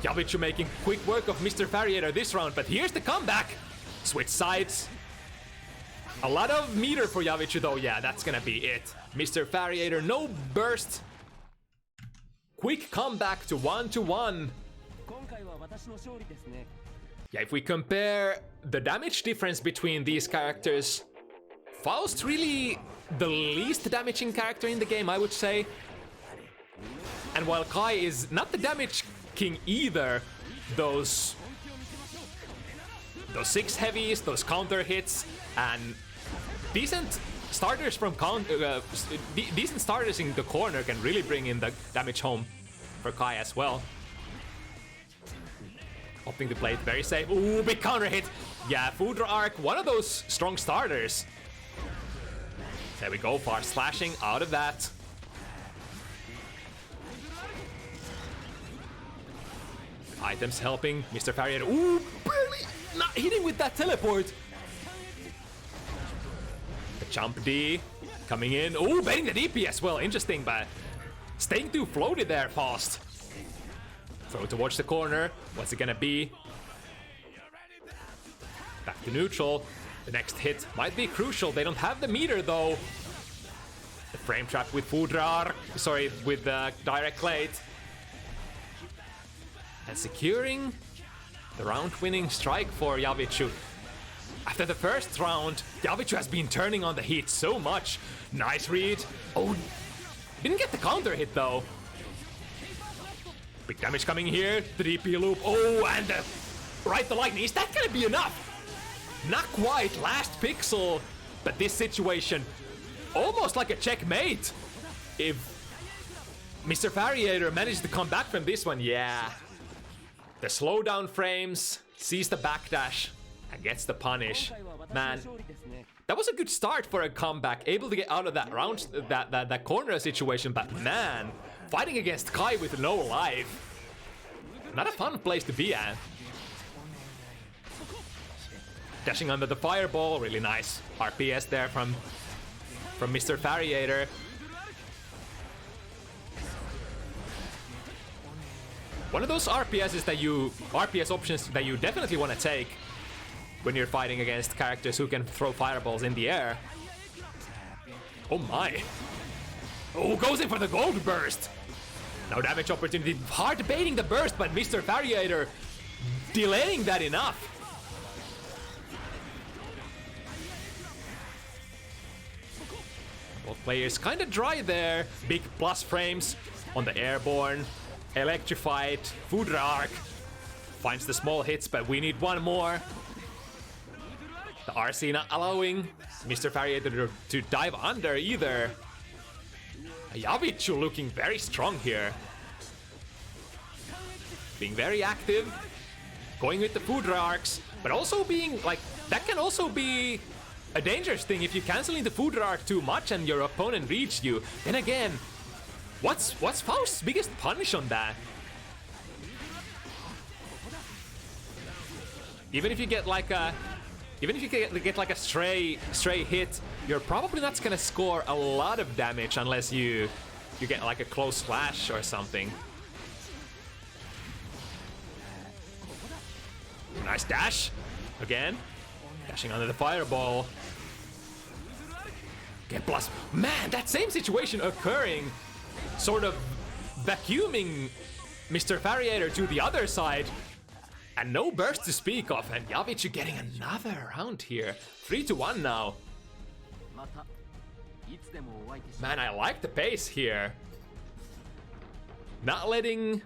Javichu making quick work of MrFariator this round, but here's the comeback! Switch sides. A lot of meter for Javichu though, yeah, that's gonna be it. MrFariator, no burst. Quick comeback to 1-1. Yeah, if we compare the damage difference between these characters, Faust really the least damaging character in the game, I would say. And while Kai is not the damage king either, those 6 heavies, those counter hits, and decent starters from decent starters in the corner can really bring in the damage home for Kai as well. Opting to play it very safe. Ooh, big counter hit. Yeah, Foudre Arc, one of those strong starters. There we go, far slashing out of that. Items helping MrFariator. Ooh, barely not hitting with that teleport. The jump D coming in. Ooh, baiting the DP as well. Interesting, but staying too floated there, Faust. Throw towards the corner. What's it gonna be? Back to neutral. The next hit might be crucial. They don't have the meter though. The frame trap with Foudre, sorry, with the direct plate. And securing the round-winning strike for Javichu. After the first round, Javichu has been turning on the heat so much. Nice read. Oh, didn't get the counter hit though. Big damage coming here. 3P loop. Oh, and right the lightning. Is that gonna be enough? Not quite. Last pixel. But this situation, almost like a checkmate. If MrFariator manages to come back from this one, yeah. The slowdown frames, sees the backdash, and gets the punish. Man, that was a good start for a comeback. Able to get out of that round, that corner situation, but man, fighting against Kai with no life. Not a fun place to be at. Dashing under the fireball, really nice RPS there from MrFariator. One of those RPS options that you definitely want to take when you're fighting against characters who can throw fireballs in the air. Oh my. Oh, goes in for the gold burst. No damage opportunity. Hard baiting the burst, but MrFariator delaying that enough. Both players kind of dry there. Big plus frames on the airborne. Electrified. Foudre Arc finds the small hits, but we need one more. The RC not allowing MrFariator to dive under either. Javichu looking very strong here. Being very active. Going with the Foudre Arcs, but also being like, that can also be a dangerous thing if you cancel into Foudre Arc too much and your opponent reaches you. Then again, what's Faust's biggest punish on that? Even if you get like a stray hit, you're probably not gonna score a lot of damage unless you get like a close slash or something. Nice dash again, dashing under the fireball. Get plus, man, that same situation occurring. Sort of vacuuming MrFariator to the other side. And no burst to speak of, and javichu getting another round here. 3-1 now. Man, I like the pace here. Not letting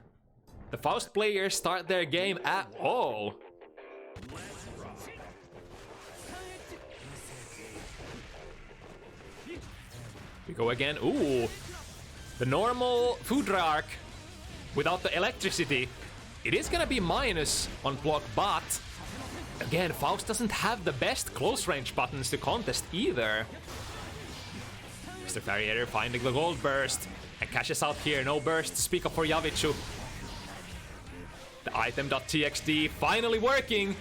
the Faust players start their game at all. We go again. Ooh, the normal Foudre arc without the electricity. It is gonna be minus on block, but again, Faust doesn't have the best close range buttons to contest either. MrFariator finding the gold burst and cashes out here. No burst to speak of for javichu. The item.txt finally working.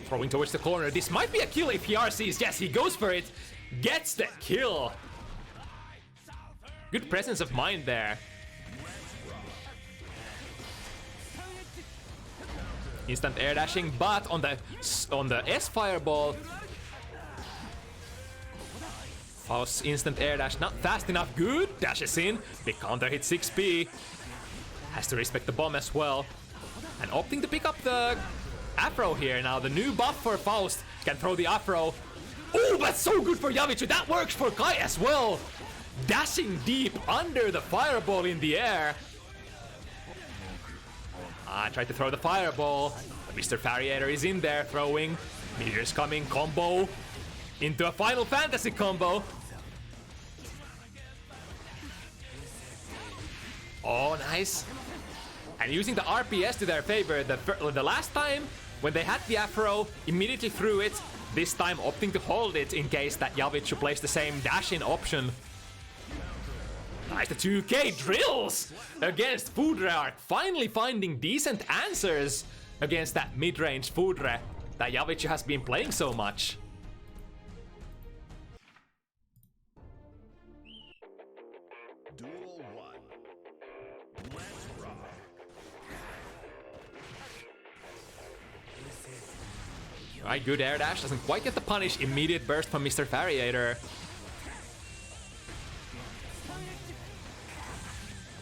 Throwing towards the corner. This might be a kill if he RCs. Yes, he goes for it. Gets the kill. Good presence of mind there. Instant air dashing, but on the S fireball, Faust's instant air dash not fast enough. Good dashes in. Big counter hit 6p. Has to respect the bomb as well. And opting to pick up the Afro here now. The new buff for Faust can throw the Afro. Oh, that's so good for javichu. That works for Kai as well. Dashing deep under the fireball in the air. Tried to throw the fireball. MrFariator is in there throwing. Meteors coming. Combo into a Final Fantasy combo. Oh, nice. And using the RPS to their favor. The last time when they had the Afro, immediately threw it. This time opting to hold it in case that javichu plays the same dash-in option. Nice, the 2K drills against Foudre arc. Finally finding decent answers against that mid-range Foudre that javichu has been playing so much. Duel 1. Let's rock. Alright, good air dash. Doesn't quite get the punish. Immediate burst from MrFariator.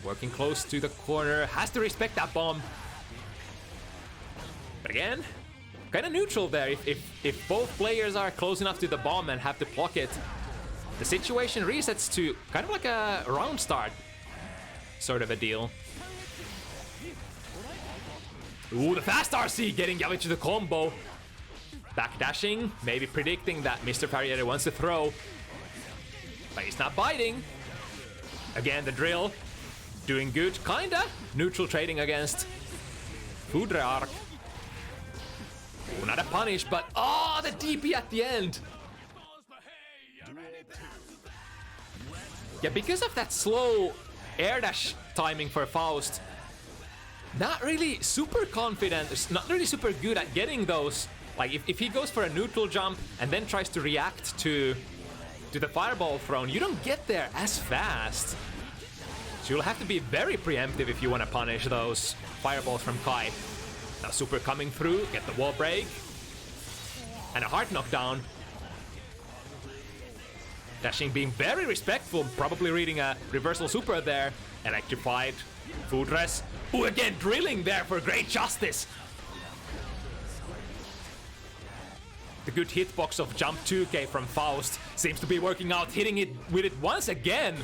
Working close to the corner. Has to respect that bomb. But again, kind of neutral there. If both players are close enough to the bomb and have to block it, the situation resets to kind of like a round start sort of a deal. Ooh, the fast RC getting javichu the combo. Backdashing, maybe predicting that MrFariator wants to throw. But he's not biting. Again, the drill. Doing good, kinda. Neutral trading against Foudre arc. Ooh, not a punish, but oh, the DP at the end. Yeah, because of that slow air dash timing for Faust, not really super confident, not really super good at getting those. Like if he goes for a neutral jump and then tries to react to the fireball thrown, you don't get there as fast. So you'll have to be very preemptive if you want to punish those fireballs from Kai. Now super coming through, get the wall break. And a heart knockdown. Dashing being very respectful, probably reading a reversal super there. Electrified, Foudres. Ooh, again drilling there for great justice. The good hitbox of jump 2K from Faust seems to be working out, hitting it with it once again.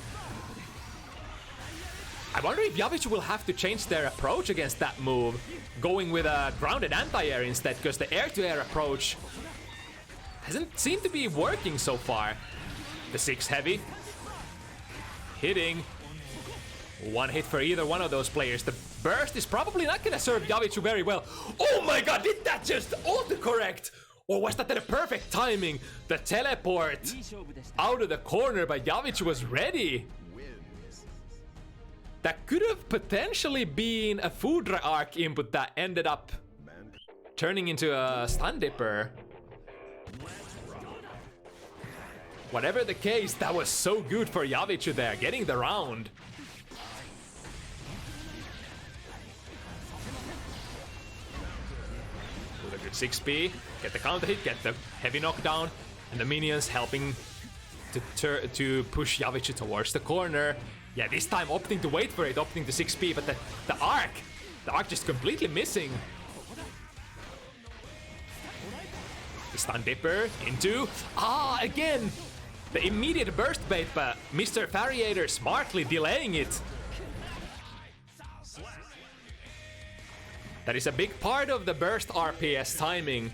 I wonder if javichu will have to change their approach against that move, going with a grounded anti-air instead, because the air-to-air approach hasn't seemed to be working so far. The 6 heavy. Hitting. One hit for either one of those players. The burst is probably not gonna serve javichu very well. Oh my god, did that just autocorrect? Or was that the perfect timing? The teleport out of the corner by javichu was ready. That could have potentially been a Foudre arc input that ended up turning into a stun dipper. Whatever the case, that was so good for javichu there, getting the round. With a good 6p, get the counter hit, get the heavy knockdown, and the minions helping to push javichu towards the corner. Yeah, this time opting to wait for it, opting to 6p, but the arc just completely missing. The stun dipper into... again! The immediate burst bait, but MrFariator smartly delaying it. That is a big part of the burst RPS timing,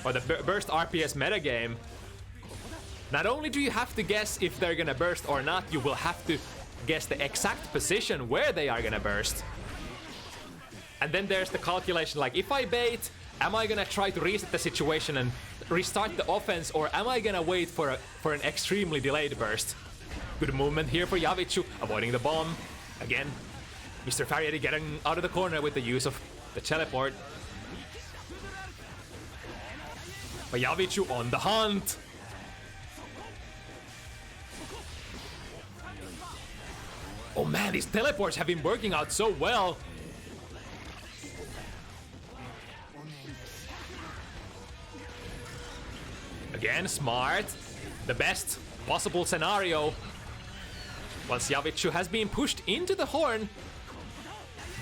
or the burst RPS metagame. Not only do you have to guess if they're gonna burst or not, you will have to guess the exact position where they are gonna burst. And then there's the calculation, like, if I bait, am I gonna try to reset the situation and restart the offense, or am I gonna wait for an extremely delayed burst? Good movement here for Javichu, avoiding the bomb. Again, MrFariator getting out of the corner with the use of the teleport. But Javichu on the hunt. Oh man, these teleports have been working out so well. Again, smart. The best possible scenario. Once Javichu has been pushed into the horn,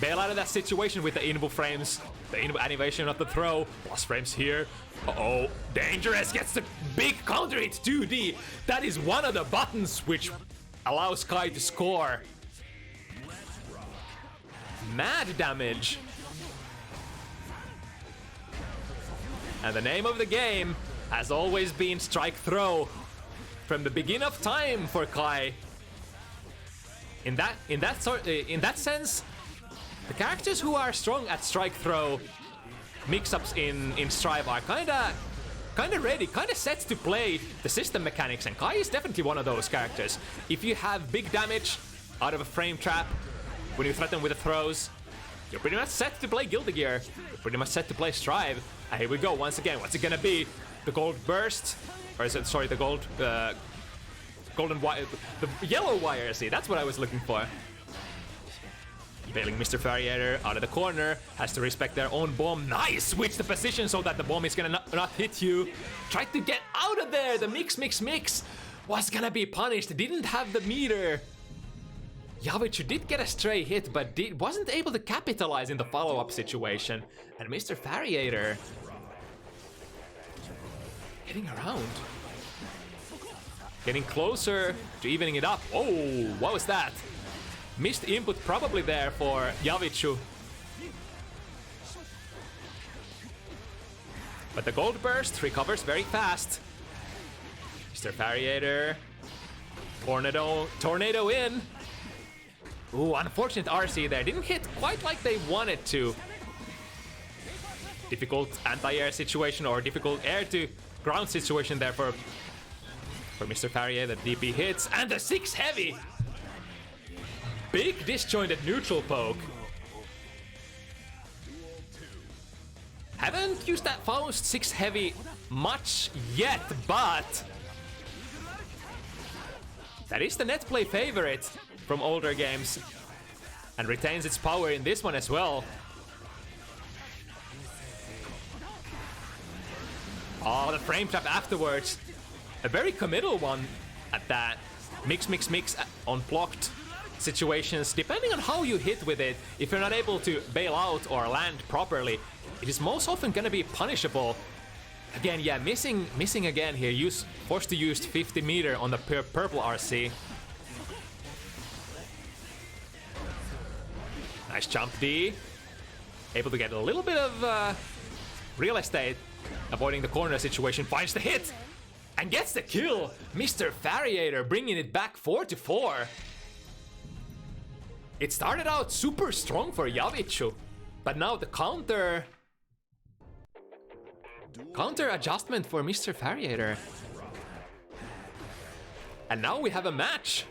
bail out of that situation with the invo frames. The invo animation of the throw. Plus frames here. Uh-oh. Dangerous gets the big counter hit 2D. That is one of the buttons which allows Kai to score. Mad damage. And the name of the game has always been strike throw from the beginning of time for Kai. In that sense, the characters who are strong at strike throw mix-ups in Strive are kinda ready, kinda set to play the system mechanics, and Kai is definitely one of those characters. If you have big damage out of a frame trap, when you threaten with the throws, you're pretty much set to play Guilty Gear. You're pretty much set to play Strive. And here we go once again. What's it gonna be? The gold burst, or is it? Sorry, the golden wire, the yellow wire. See, that's what I was looking for. Bailing MrFariator out of the corner, has to respect their own bomb. Nice! Switch the position so that the bomb is gonna not hit you. Tried to get out of there. The mix was gonna be punished. Didn't have the meter. Javichu did get a stray hit, but wasn't able to capitalize in the follow-up situation. And MrFariator getting around. Getting closer to evening it up. Oh, what was that? Missed input probably there for Javichu. But the gold burst recovers very fast. MrFariator. Tornado in. Ooh, unfortunate RC there. Didn't hit quite like they wanted to. Difficult anti-air situation, or difficult air to ground situation there for MrFariator. The DP hits, and the 6 heavy. Big disjointed neutral poke. Haven't used that Faust 6 heavy much yet, but that is the net play favorite from older games, and retains its power in this one as well. Oh, the frame trap afterwards. A very committal one at that. Mix on blocked situations. Depending on how you hit with it, if you're not able to bail out or land properly, it is most often gonna be punishable. Again, yeah, missing again here. Forced to use 50 meter on the purple RC. Nice jump D. Able to get a little bit of real estate. Avoiding the corner situation. Finds the hit. And gets the kill. MrFariator bringing it back 4-4. It started out super strong for Javichu. But now the counter adjustment for MrFariator. And now we have a match.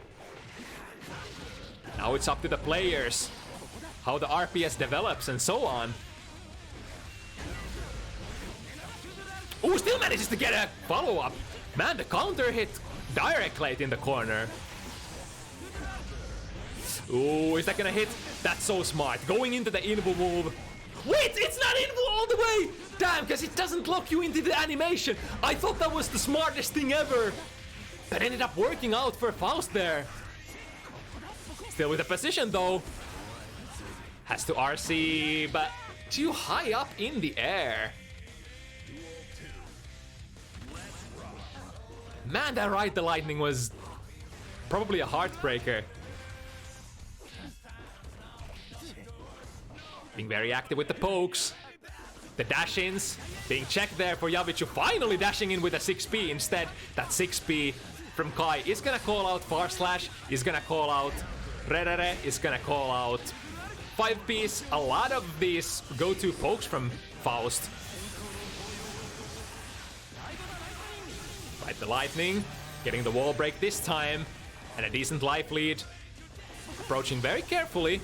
Now it's up to the players. How the RPS develops and so on. Ooh, still manages to get a follow-up. Man, the counter hit directly in the corner. Ooh, is that gonna hit? That's so smart. Going into the invo move. Wait, it's not invo all the way! Damn, because it doesn't lock you into the animation. I thought that was the smartest thing ever. That ended up working out for Faust there. Still with the position though. Has to RC, but too high up in the air. Man, that Ride the Lightning was probably a heartbreaker. Being very active with the pokes. The dash-ins being checked there for javichu, finally dashing in with a 6p instead. That 6p from Kai is gonna call out Far Slash, is gonna call out Rerere, is gonna call out 5ps. A lot of these go-to pokes from Faust. Ride the Lightning, getting the wall break this time, and a decent life lead. Approaching very carefully.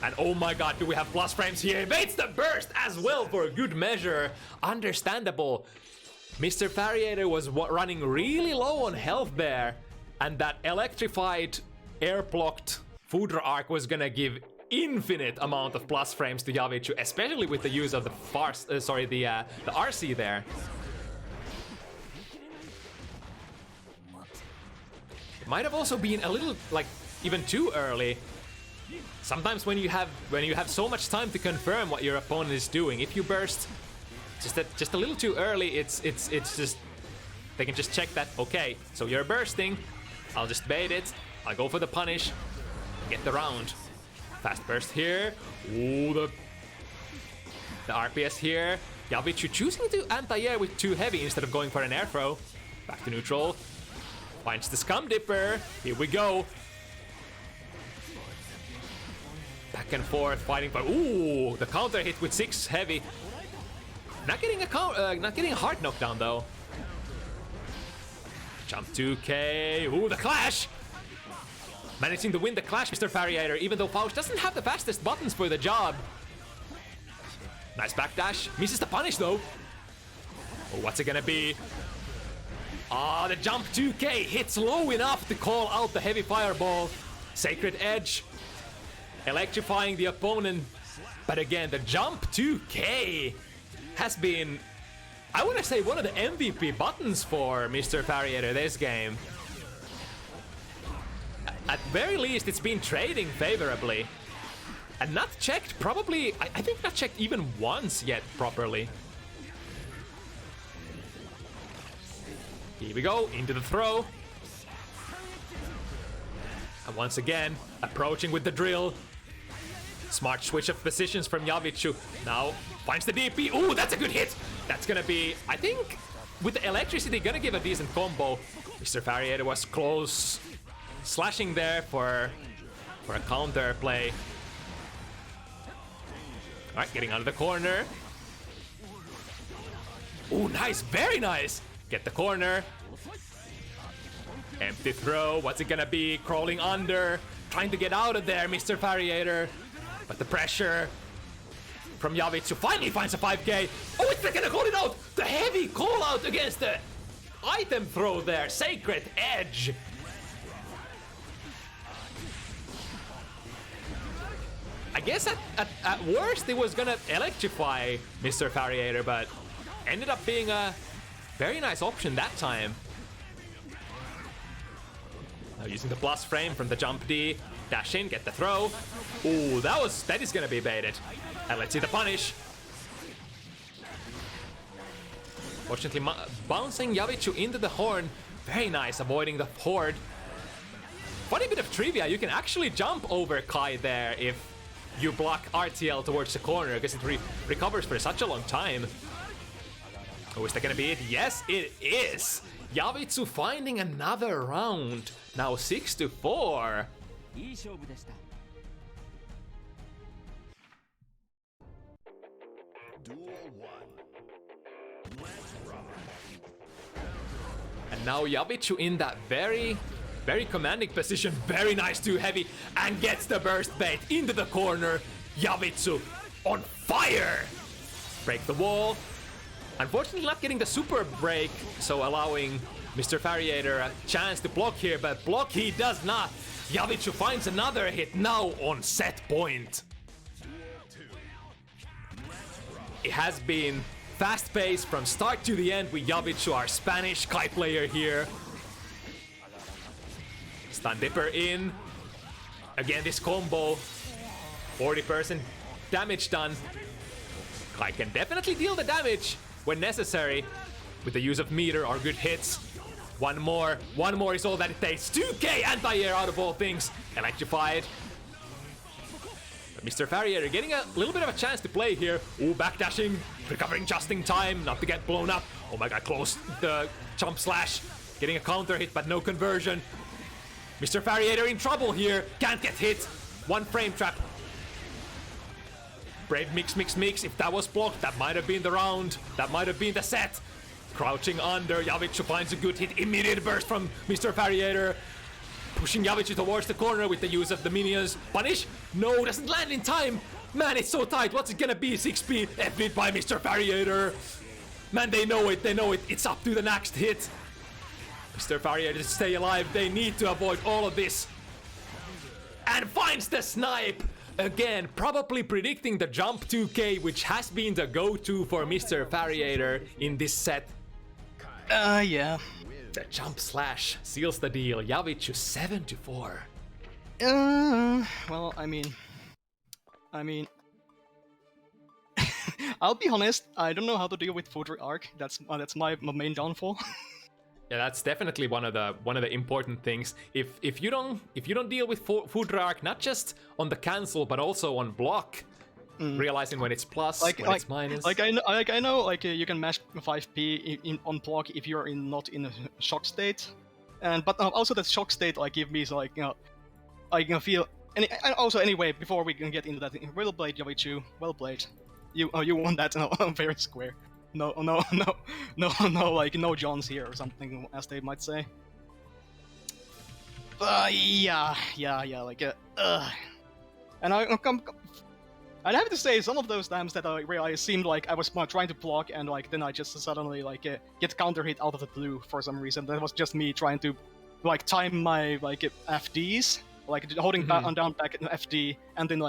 And oh my god, do we have plus frames here? Baits the burst as well for a good measure. Understandable. MrFariator was running really low on health there. And that electrified, air-blocked Foudre arc was gonna give infinite amount of plus frames to javichu, especially with the use of the the RC there. It might have also been a little, like, even too early. Sometimes when you have so much time to confirm what your opponent is doing, if you burst just a little too early, it's just they can just check that. Okay, so you're bursting. I'll just bait it. I'll go for the punish. Get the round. Fast burst here. Ooh, the RPS here. javichu choosing to anti-air with too heavy instead of going for an air throw. Back to neutral. Finds the Scum Dipper. Here we go. Back and forth, fighting for. Ooh, the counter hit with 6 heavy. Not getting a hard knockdown though. Jump 2K. Ooh, the clash! Managing to win the clash, MrFariator, even though Faust doesn't have the fastest buttons for the job. Nice backdash. Misses the punish though. Oh, what's it gonna be? Ah, the jump 2K hits low enough to call out the heavy fireball. Sacred Edge. Electrifying the opponent. But again, the jump 2K has been, I want to say, one of the MVP buttons for MrFariator this game. At very least, it's been trading favorably. And not checked, probably, I think not checked even once yet properly. Here we go, into the throw. And once again, approaching with the drill. Smart switch of positions from javichu. Now finds the DP. Ooh, that's a good hit. That's gonna be, I think, with the electricity, gonna give a decent combo. MrFariator was close. Slashing there for a counter play. Alright, getting out of the corner. Ooh, nice, very nice. Get the corner. Empty throw. What's it gonna be? Crawling under. Trying to get out of there, MrFariator. But the pressure from javichu finally finds a 5k. Oh, it's not gonna call it out! The heavy call out against the item throw there. Sacred Edge. I guess at worst it was gonna electrify MrFariator, but ended up being a very nice option that time. Now using the plus frame from the jump D. Dash in, get the throw. Ooh, that is gonna be baited. And let's see the punish. Fortunately, bouncing javichu into the horn. Very nice, avoiding the horde. Funny bit of trivia, you can actually jump over Kai there if you block RTL towards the corner, because it recovers for such a long time. Oh, is that gonna be it? Yes, it is! javichu finding another round. Now 6-4. And now javichu in that very commanding position. Very nice, too heavy, and gets the burst bait into the corner. javichu on fire. Break the wall. Unfortunately not getting the super break, so allowing MrFariator a chance to block here, but block he does not. javichu finds another hit now on set point. It has been fast-paced from start to the end with javichu, our Spanish Kai player here. Stun Dipper in. Again, this combo. 40% damage done. Kai can definitely deal the damage when necessary with the use of meter or good hits. One more is all that it takes. 2k anti-air out of all things. Electrified. But MrFariator getting a little bit of a chance to play here. Ooh, backdashing, recovering just in time, not to get blown up. Oh my god, close the jump slash. Getting a counter hit, but no conversion. MrFariator in trouble here. Can't get hit. One frame trap. Brave mix. If that was blocked, that might have been the round. That might have been the set. Crouching under, javichu finds a good hit. Immediate burst from MrFariator. Pushing javichu towards the corner with the use of the minions. Punish? No, doesn't land in time. Man, it's so tight. What's it gonna be? 6p. FB'd by MrFariator. Man, they know it. It's up to the next hit. MrFariator to stay alive. They need to avoid all of this. And finds the snipe. Again, probably predicting the jump 2k, which has been the go-to for MrFariator in this set. Yeah. The jump slash seals the deal. javichu 7-4. Well, I mean, I'll be honest. I don't know how to deal with food arc. That's my main downfall. Yeah, that's definitely one of the important things. If you don't deal with food arc, not just on the cancel but also on block, realizing when it's plus, when it's minus. I know, you can mash 5p on block if you're not in a shock state, but also that shock state give me I can feel. And also anyway, before we can get into that, well played, javichu. Well played. You won that fair and square. No, no Johns here or something, as they might say. Yeah, and I'd have to say, some of those times that I seemed like I was trying to block, and then I just suddenly get counter hit out of the blue for some reason. That was just me trying to time my FDs, holding down back FD, and then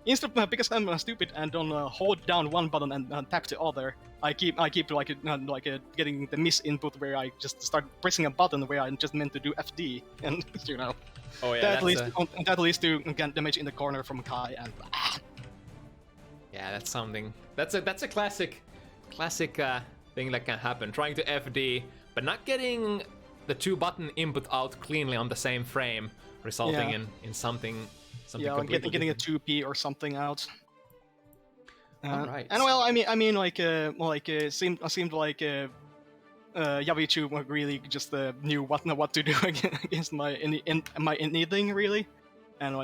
instead of because I'm stupid and don't hold down one button and tap the other, I keep getting the miss input where I just start pressing a button where I'm just meant to do FD, and Oh yeah, that leads to again damage in the corner from Kai, and yeah, that's something. That's a classic thing that can happen. Trying to FD, but not getting the 2-button input out cleanly on the same frame, resulting in something. Yeah, getting a 2p or something out. Alright. And well, I mean, seemed like javichu really just knew what to do against my anything really, and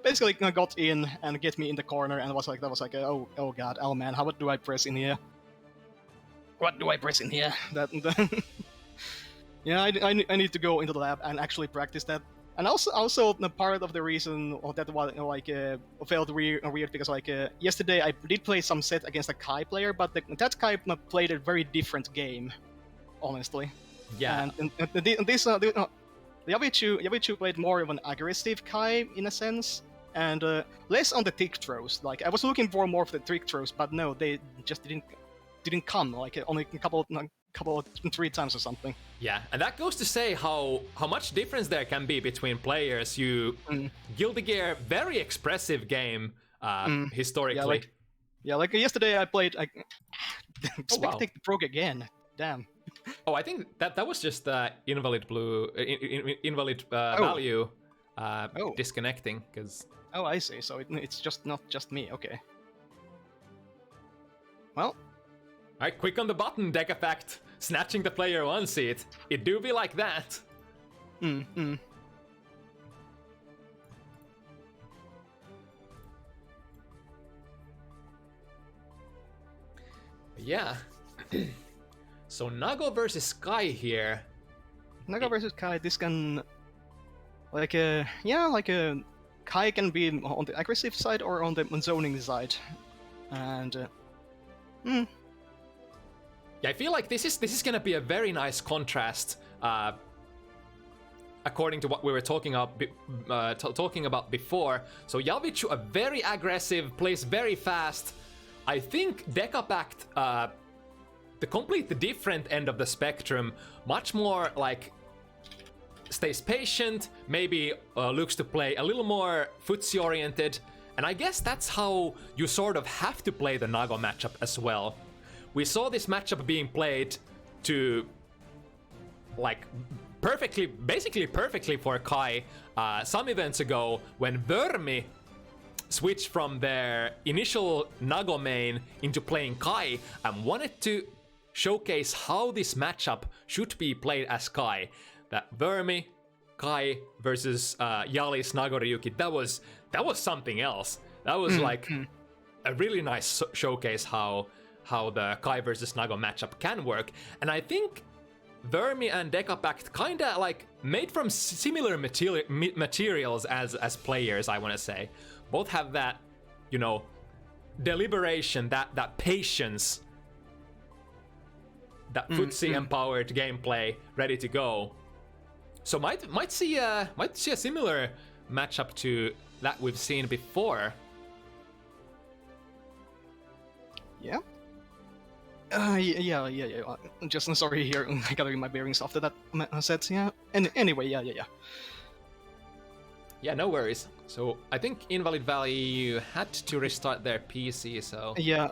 basically got in and get me in the corner, and was oh god, oh man, what do I press in here? What do I press in here? Yeah, I need to go into the lab and actually practice that. And also the part of the reason that was felt weird because yesterday I did play some set against a Kai player, but that Kai played a very different game, honestly. Yeah. And this the javichu played more of an aggressive Kai in a sense, and less on the trick throws. I was looking for more of the trick throws, but no, they just didn't come. Only a couple 3 times or something. Yeah, and that goes to say how much difference there can be between players. Guilty Gear, very expressive game historically. Yeah, yesterday I played. Spectate the prog again. Damn. Oh, I think that was just invalid value disconnecting because. Oh, I see. So it's just not just me. Okay. Well. Alright, quick on the button, Dekapact. Snatching the player 1 seat. It do be like that. Yeah. So Nago versus Kai here. Nago versus Kai, this can... Kai can be on the aggressive side or on the zoning side. And... Yeah, I feel like this is gonna be a very nice contrast, according to what we were talking about before. So javichu, a very aggressive, plays very fast. I think Dekapact, the completely different end of the spectrum, much more stays patient, maybe looks to play a little more footsie oriented, and I guess that's how you sort of have to play the Nago matchup as well. We saw this matchup being played to like basically perfectly for Kai some events ago when Vermi switched from their initial Nago main into playing Kai and wanted to showcase how this matchup should be played as Kai. That Vermi, Kai versus Yali's Nago Ryuki, that was something else. That was like a really nice showcase how the Kai versus Nago matchup can work. And I think Vermi and Dekapact kinda like made from similar materials as players, I wanna say. Both have that, you know, deliberation, that patience, that footsie empowered gameplay ready to go. So might see a similar matchup to that we've seen before. Yeah. Yeah. Just sorry here, gathering my bearings after that set. Yeah. And anyway, yeah. Yeah, no worries. So I think invalidvalue had to restart their PC. So yeah,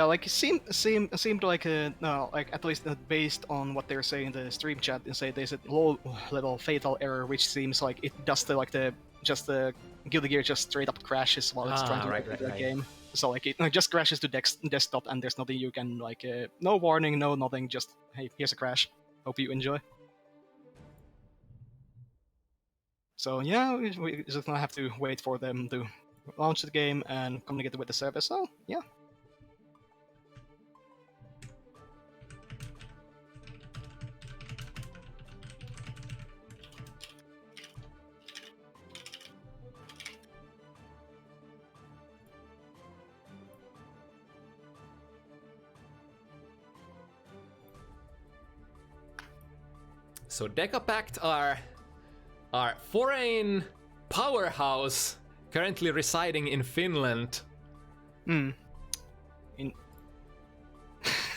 like it seemed like at least based on what they're saying in the stream chat, they say there's a low level fatal error, which seems like it does the Guilty Gear just straight up crashes while it's trying to run the game. So like it just crashes to desktop and there's nothing you can like, no warning, no nothing, just hey, here's a crash. Hope you enjoy. So yeah, we just gonna have to wait for them to launch the game and communicate with the server. So yeah. So Dekapact are foreign powerhouse currently residing in Finland.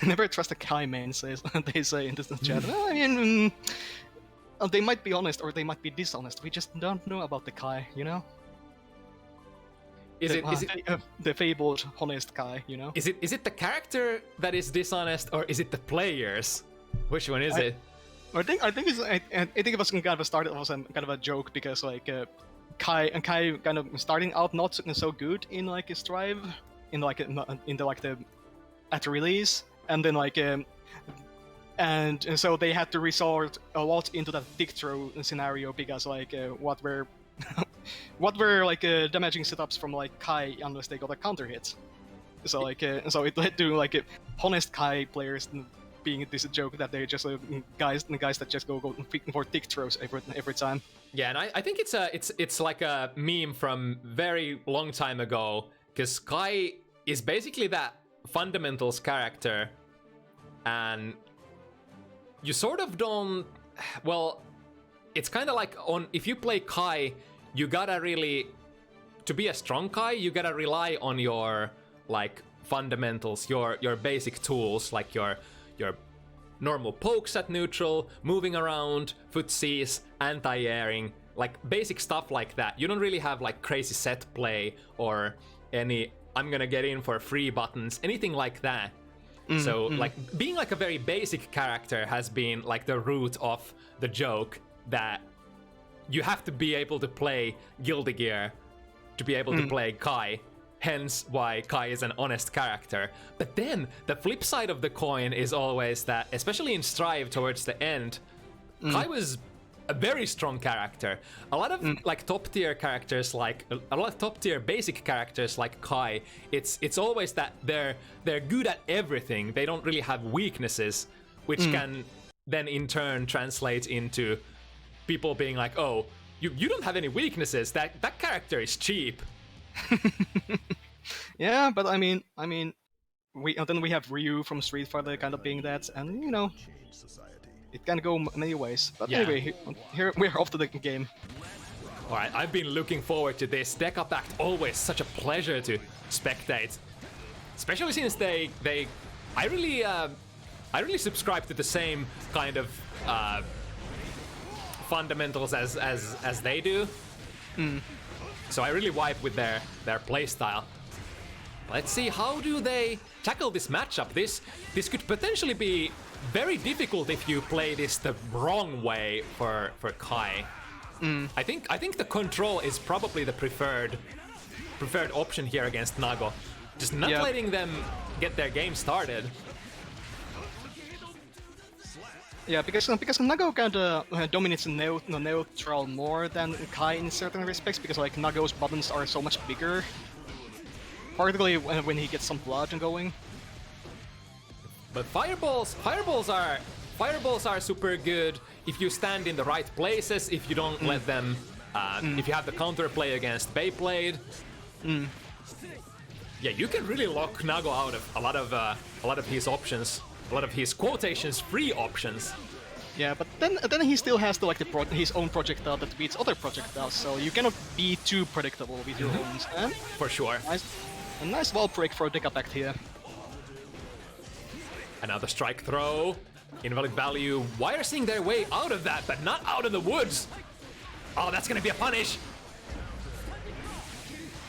Never trust a Kai main, they say in this chat. I mean, they might be honest or they might be dishonest. We just don't know about the Kai, you know? Is it the fabled honest Kai, you know? Is it the character that is dishonest or is it the players? Which one is it? I think it was kind of a start. It was kind of a joke because like Kai kind of starting out not so good in like Strive, at release, and then like and so they had to resort a lot into that dick throw scenario because like what were like damaging setups from like Kai unless they got a counter hit. So like so it led to like honest Kai players being this joke that they're just guys that just go for dick throws every time. Yeah, and I think it's like a meme from very long time ago, because Kai is basically that fundamentals character, and you sort of don't. Well, it's kind of like if you play Kai, you gotta really, to be a strong Kai, you gotta rely on your like fundamentals, your basic tools, like your normal pokes at neutral, moving around, footsies, anti-airing, like basic stuff like that. You don't really have like crazy set play or any I'm gonna get in for free buttons, anything like that. So like being like a very basic character has been like the root of the joke that you have to be able to play Guilty Gear to be able to play Kai. Hence why Kai is an honest character. But then the flip side of the coin is always that, especially in Strive towards the end, Kai was a very strong character. A lot of like top tier characters, like a lot of top tier basic characters like Kai, it's always that they're good at everything. They don't really have weaknesses, which can then in turn translate into people being like, oh, you don't have any weaknesses. That character is cheap. Yeah, but I mean, then we have Ryu from Street Fighter kind of being that, and you know, it can go many ways. But anyway, here we're off to the game. All right, I've been looking forward to this. Dekapact always such a pleasure to spectate, especially since I really subscribe to the same kind of fundamentals as they do. So I really vibe with their playstyle. Let's see, how do they tackle this matchup? This could potentially be very difficult if you play this the wrong way for Kai. I think the control is probably the preferred option here against Nago. Just not letting them get their game started. Yeah, because Nago kinda dominates the neutral more than Kai in certain respects, because like Nago's buttons are so much bigger. Particularly when he gets some blood going. But fireballs are super good if you stand in the right places, if you don't let them, if you have the counterplay against Beyblade. Yeah, you can really lock Nago out of a lot of his options. A lot of his quotations free options. Yeah, but then he still has to like his own projectile that beats other projectiles, so you cannot be too predictable with your own. For sure. A nice wall break for Dekapact here. Another strike throw. Invalid value wiresing their way out of that, but not out of the woods. Oh, that's gonna be a punish.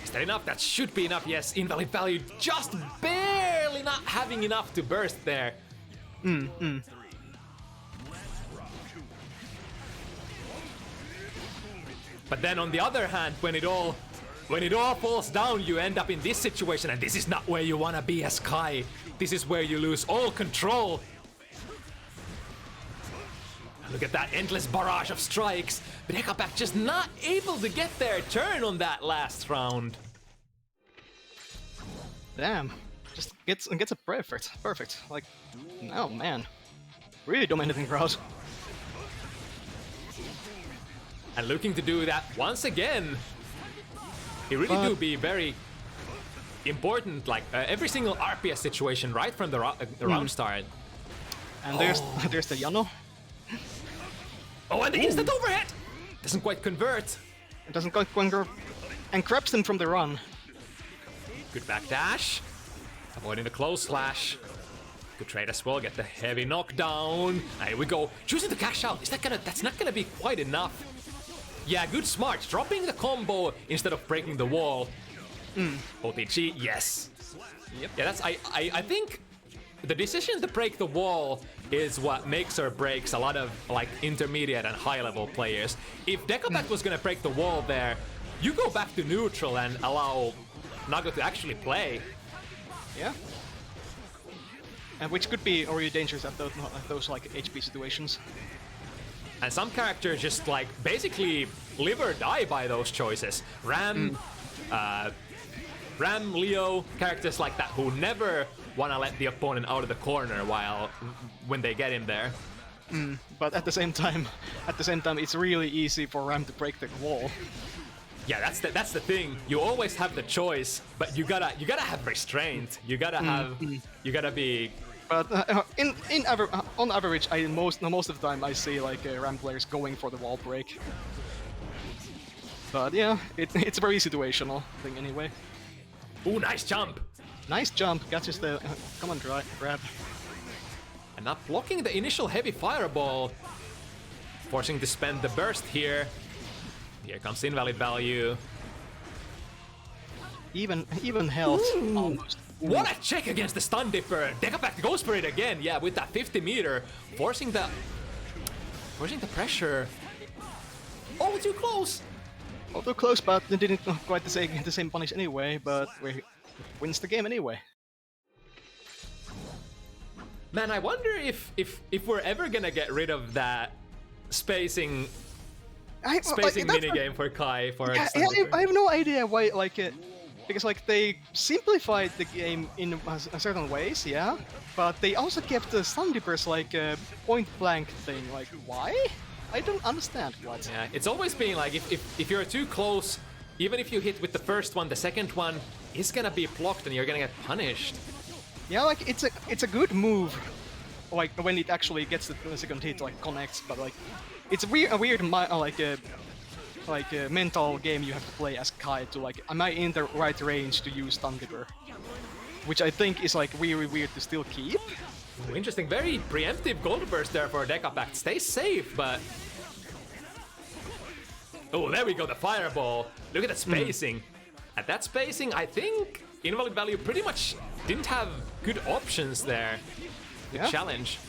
Is that enough? That should be enough. Yes, invalid value just barely not having enough to burst there. But then on the other hand, when it all falls down, you end up in this situation, and this is not where you wanna be as Kai. This is where you lose all control. Look at that endless barrage of strikes. But Dekapact just not able to get their turn on that last round. Damn. Just gets a perfect. Like, oh man. Really dominating crowd. And looking to do that once again. It really do be very important, like every single RPS situation right from the round start. And there's the Yano. Oh, and the instant overhead! Doesn't quite convert. It doesn't quite convert. And grabs him from the run. Good backdash. Avoiding the close slash. Good trade as well, get the heavy knockdown. And here we go. Choosing to cash out. That's not gonna be quite enough. Yeah, good smart. Dropping the combo instead of breaking the wall. OTG, yes. Yep. Yeah, I think the decision to break the wall is what makes or breaks a lot of like intermediate and high level players. If Dekapact was gonna break the wall there, you go back to neutral and allow Nago to actually play. Yeah. And which could be really dangerous at those like HP situations. And some characters just like basically live or die by those choices. Ram, Leo, characters like that who never wanna let the opponent out of the corner when they get in there. But at the same time, it's really easy for Ram to break the wall. Yeah, that's the thing. You always have the choice, but you gotta have restraint. You gotta be. But on average, most of the time I see like Ram players going for the wall break. But yeah, it's a very situational thing anyway. Ooh, nice jump! Nice jump, catches the command grab. And not blocking the initial heavy fireball. Forcing to spend the burst here. Here comes invalid value. Even health, almost. What a check against the stun dipper! Dekapact goes for it again, yeah, with that 50 meter, forcing the pressure. Oh, too close! Oh, too close, but they didn't quite the same punish anyway, but wins the game anyway. Man, I wonder if we're ever gonna get rid of that spacing minigame for Kai for I have no idea why, because they simplified the game in certain ways, yeah, but they also kept the stun dippers point blank thing. Like, why? I don't understand what. Yeah, it's always been like if you're too close, even if you hit with the first one, the second one is gonna be blocked and you're gonna get punished. Yeah, it's a good move, when it actually gets the second hit, connects, but it's a weird mental game you have to play as Kai to am I in the right range to use stun dipper, which I think is really weird to still keep. Ooh, interesting, very preemptive gold burst there for Dekapact. Stay safe, but oh, there we go, the fireball. Look at that spacing. At that spacing, I think invalid value pretty much didn't have good options there to challenge.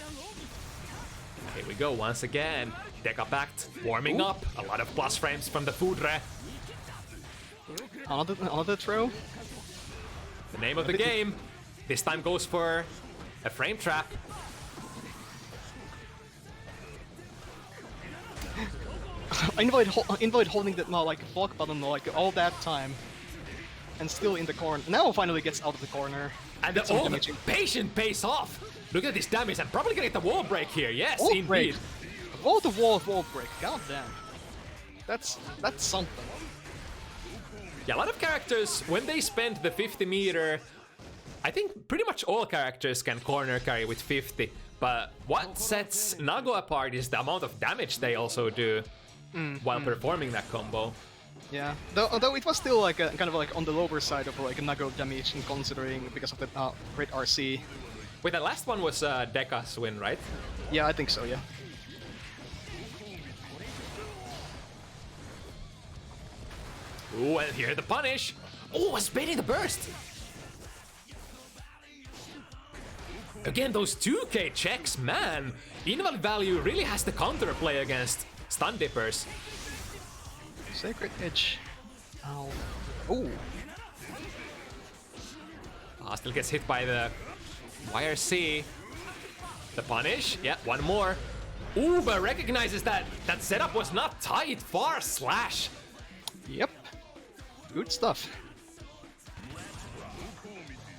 Here we go once again. Dekapact warming up. A lot of plus frames from the Fudre. Another throw. The name of the game. This time goes for a frame trap. Invalid holding the like block button like all that time, and still in the corner. Now finally gets out of the corner. And the patient pays off. Look at this damage. I'm probably getting the wall break here. Yes, wall indeed. Break. Wall to wall break. God damn. That's something. Yeah, a lot of characters when they spend the 50 meter. I think pretty much all characters can corner carry with 50. But what sets Nago apart is the amount of damage they also do while performing that combo. Yeah, although it was still like kind of like on the lower side of like a Nago damage, considering because of the great RC. Wait, the last one was Deka's win, right? Yeah, I think so. Yeah. Ooh, and here the punish. Oh, was baiting the burst. Again, those 2k checks, man. Invalid value really has the counterplay against stun dippers. Sacred Edge. Ow. Ooh. Still gets hit by the YRC. The punish. Yeah, one more. Ooh, but recognizes that that setup was not tight. Far slash. Yep. Good stuff.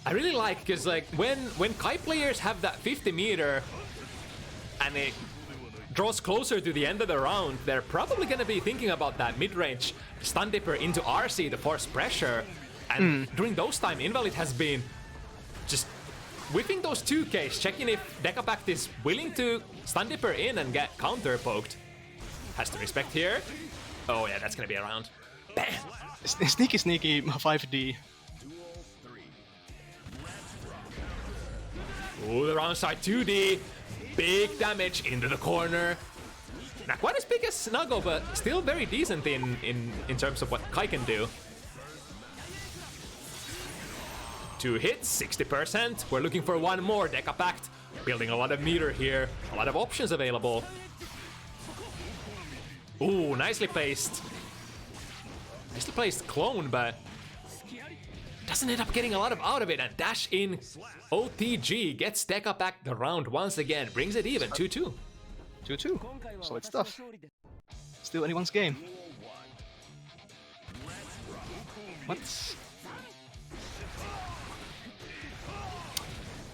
I really like, because like when Kai players have that 50 meter and it draws closer to the end of the round, they're probably gonna be thinking about that mid-range stun dipper into RC to force pressure. And during those time, Invalid has been just whipping those 2Ks, checking if Dekapact is willing to stun dipper in and get counter poked. Has to respect here. Oh yeah, that's gonna be around. Bam! Sneaky 5D. Ooh, the round side 2D. Big damage into the corner. Not quite as big as Nago, but still very decent in terms of what Kai can do. 2 hits, 60%. We're looking for one more. Dekapact building a lot of meter here. A lot of options available. Ooh, nicely placed. Nicely placed clone, but doesn't end up getting a lot of out of it. And dash in OTG gets Dekapact the round once again. Brings it even, 2-2. 2-2. Solid stuff. Still anyone's game. What?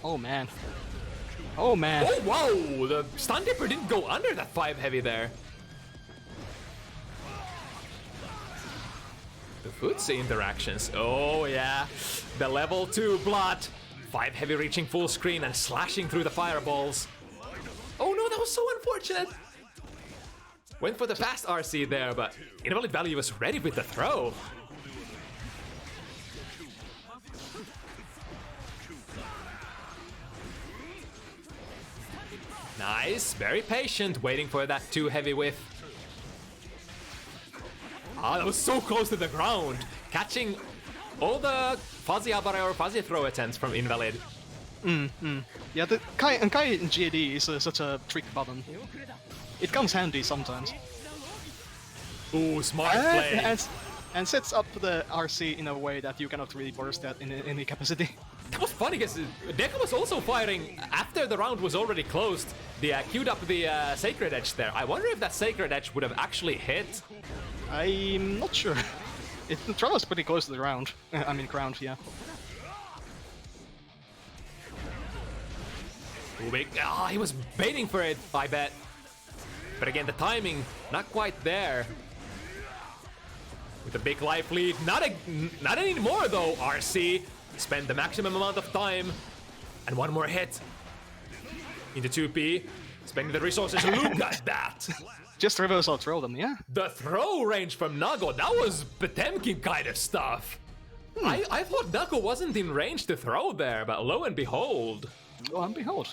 Oh man. Oh man. Oh wow! The stun dipper didn't go under that 5 heavy there. The footsie interactions. Oh yeah. The level 2 blood. 5 heavy reaching full screen and slashing through the fireballs. Oh no, that was so unfortunate. Went for the fast RC there, but Invalid Value was ready with the throw. Nice, very patient, waiting for that 2 heavy whiff. Ah, that was so close to the ground. Catching all the fuzzy abare or fuzzy throw attempts from Invalid. Yeah, the Kai in GAD is such a trick button. It comes handy sometimes. Ooh, smart play. And sets up the RC in a way that you cannot really burst that in any capacity. That was funny because Deka was also firing after the round was already closed. They queued up the Sacred Edge there. I wonder if that Sacred Edge would have actually hit. I'm not sure. The travels pretty close to the round. I mean, ground, yeah. Ooh, big. Ah, he was baiting for it, I bet. But again, the timing not quite there. With a big life lead, not anymore though. RC spend the maximum amount of time, and one more hit into 2P, spending the resources. Look at that! Just reversal throw them, yeah. The throw range from Nago, that was Potemkin kind of stuff. I thought Nago wasn't in range to throw there, but lo and behold. Lo and behold.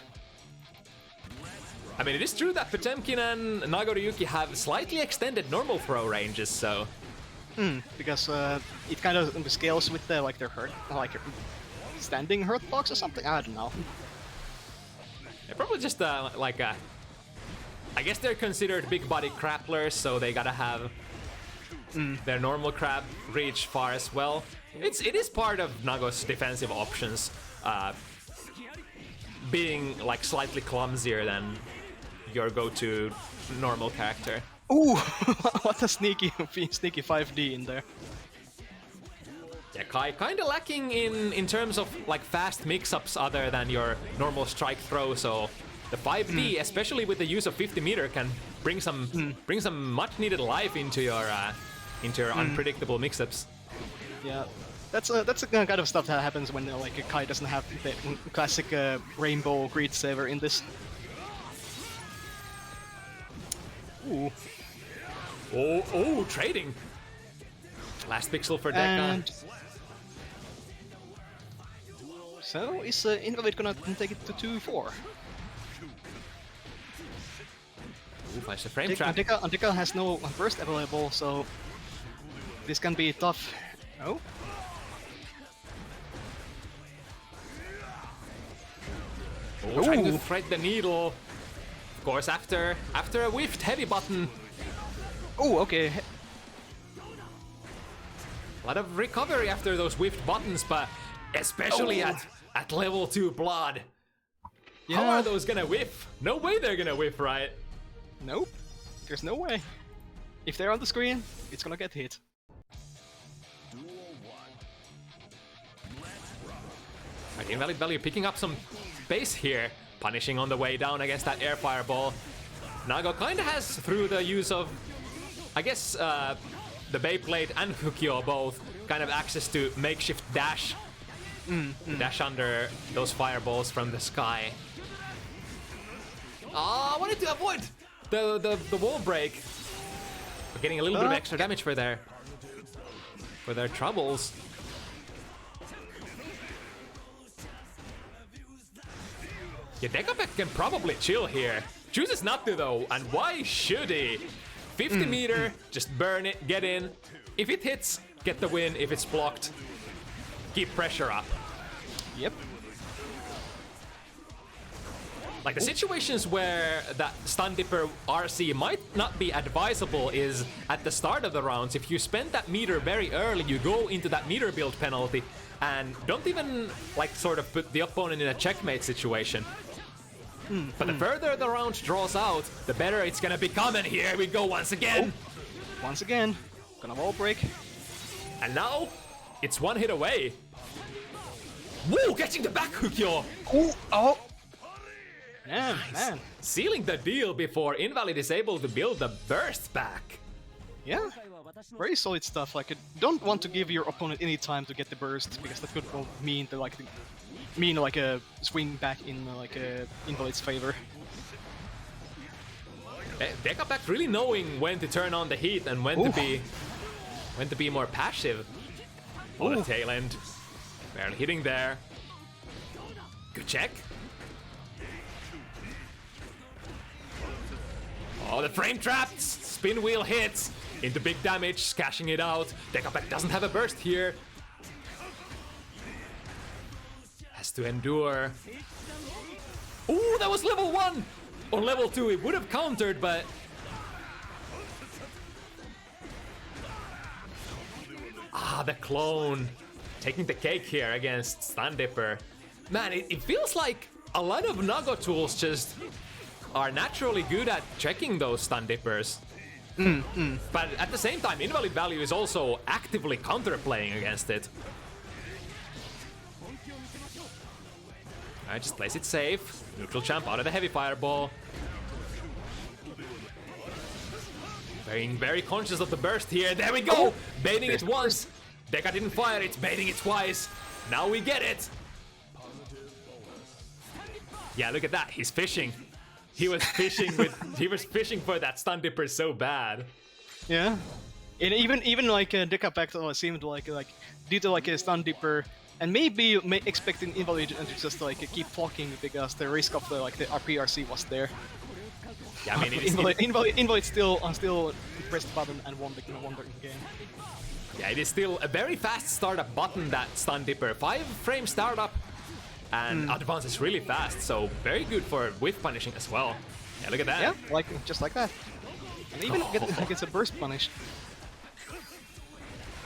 I mean, it is true that Potemkin and Nagoryuki have slightly extended normal throw ranges, so. Because it kind of scales with the, like their hurt, like standing hurt box or something. I don't know. Yeah, probably just like a I guess they're considered big body crapplers, so they gotta have their normal crab reach far as well. It is part of Nago's defensive options, being like slightly clumsier than your go-to normal character. Ooh, what a sneaky 5D in there. Yeah, Kai kinda lacking in terms of like fast mix-ups other than your normal strike throw, so the 5D, especially with the use of 50 meter, can bring some much needed life into your unpredictable mix-ups. Yeah, that's the kind of stuff that happens when like Kai doesn't have the classic rainbow greed saver in this. Ooh. Oh, trading. Last pixel for Deka. So is Invalid gonna take it to 2-4? Ooh, finds the frame trap. Deka has no burst available, so this can be tough. Oh. Oh, trying to thread the needle. Of course, after a whiffed heavy button. Oh, okay. A lot of recovery after those whiffed buttons, but especially at level 2 blood. Yeah. How are those gonna whiff? No way they're gonna whiff, right? Nope. There's no way. If they're on the screen, it's gonna get hit. Right, Invalid Value picking up some base here, punishing on the way down against that air fireball. Nago kinda has, through the use of, I guess, the Beyblade and Hukyo both, kind of access to makeshift dash. Dash under those fireballs from the sky. I wanted to avoid the wall break. We're getting a little bit of extra damage for their troubles. Yeah, Dekapact can probably chill here. Chooses not to though, and why should he? 50 meter, just burn it, get in. If it hits, get the win. If it's blocked, keep pressure up. Yep. Like the situations where that Stun Dipper RC might not be advisable is at the start of the rounds. If you spend that meter very early, you go into that meter build penalty and don't even like sort of put the opponent in a checkmate situation. But the further the round draws out, the better it's gonna become, and here we go once again. Once again, gonna wall break. And now, it's one hit away. Woo, catching the back Hukyo! Oh! Man, man. Sealing the deal before Invalid is able to build the burst back. Yeah, very solid stuff. Like, don't want to give your opponent any time to get the burst, because that could mean that, like a swing back in like a Invalid's favor. Dekapact really knowing when to turn on the heat and when to be more passive. On the tail end, barely hitting there. Good check. Oh, the frame traps! Spin wheel hits into big damage, cashing it out. Dekapact doesn't have a burst here. Has to endure. Ooh, that was level 1! On level 2 it would have countered, but... the clone. Taking the cake here against Stun Dipper. Man, it feels like a lot of Nago tools just are naturally good at checking those Stun Dippers. But at the same time, Invalid Value is also actively counterplaying against it. Alright, just plays it safe. Neutral champ out of the heavy fireball. Being very conscious of the burst here. There we go! Baiting it once. Deka didn't fire it, baiting it twice. Now we get it. Yeah, look at that. He's fishing. He was fishing for that Stun Dipper so bad. Yeah. And even like Dekapact seemed like due to like a Stun Dipper, and maybe expecting Invalid to just like keep blocking because the risk of the RPRC was there. Yeah, I mean, Invalid still pressed the button and won the game. Yeah, it is still a very fast startup button, that Stun Dipper. 5-frame startup, and advance is really fast, so very good for whiff punishing as well. Yeah, look at that. Yeah, like just like that. And even gets a burst punish.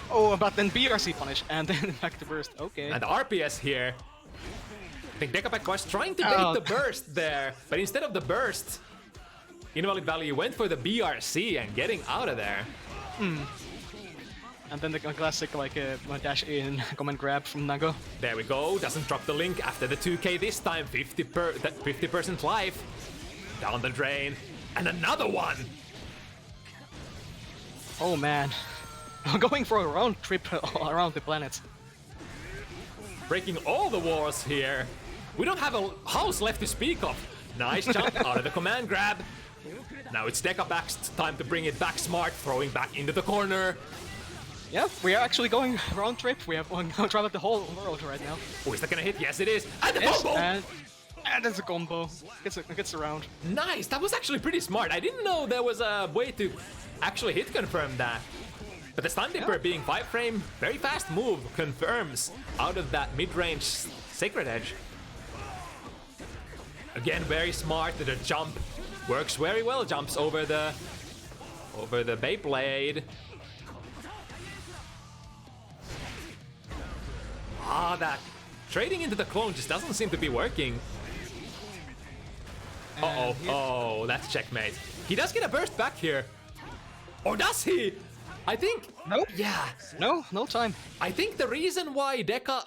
Oh, but then BRC punish, and then back to burst. Okay. And the RPS here. I think Dekapact was trying to bait the burst there, but instead of the burst, Invalid Value went for the BRC and getting out of there. And then the classic like dash in, command grab from Nago. There we go, doesn't drop the link after the 2k this time, 50% life. Down the drain, and another one! Oh man. Going for a round trip around the planet. Breaking all the walls here. We don't have a house left to speak of. Nice jump out of the command grab. Now it's Dekapact's time to bring it back smart, throwing back into the corner. Yeah, we are actually going round trip. We have traveled the whole world right now. Oh, is that gonna hit? Yes, it is. And the Yes, combo! and that's a combo. Gets around. Nice, that was actually pretty smart. I didn't know there was a way to actually hit confirm that. But the Stun Dipper being 5 frame, very fast move, confirms out of that mid-range Sacred Edge. Again, very smart. The jump works very well. Jumps over the Beyblade. That trading into the clone just doesn't seem to be working. Oh, that's checkmate. He does get a burst back here. Or does he? I think... Nope. Yeah. No time. I think the reason why Deka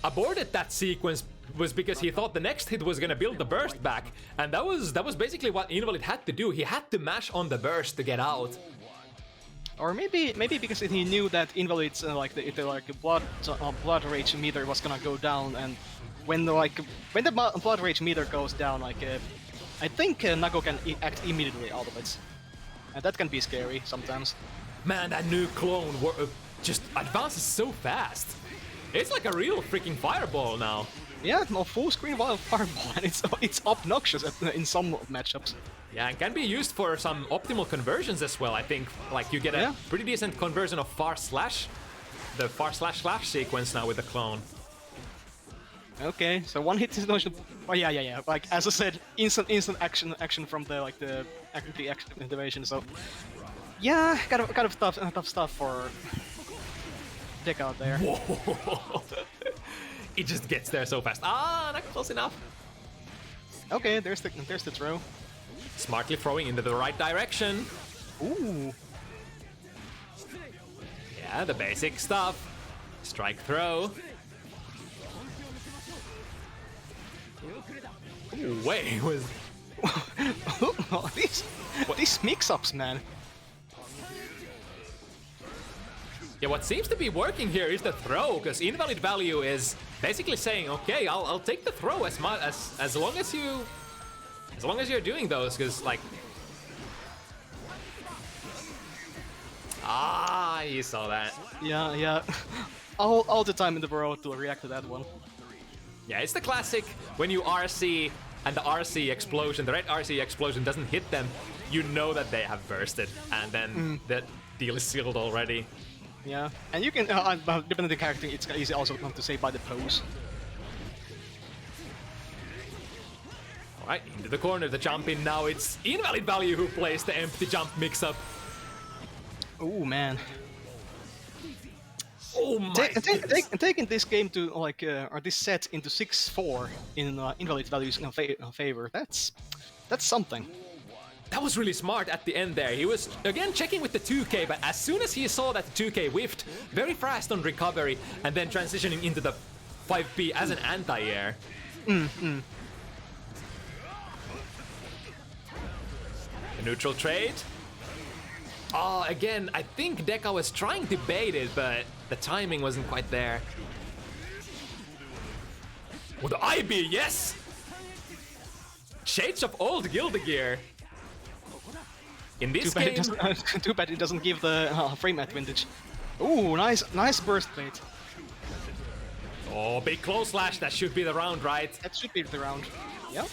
aborted that sequence was because he thought the next hit was gonna build the burst back. And that was basically what Invalid had to do. He had to mash on the burst to get out. Or maybe because he knew that Invalid's blood rage meter was gonna go down, and when the blood rage meter goes down, I think Nago can act immediately out of it, and that can be scary sometimes. Man, that new clone just advances so fast. It's like a real freaking fireball now. Yeah, no, full screen wild fireball, and it's obnoxious in some matchups. Yeah, and can be used for some optimal conversions as well. I think like you get a pretty decent conversion of far slash, the far slash sequence now with the clone. Okay, so one hit is notion. Oh yeah. Like as I said, instant action from the activation. So yeah, kind of tough stuff for Deka out there. Whoa! It just gets there so fast. Not close enough. Okay, there's the throw. Smartly throwing into the right direction. Ooh. Yeah, the basic stuff. Strike throw. Ooh, wait, was these mix-ups, man. Yeah, what seems to be working here is the throw, because Invalid Value is basically saying, okay, I'll take the throw as long as you're doing those, because like, you saw that. Yeah. All the time in the world to react to that one. Yeah, it's the classic when you RC and the RC explosion, the red RC explosion doesn't hit them, you know that they have bursted, and then the deal is sealed already. Yeah, and you can, depending on the character, it's easy also to say by the pose. Alright, into the corner, the jump in now, it's Invalid Value who plays the empty jump mix-up. Oh man. Oh my taking this game to like or this set into 6-4 in Invalid Value's favor. That's something. That was really smart at the end there. He was again checking with the 2k, but as soon as he saw that the 2k whiffed, very fast on recovery, and then transitioning into the 5p as an anti-air. The neutral trade. Again, I think Deka was trying to bait it, but the timing wasn't quite there. Oh, the IB, yes! Shades of old Gildegear. In this game... Too bad it doesn't give the frame advantage. Ooh, nice burst bait. Oh, big close slash, that should be the round, right? That should be the round. Yeah.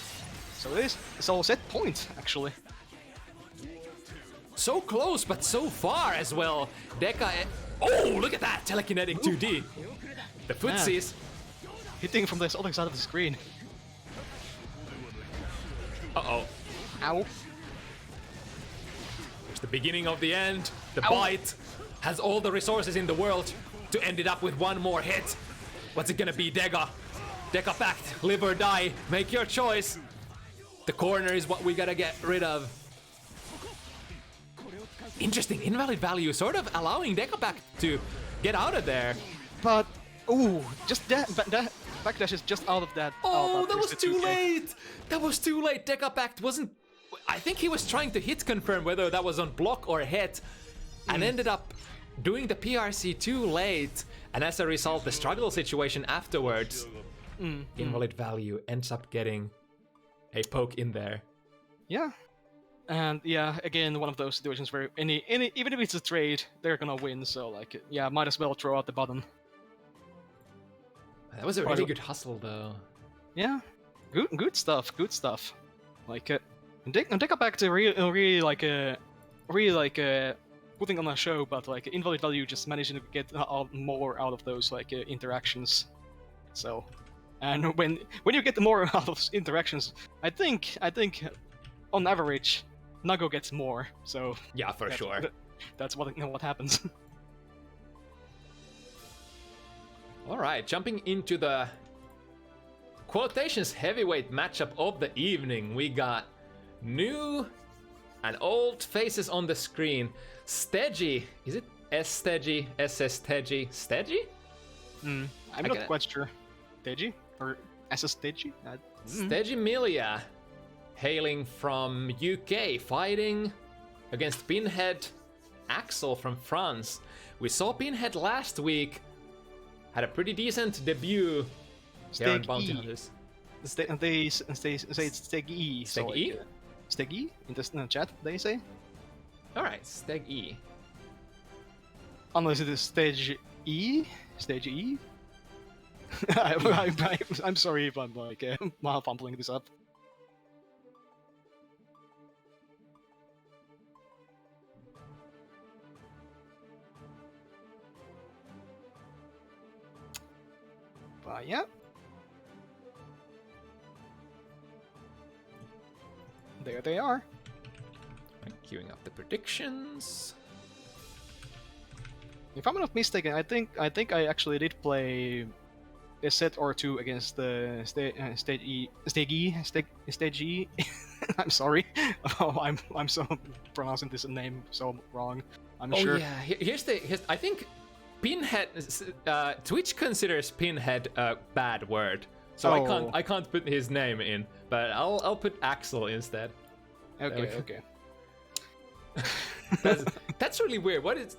So it is. It's all set point, actually. So close, but so far as well. Deka... Oh, look at that! Telekinetic 2D. The footsies. Hitting from the other side of the screen. Uh-oh. Ow. It's the beginning of the end. The Ow. bite has all the resources in the world to end it up with one more hit. What's it gonna be, Dekapact, live or die, make your choice. The corner is what we gotta get rid of. Interesting, invalid value, sort of allowing Dekapact to get out of there. But, ooh, just that backdash is just out of that. Oh, that was too late! That was too late. Dekapact wasn't... I think he was trying to hit confirm whether that was on block or hit, and ended up doing the PRC too late, and as a result, the struggle situation afterwards, invalid value ends up getting a poke in there. Yeah. And yeah, again, one of those situations where any even if it's a trade, they're gonna win. So like, yeah, might as well throw out the button. That was a really good hustle, though. Yeah, good stuff. Like, Dekapact really putting on a show, but like invalid value just managing to get more out of those like interactions. So, and when you get more out of interactions, I think on average, Nago gets more. So Yeah, for sure. That's what happens. Alright, jumping into the quotations heavyweight matchup of the evening, we got new and old faces on the screen. Sstegy, is it sstegy, sstegy, sstegy? I'm not quite sure. Sstegy? Or sstegy? Sstegy Milia, hailing from UK, fighting against Pinhead Axel from France. We saw Pinhead last week, had a pretty decent debut here on Bounty Hunters. They say it's sstegy. Sstegy? Sstegy? In the chat, they say? Alright, sstegy. Unless it is stage E? Stage E? I'm sorry if I'm like fumbling this up. But yeah. There they are. Queuing up the predictions. If I'm not mistaken, I think I actually did play a set or two against the stage E. I'm sorry. Oh, I'm so pronouncing this name so wrong. I'm sure. Oh yeah. Here's I think Pinhead. Twitch considers Pinhead a bad word, so I can't put his name in, but I'll put Axel instead. Okay. That's really weird. What is?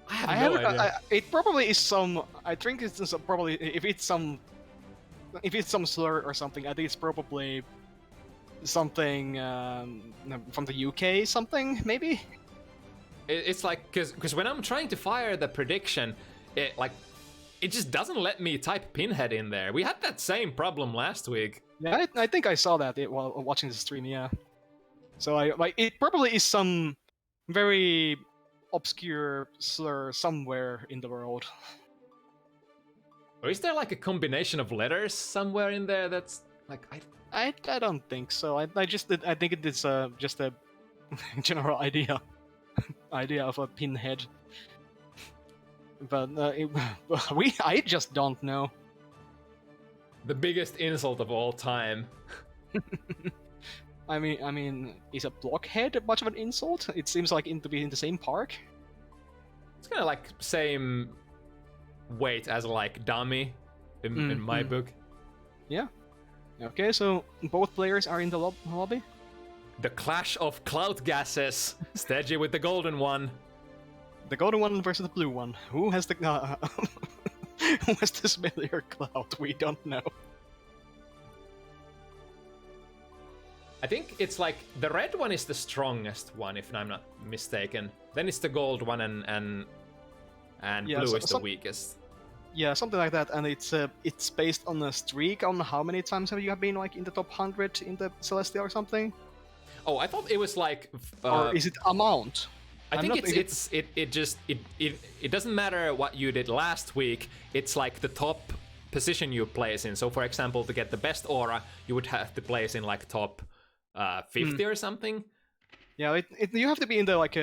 I have no idea. It probably is some. I think it's probably if it's some slur or something. I think it's probably something from the UK. Something maybe. It's like because when I'm trying to fire the prediction, it just doesn't let me type Pinhead in there. We had that same problem last week. Yeah, I think I saw that while watching the stream. Yeah. So it probably is some very obscure slur somewhere in the world. Or is there like a combination of letters somewhere in there that's like I don't think so. I think it is just a general idea of a Pinhead. But I just don't know. The biggest insult of all time. I mean, is a blockhead much of an insult? It seems like to be in the same park. It's kind of like same weight as like dummy in my book. Yeah. Okay, so both players are in the lobby. The clash of cloud gases. Sstegy with the golden one. The golden one versus the blue one. Who has the who has the smellier cloud? We don't know. I think it's like the red one is the strongest one, if I'm not mistaken. Then it's the gold one, and blue is the weakest. Yeah, something like that. And it's based on a streak. On how many times have you been like in the top 100 in the Celestia or something? Oh, I thought it was like. Or is it amount? I think it doesn't matter what you did last week. It's like the top position you place in. So, for example, to get the best aura, you would have to place in like top 50 or something. Yeah, you have to be in the like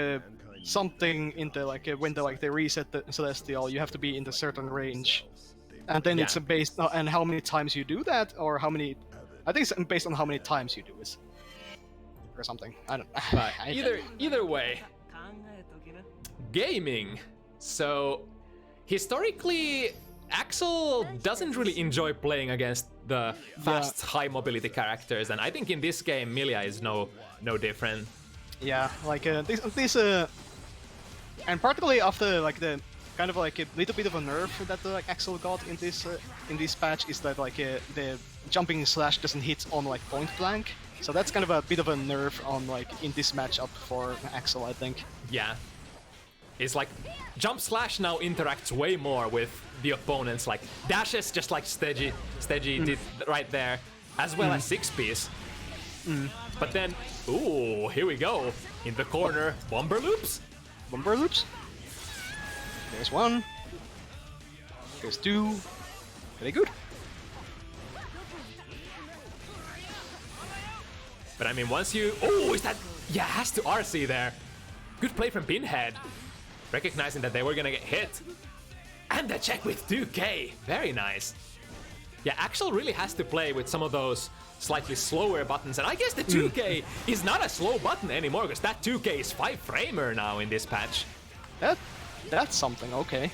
something in the like when they reset the celestial. You have to be in the certain range, and then it's based on how many times you do that, or how many. I think it's based on how many times you do it, or something. I don't. But either way, gaming. So historically, Axel doesn't really enjoy playing against the fast, high mobility characters, and I think in this game, Milia is no different. Yeah, like this and particularly after like the kind of like a little bit of a nerf that like Axel got in this patch is that like the jumping slash doesn't hit on like point blank, so that's kind of a bit of a nerf on like in this matchup for Axel, I think. Yeah, it's like jump slash now interacts way more with the opponents, like dashes just like sstegy did right there, as well as 6-piece. But then, ooh, here we go. In the corner, bomber loops? Bomber loops? There's one. There's two. Very good. But I mean, once you... Oh, is that... Yeah, has to RC there. Good play from Pinhead. Recognizing that they were gonna get hit. And the check with 2K. Very nice. Yeah, Axel really has to play with some of those slightly slower buttons, and I guess the 2K is not a slow button anymore, because that 2K is 5-framer now in this patch. That's something, okay.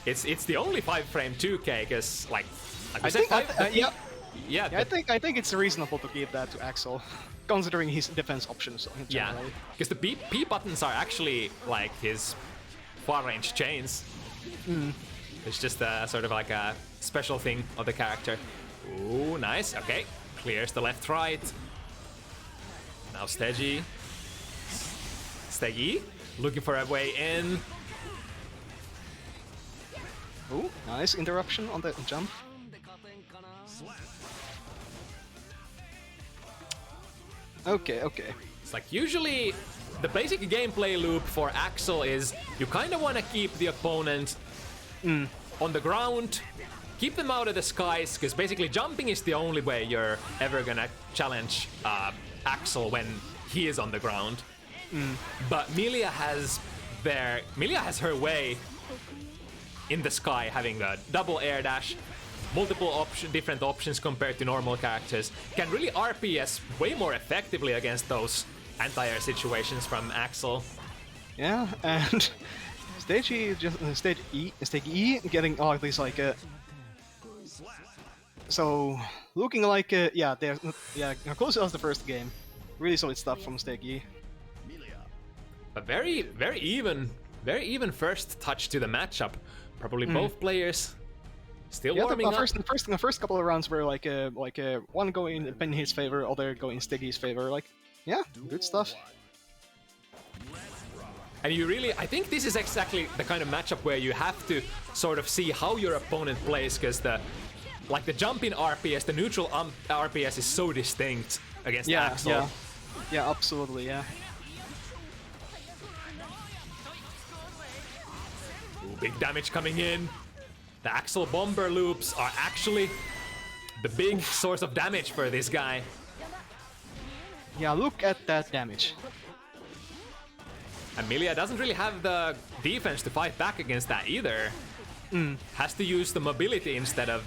It's the only 5-frame 2K, because like I said, think, I think it's reasonable to give that to Axel, considering his defense options generally. Yeah, because the P buttons are actually like his far-range chains. It's just sort of like a special thing of the character. Ooh, nice. Okay. Clears the left-right. Now sstegy. Steggy. Looking for a way in. Ooh, nice interruption on the jump. Okay. It's like usually the basic gameplay loop for Axel is you kind of want to keep the opponent on the ground, keep them out of the skies, because basically jumping is the only way you're ever gonna challenge Axel when he is on the ground. But Milia has her way in the sky, having a double air dash, multiple different options compared to normal characters, can really RPS way more effectively against those anti-air situations from Axel. Yeah, and stage E getting all these like so looking like they're close as the first game. Really solid stuff from sstegy. A very even first touch to the matchup. Probably both players still warming up. The first couple of rounds were like one going in Pinhead's favor, other going in Steggy's favor. Like, yeah, good stuff. And you really, I think this is exactly the kind of matchup where you have to sort of see how your opponent plays, because the jump in RPS, the neutral RPS is so distinct against Axel. Yeah, absolutely, yeah. Ooh, big damage coming in. The Axel bomber loops are actually the big source of damage for this guy. Yeah, look at that damage. Milia doesn't really have the defense to fight back against that either. Has to use the mobility instead of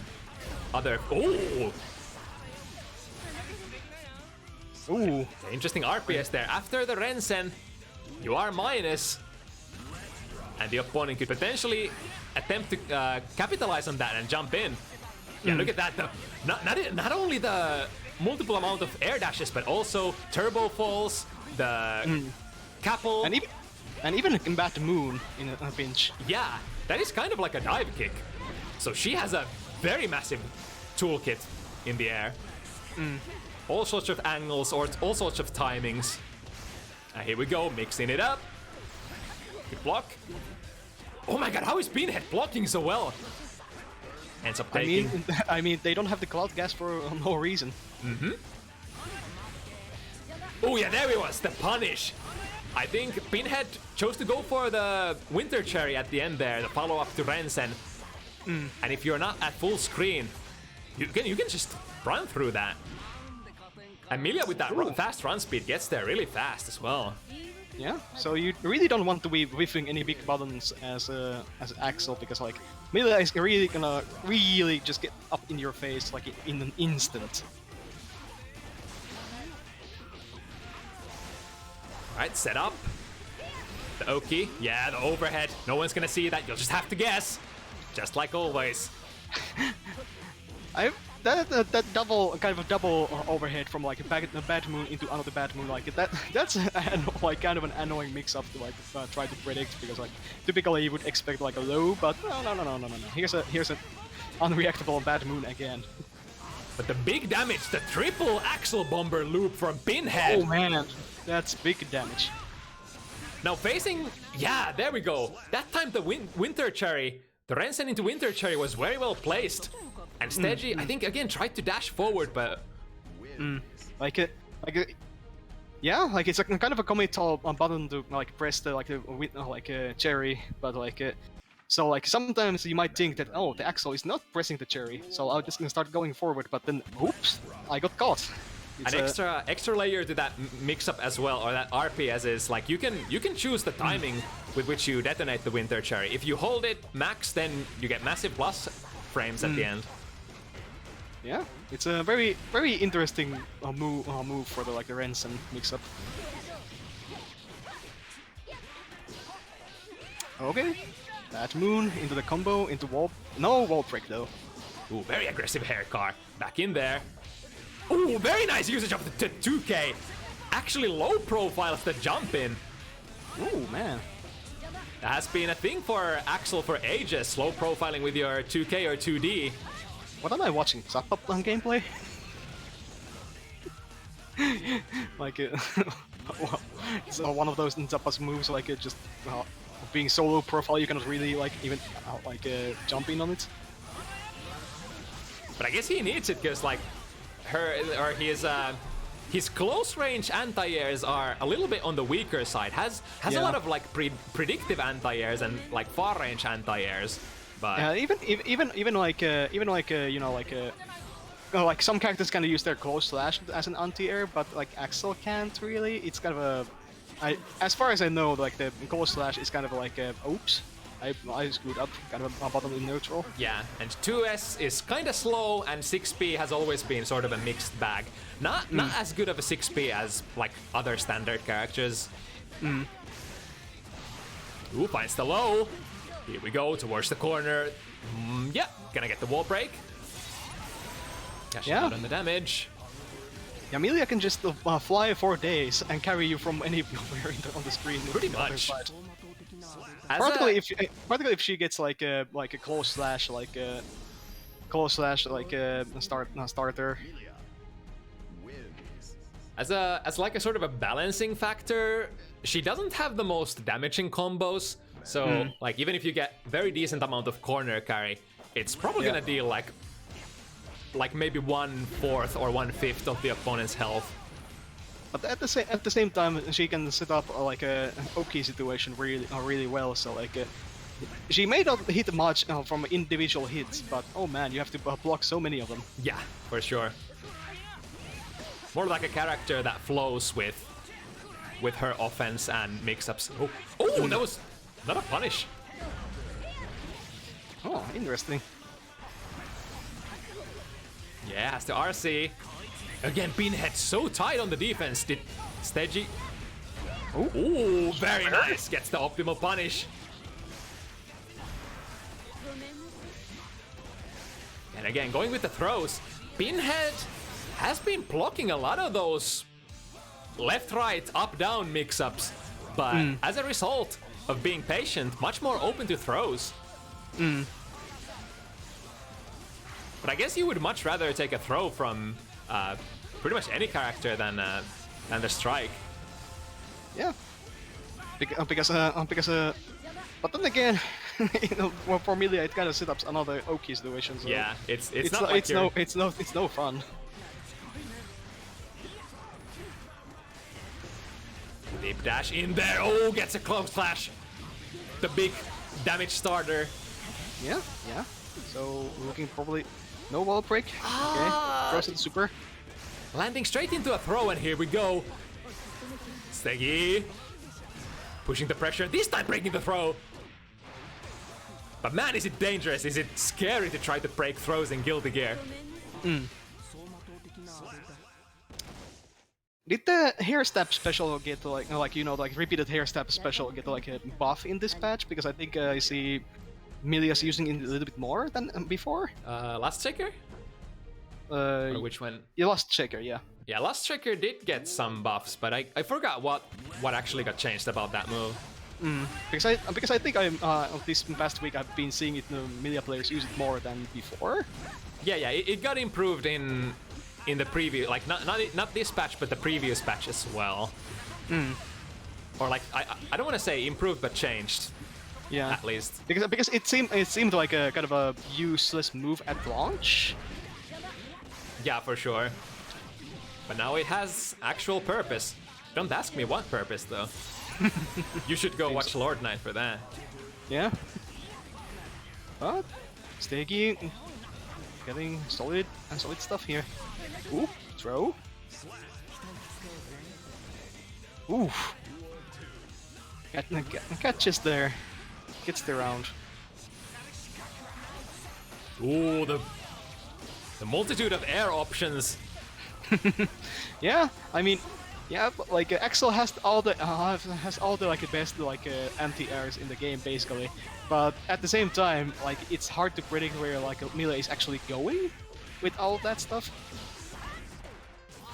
other... Oh! Ooh. Interesting RPS there. After the Rensen, you are minus. And the opponent could potentially attempt to capitalize on that and jump in. Yeah, look at that. Not only the multiple amount of air dashes, but also turbo falls, the couple... And even combat Moon in a pinch. Yeah, that is kind of like a dive kick. So she has a very massive toolkit in the air. All sorts of angles, or all sorts of timings. Here we go, mixing it up. Good block. Oh my god, how is Pinhead blocking so well? Ends up taking... I mean, they don't have the cloud gas for no reason. Oh yeah, there he was, the punish. I think Pinhead chose to go for the Winter Cherry at the end there, the follow-up to Rensen. And if you're not at full screen, you can just run through that. Amelia with that fast run speed gets there really fast as well. Yeah, so you really don't want to be whiffing any big buttons as Axel, because like Amelia is really gonna just get up in your face like in an instant. Alright, set up. The Oki, yeah, the overhead. No one's gonna see that, you'll just have to guess. Just like always. That double overhead from like a bad moon into another bad moon, like that's like kind of an annoying mix-up to like try to predict, because like typically you would expect like a low, but no. Here's an unreactable bad moon again. But the big damage, the triple Axel bomber loop from Pinhead. Oh man, that's big damage. Now facing, yeah, there we go. That time the Winter Cherry, the Rensen into Winter Cherry was very well placed. And sstegy, I think again tried to dash forward, but yeah, like it's a kind of a committal button to like press the cherry, but like so like sometimes you might think that the Axel is not pressing the cherry, so I'm just gonna start going forward, but then oops, I got caught. It's an extra layer to that mix-up as well, or that RP as is, like you can choose the timing with which you detonate the Winter Cherry. If you hold it max, then you get massive plus frames at the end. Yeah, it's a very interesting move for the the Rensen mix-up. Okay, that moon into the combo into wall. No wall break though. Ooh, very aggressive hair car. Back in there. Ooh, very nice usage of the 2K. Actually low profiles the jump in. Ooh, man. That has been a thing for Axel for ages, slow profiling with your 2K or 2D. What am I watching? Zappa on gameplay? Like, it's one of those Zappa's moves, like just being so low profile, you cannot really like even jump in on it. But I guess he needs it because like his close range anti-airs are a little bit on the weaker side. Has a lot of like predictive anti-airs and like far range anti-airs. But even like some characters can use their close slash as an anti-air, but like Axel can't really. It's kind of as far as I know, like the close slash is kind of like oops, I screwed up, kind of a bottom in neutral. Yeah, and 2S is kind of slow, and 6P has always been sort of a mixed bag. Not as good of a 6P as like other standard characters. Ooh, finds the low. Here we go, towards the corner. Yeah, gonna get the wall break. Cashing out on the damage. Yeah, Amelia can just fly for days and carry you from anywhere on the screen. Pretty much. Particularly if she gets like a close slash, starter. As like a sort of a balancing factor, she doesn't have the most damaging combos. So like even if you get very decent amount of corner carry, it's probably gonna deal like maybe 1/4 or 1/5 of the opponent's health. But at the same time, she can set up like a Oki situation really well. So like she may not hit much from individual hits, but oh man, you have to block so many of them. Yeah, for sure. More like a character that flows with her offense and mix-ups. Oh, that was not a punish. Oh, interesting. Yeah, has the RC. Again, Pinhead so tight on the defense. Did sstegy? Ooh, very nice. Gets the optimal punish. And again, going with the throws. Pinhead has been blocking a lot of those left-right, up-down mix-ups. But as a result of being patient, much more open to throws. But I guess you would much rather take a throw from pretty much any character than the strike. Yeah. Because but then again, for Amelia it kind of set up another Oki situation. So yeah, it's no fun. Deep dash in there. Oh, gets a close flash. The big damage starter. Yeah. So looking probably no wall break. Okay, cross it super. landing straight into a throw, and here we go. Steggy pushing the pressure, this time breaking the throw. But man, is it dangerous, is it scary to try to break throws in Guilty Gear. Did the hair step special get like you know, like repeated hair step special get like a buff in this patch? Because I think I see Milia's using it a little bit more than before. Last Checker? Or which one? Yeah, Last Checker, yeah. Yeah, Last Checker did get some buffs, but I forgot what actually got changed about that move. Because I think this past week I've been seeing it, Milia players use it more than before. Yeah, it got improved in the previous, like not this patch, but the previous patch as well. Or like I don't want to say improved, but changed. Yeah, at least because it seemed like a kind of a useless move at launch. Yeah, for sure. But now it has actual purpose. Don't ask me what purpose though. You should go watch Lord Knight for that. Yeah. But Steggy getting solid stuff here. Ooh, throw. Ooh. Catches there. Gets the round. Ooh, the multitude of air options. Yeah, I mean, yeah, but, like Axel has all the like best like anti-airs in the game basically, but at the same time, like it's hard to predict where like Milia is actually going with all of that stuff.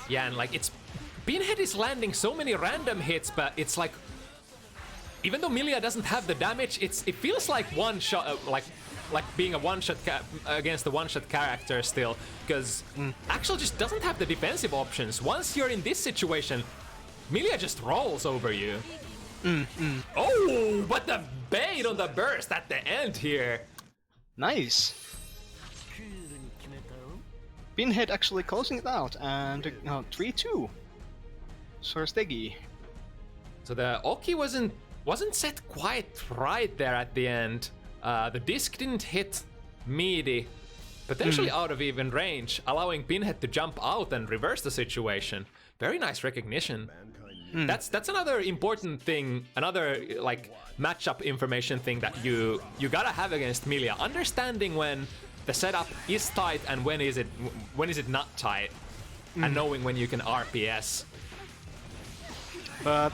Yeah, and like Pinhead is landing so many random hits, but it's like even though Milia doesn't have the damage, it feels like one shot, like being a one-shot against the one-shot character still, because Axel just doesn't have the defensive options. Once you're in this situation, Milia just rolls over you. Oh, but the bait on the burst at the end here. Nice. Pinhead actually closing it out, and 3-2. So Steggy. So the Oki wasn't set quite right there at the end. The disc didn't hit Meaty, potentially out of even range, allowing Pinhead to jump out and reverse the situation. Very nice recognition. That's another important thing, another like matchup information thing that you gotta have against Milia. Understanding when the setup is tight and when is it not tight, and knowing when you can RPS. But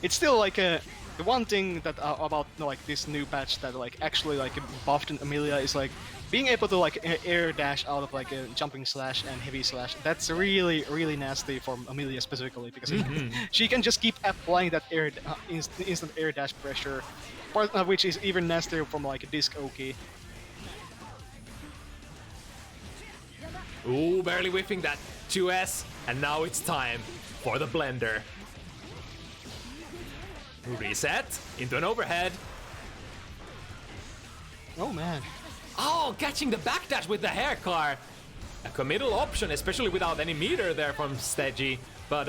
it's still like the one thing that about like this new patch that like actually like buffed in Milia is like being able to like air dash out of like a jumping slash and heavy slash. That's really nasty for Milia specifically, because she can just keep applying that instant air dash pressure, which is even nastier from like a disc Oki. Ooh, barely whiffing that 2S, and now it's time for the blender. Reset into an overhead. Oh man. Oh, catching the backdash with the hair car. A committal option, especially without any meter there from sstegy. But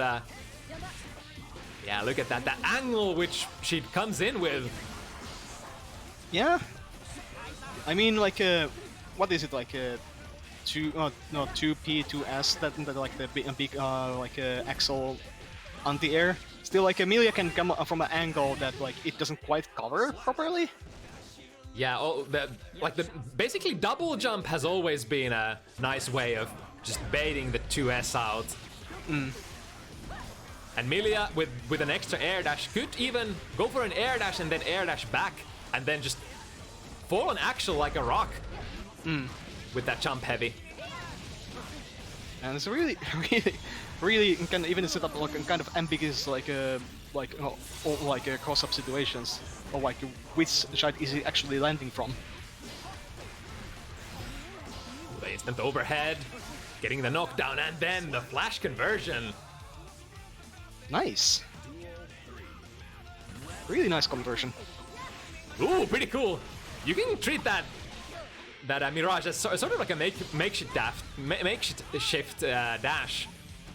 yeah, look at that. The angle which she comes in with. Yeah. I mean, like what is it, like 2P 2S that like the big like Axel anti-air. Still, like Milia can come from an angle that like it doesn't quite cover properly. Yeah, basically double jump has always been a nice way of just baiting the 2S out. And Milia with an extra air dash could even go for an air dash and then air dash back, and then just fall on Axel like a rock with that jump heavy. And it's really can even set up like kind of ambiguous like cross-up situations, or like which side is he actually landing from. The instant overhead, getting the knockdown, and then the flash conversion. Nice. Really nice conversion. Ooh, pretty cool. You can treat that Mirage as sort of like a makeshift dash.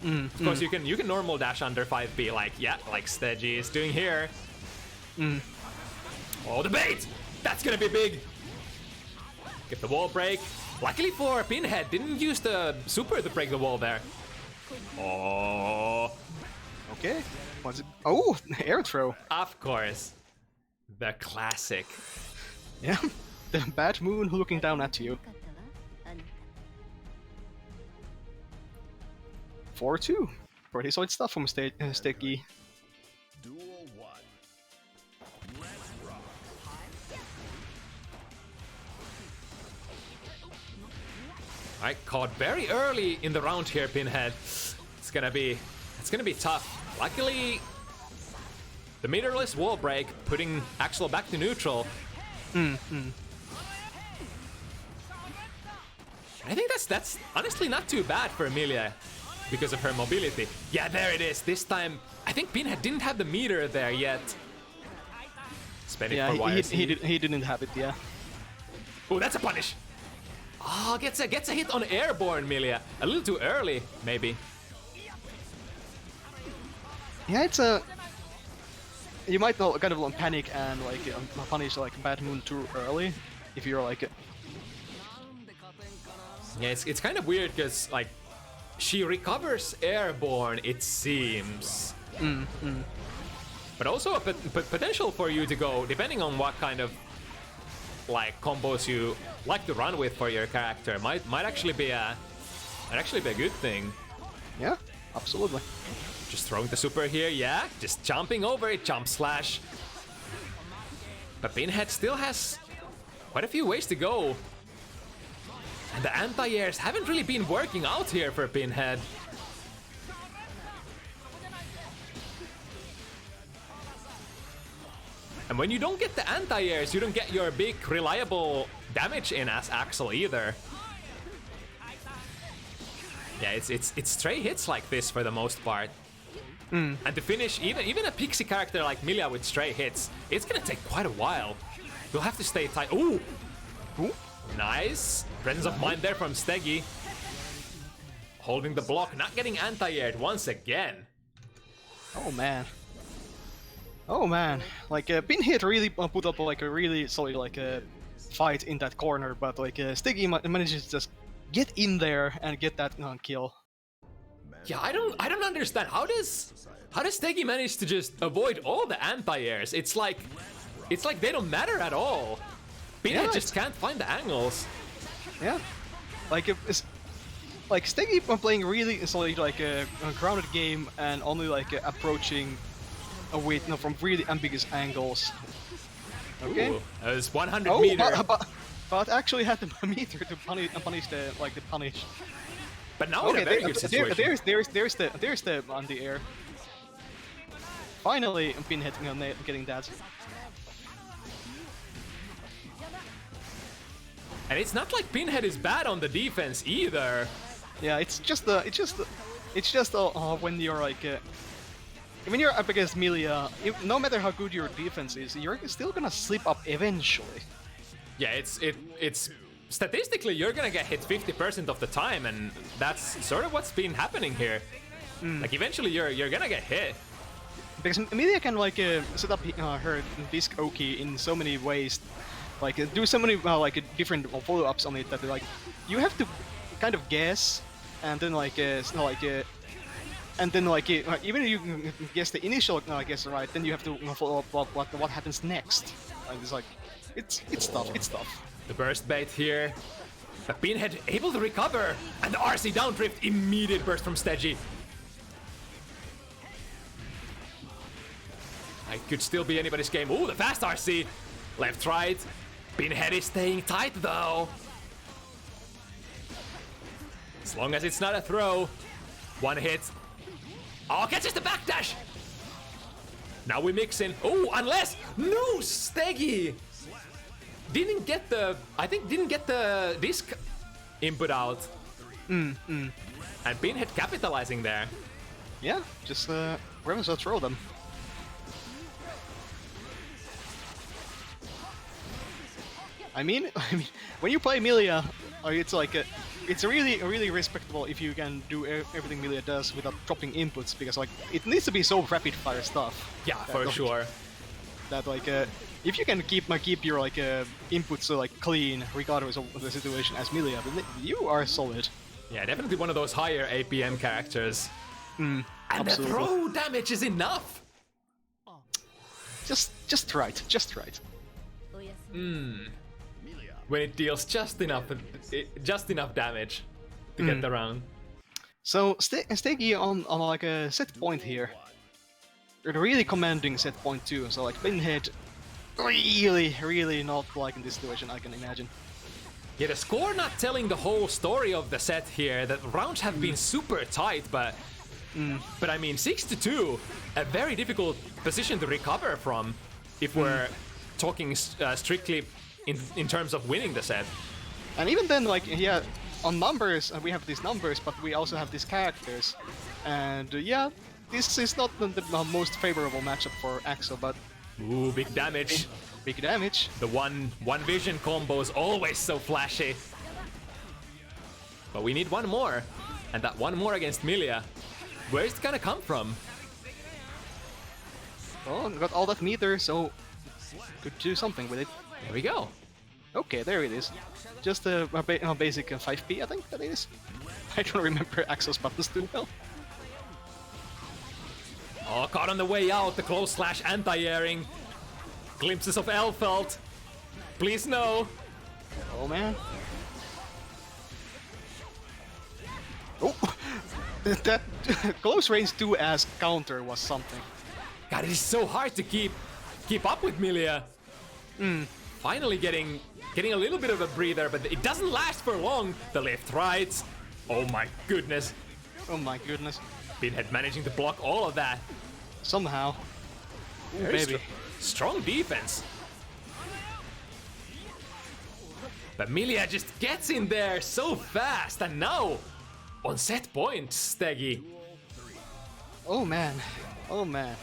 Of course, you can normal dash under 5B, like sstegy is doing here. Oh, the bait! That's gonna be big. Get the wall break. Luckily for Pinhead, didn't use the super to break the wall there. Oh, Okay. What's it? Oh, air throw. of course. The classic. Yeah. The bad moon looking down at you. 4-2. Pretty solid stuff from sstegy. Duel 1. Let's rock. I caught very early in the round here, Pinhead. It's gonna be tough. Luckily, the meterless wall break, putting Axel back to neutral. I think that's honestly not too bad for Emilia because of her mobility. Yeah, there it is. This time, I think Pinhead didn't have the meter there yet. Spend it for YRC. he didn't have it, yeah. Oh, that's a punish. Oh, gets a hit on airborne, Emilia. A little too early, maybe. Yeah, it's a... You might not kind of panic and like punish like bad moon too early if you're like... Yeah, it's kind of weird because like she recovers airborne, it seems. But also a potential for you to go, depending on what kind of like combos you like to run with for your character, might actually be a good thing. Yeah, absolutely. Just throwing the super here, yeah. Just jumping over it, jump slash. But Pinhead still has quite a few ways to go. And the anti-airs haven't really been working out here for Pinhead. And when you don't get the anti-airs, you don't get your big reliable damage in as Axel either. Yeah, it's stray hits like this for the most part. And to finish, even a pixie character like Milia with stray hits, it's gonna take quite a while. You'll have to stay tight. Ooh! Ooh. Nice. Presence of mind there from sstegy. Holding the block, not getting anti-aired once again. Oh man. Oh man. Like Pinhead really put up like a really solid like fight in that corner, but like sstegy manages to just get in there and get that kill. Yeah, I don't understand. How does sstegy manage to just avoid all the anti-airs? It's like they don't matter at all. Pinhead just can't find the angles. Yeah. Like like sstegy playing really solid like a grounded game and only like approaching from really ambiguous angles. Okay. Ooh, that was 100 meter. But actually had the meter to punish the punish. But now in a very good situation. There's the on the air. Finally, Pinhead getting that. And it's not like Pinhead is bad on the defense either. Yeah, it's just when you're like when you're up against Milia, no matter how good your defense is, you're still gonna slip up eventually. Yeah, it's statistically you're gonna get hit 50% of the time, and that's sort of what's been happening here. Like eventually you're gonna get hit. Because Milia can like set up her disc Oki in so many ways, like do so many like different follow-ups on it that like you have to kind of guess, and then and then like even if you guess the initial guess right, then you have to follow up what happens next. And it's like it's tough. The burst bait here. But Pinhead able to recover, and the RC down drift, immediate burst from sstegy. It could still be anybody's game. Ooh, the fast RC. Left, right. Pinhead is staying tight though. As long as it's not a throw. One hit. Oh, catches the backdash. Now we mix in. Oh, unless no sstegy didn't get the disc input out. And Pinhead capitalizing there. Yeah, just remember to throw them. I mean, when you play Milia, it's like it's really respectable if you can do everything Milia does without dropping inputs, because like it needs to be so rapid fire stuff. Yeah, for sure. That like if you can keep your like inputs like clean regardless of the situation as Milia, then you are solid. Yeah, definitely one of those higher APM characters. And absolutely. the throw damage is enough. Just right, just right. When it deals just enough damage to get the round. So sstegy on like a set point here. They're really commanding set point too. So like Pinhead, really not liking this situation. I can imagine. Yeah, the score not telling the whole story of the set here. The rounds have been super tight, but I mean 6-2, a very difficult position to recover from if we're talking strictly in terms of winning the set. And even then, like, yeah, on numbers, we have these numbers, but we also have these characters. And yeah, this is not the most favorable matchup for Axel, but... Ooh, big damage. Big damage. The one vision combo is always so flashy. But we need one more. And that one more against Milia. Where's it gonna come from? Well, got all that meter, so could do something with it. There we go. Okay, there it is. Just a basic 5p, I think that is. I don't remember Axel's buttons too well. Oh, caught on the way out, the close slash anti-airing. Glimpses of Elfelt. Please no. Oh man. Oh, that close range 2 as counter was something. God, it is so hard to keep up with Milia. Finally getting a little bit of a breather, but it doesn't last for long. The left right. Oh my goodness. Oh my goodness. Pinhead managing to block all of that. Somehow. Ooh, Very baby. Strong defense. But Milia just gets in there so fast, and now on set point, sstegy. Oh man. Oh man.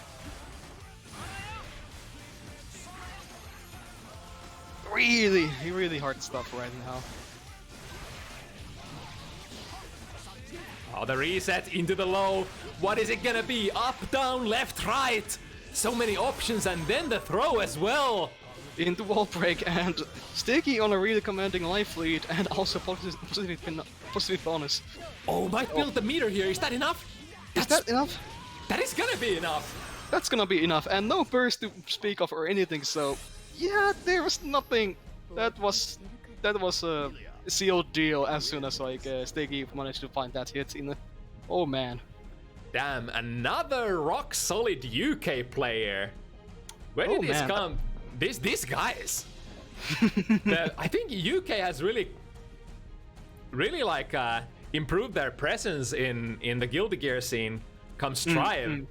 Really hard stuff right now. Oh, the reset into the low. What is it gonna be? Up, down, left, right. So many options, and then the throw as well. Into wall break, and sstegy on a really commanding life lead, and also positive bonus. Oh, might build the meter here. Is that enough? Is that enough? That is gonna be enough. That's gonna be enough, and no burst to speak of or anything. So, yeah, there was nothing. That was a sealed deal as soon as like sstegy managed to find that hit in the. Oh man. Damn, another rock solid UK player. Where did this come? These guys. I think UK has really like improved their presence in the Guilty Gear scene. Come Strive.